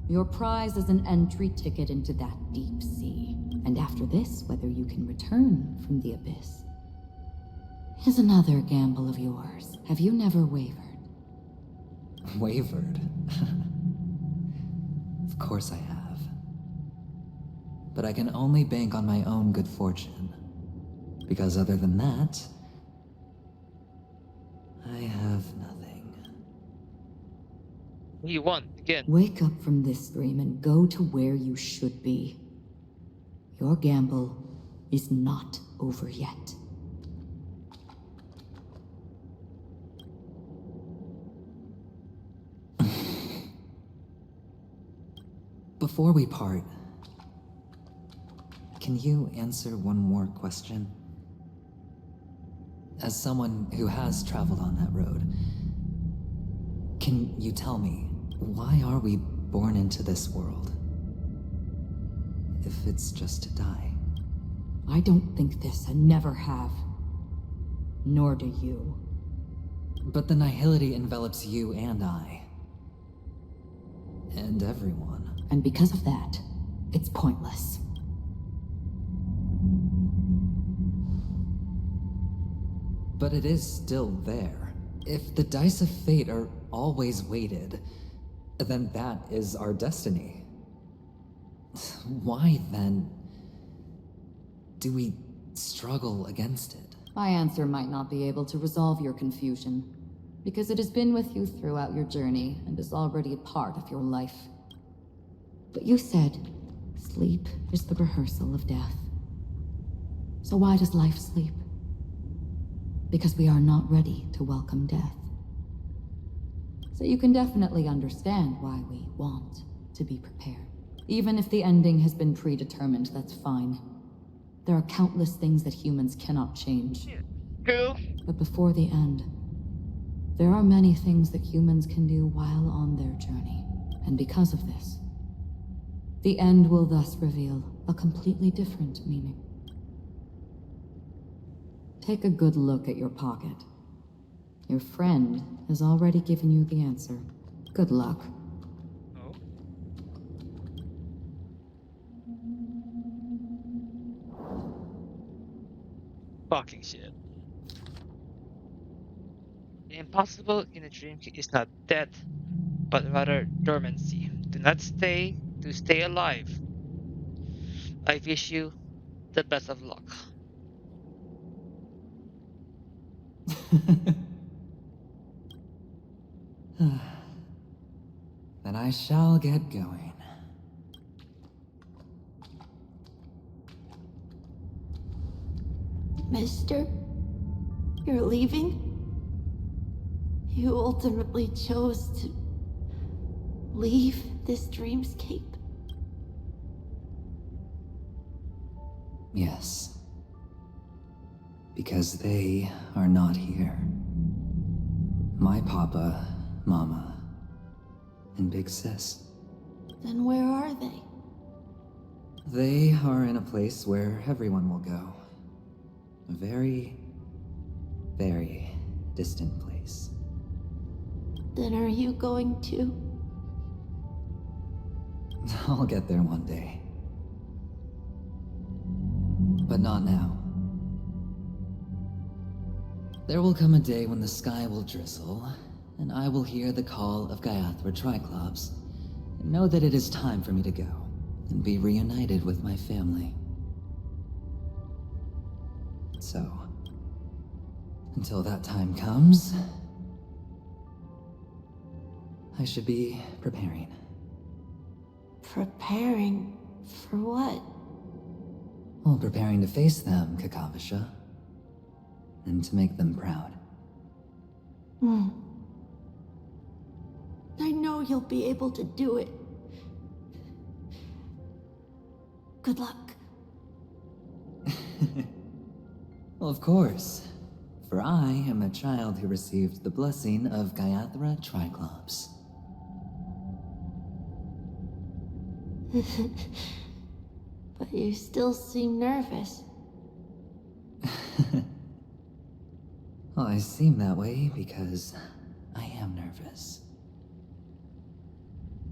Your prize is an entry ticket into that deep sea. And after this, whether you can return from the abyss is another gamble of yours. Have you never wavered? Wavered? Of course I have. But I can only bank on my own good fortune. Because other than that, I have nothing. You won again. Wake up from this dream and go to where you should be. Your gamble is not over yet. Before we part, can you answer one more question? As someone who has traveled on that road, can you tell me, why are we born into this world? If it's just to die. I don't think this and never have. Nor do you. But the nihility envelops you and I. And everyone. And because of that, it's pointless. But it is still there. If the dice of fate are always weighted, then that is our destiny. Why, then, do we struggle against it? My answer might not be able to resolve your confusion, because it has been with you throughout your journey and is already a part of your life. But you said, sleep is the rehearsal of death. So why does life sleep? Because we are not ready to welcome death. So you can definitely understand why we want to be prepared. Even if the ending has been predetermined, that's fine. There are countless things that humans cannot change. True. But before the end, there are many things that humans can do while on their journey. And because of this, the end will thus reveal a completely different meaning. Take a good look at your pocket. Your friend has already given you the answer. Good luck. Oh. Fucking shit. The impossible in a dream is not death, but rather dormancy. Do not stay to stay alive. I wish you the best of luck. Then I shall get going. Mister, you're leaving? You ultimately chose to leave this dreamscape? Yes. Because they are not here. My papa, mama, and big sis. Then where are they? They are in a place where everyone will go. A very, very distant place. Then are you going to? I'll get there one day. But not now. There will come a day when the sky will drizzle, and I will hear the call of Gaiathra Triclops, and know that it is time for me to go, and be reunited with my family. So, until that time comes, I should be preparing. Preparing for what? Well, preparing to face them, Kakavasha. And to make them proud. I know you'll be able to do it. Good luck. Well, of course. For I am a child who received the blessing of Gaiathra Triclops. But you still seem nervous. Well, I seem that way because I am nervous.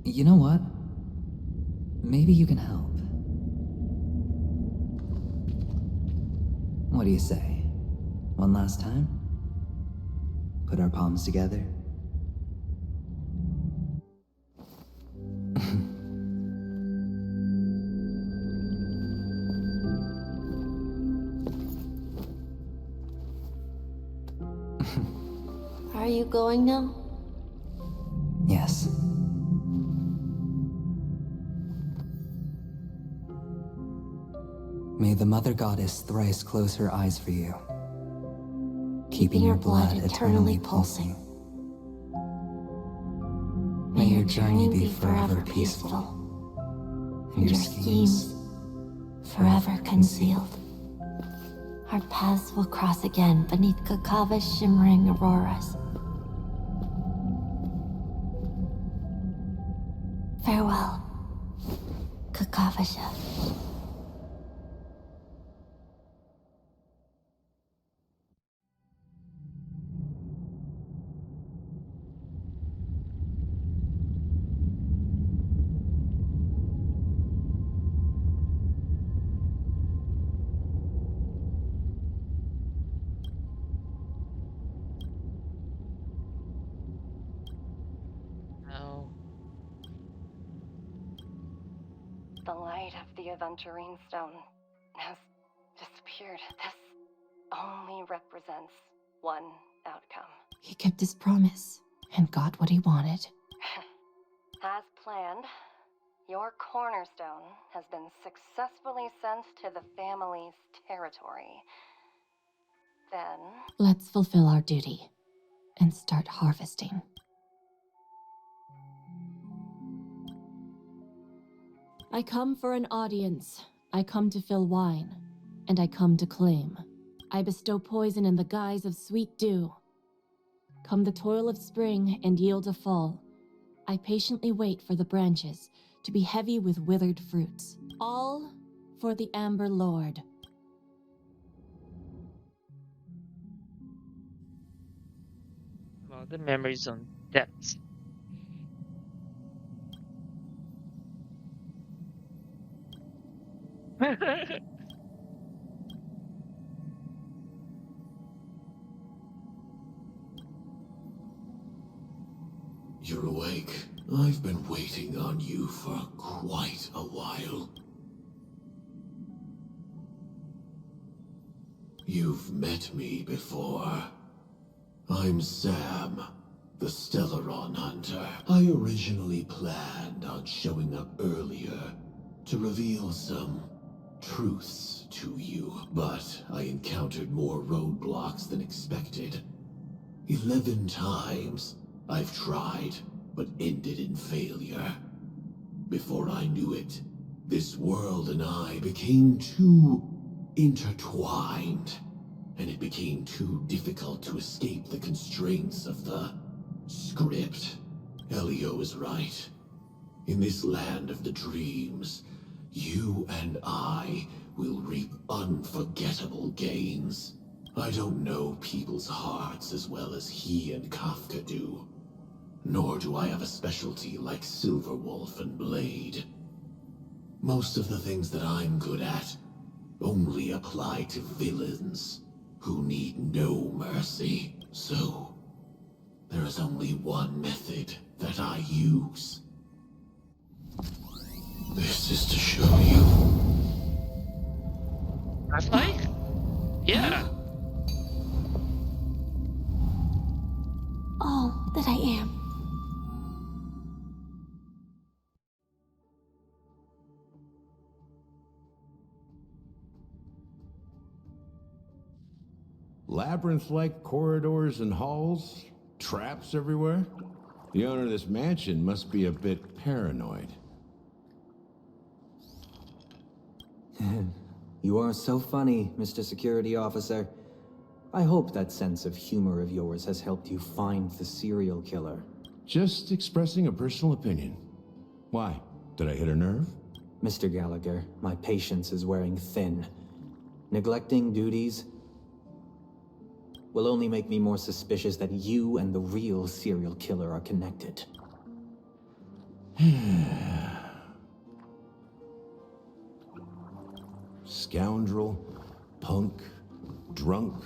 You know what? Maybe you can help. What do you say? One last time. Put our palms together. Are you going now? Yes. May the Mother Goddess thrice close her eyes for you, keeping your blood eternally pulsing. May your journey be forever peaceful, and your schemes forever concealed. Our paths will cross again beneath Kakava's shimmering auroras. Farewell, Kakavasha. No. The light of the Aventurine Stone has disappeared. This only represents one outcome. He kept his promise and got what he wanted. As planned, your cornerstone has been successfully sent to the family's territory. Then... Let's fulfill our duty and start harvesting. I come for an audience. I come to fill wine, and I come to claim. I bestow poison in the guise of sweet dew. Come the toil of spring and yield a fall. I patiently wait for the branches to be heavy with withered fruits. All for the Amber Lord. Well, the memories on depths. You're awake. I've been waiting on you for quite a while. You've met me before. I'm Sam, the Stellaron Hunter. I originally planned on showing up earlier to reveal some truths to you, but I encountered more roadblocks than expected. 11 times I've tried, but ended in failure. Before I knew it, this world and I became too intertwined, and it became too difficult to escape the constraints of the script. Elio is right. In this land of the dreams, you and I will reap unforgettable gains. I don't know people's hearts as well as he and Kafka do. Nor do I have a specialty like Silverwolf and Blade. Most of the things that I'm good at only apply to villains who need no mercy. So, there is only one method that I use. This is to show you. Flashlight? Yeah. All that I am. Labyrinth-like corridors and halls? Traps everywhere? The owner of this mansion must be a bit paranoid. You are so funny, Mr. Security Officer. I hope that sense of humor of yours has helped you find the serial killer. Just expressing a personal opinion. Why? Did I hit a nerve? Mr. Gallagher, my patience is wearing thin. Neglecting duties will only make me more suspicious that you and the real serial killer are connected. Scoundrel, punk, drunk,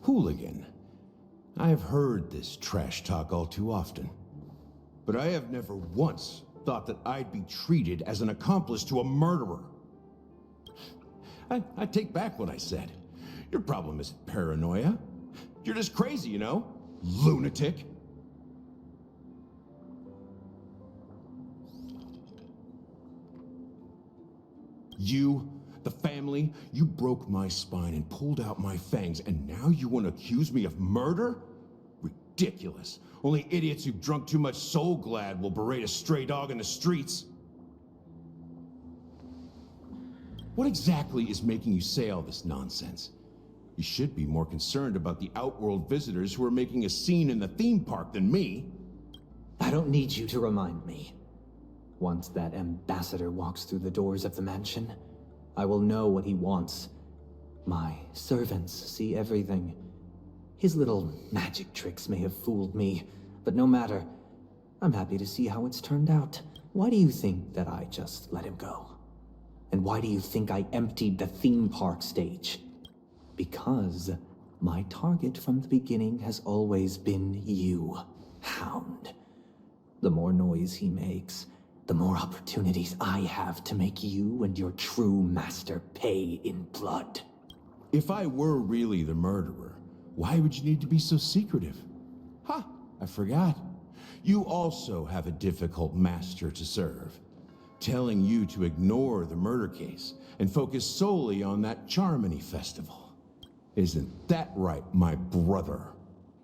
hooligan. I have heard this trash talk all too often. But I have never once thought that I'd be treated as an accomplice to a murderer. I take back what I said. Your problem isn't paranoia. You're just crazy, you know? Lunatic. You, the family, you broke my spine and pulled out my fangs, and now you want to accuse me of murder? Ridiculous. Only idiots who've drunk too much Soul Glad will berate a stray dog in the streets. What exactly is making you say all this nonsense? You should be more concerned about the Outworld visitors who are making a scene in the theme park than me. I don't need you to remind me. Once that ambassador walks through the doors of the mansion, I will know what he wants. My servants see everything. His little magic tricks may have fooled me, but no matter. I'm happy to see how it's turned out. Why do you think that I just let him go? And why do you think I emptied the theme park stage? Because my target from the beginning has always been you, Hound. The more noise he makes, the more opportunities I have to make you and your true master pay in blood. If I were really the murderer, why would you need to be so secretive? Ha! I forgot. You also have a difficult master to serve, telling you to ignore the murder case and focus solely on that Charmony festival. Isn't that right, my brother?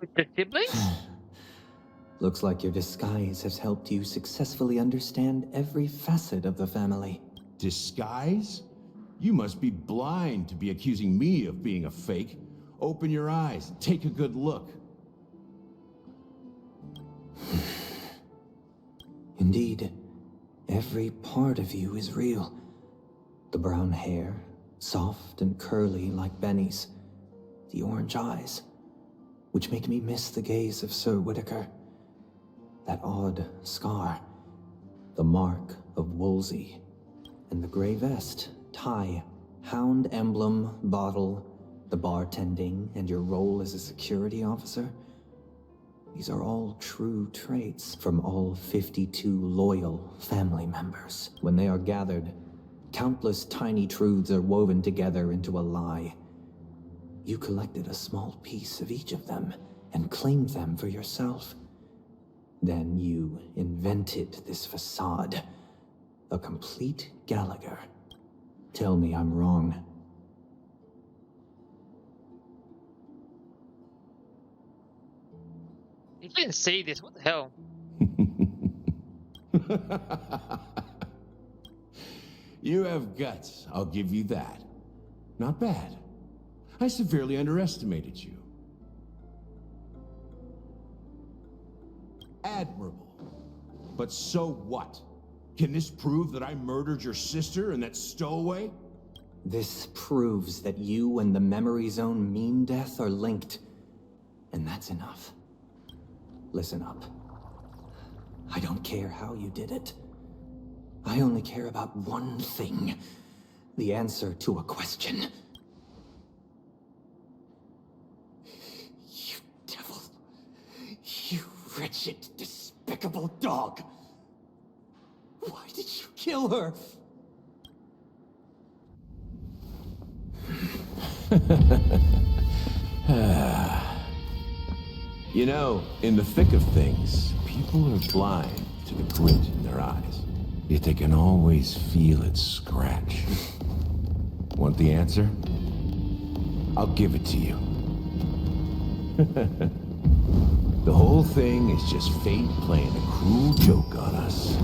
With the siblings? Looks like your disguise has helped you successfully understand every facet of the family. Disguise? You must be blind to be accusing me of being a fake. Open your eyes, take a good look. Indeed, every part of you is real. The brown hair, soft and curly like Benny's. The orange eyes, which make me miss the gaze of Sir Whitaker. That odd scar, the mark of Wolsey, and the gray vest, tie, hound emblem, bottle, the bartending, and your role as a security officer. These are all true traits from all 52 loyal family members. When they are gathered, countless tiny truths are woven together into a lie. You collected a small piece of each of them and claimed them for yourself. Then you invented this facade, a complete Gallagher. Tell me I'm wrong. You didn't say this, what the hell? You have guts, I'll give you that. Not bad. I severely underestimated you. Admirable. But so what? Can this prove that I murdered your sister and that stowaway? This proves that you and the Memory Zone Mean Death are linked. And that's enough. Listen up. I don't care how you did it. I only care about one thing. The answer to a question. You devil. You wretched, despicable dog. Why did you kill her? You know, in the thick of things, people are blind to the glint in their eyes. Yet they can always feel it scratch. Want the answer? I'll give it to you. The whole thing is just fate playing a cruel joke on us.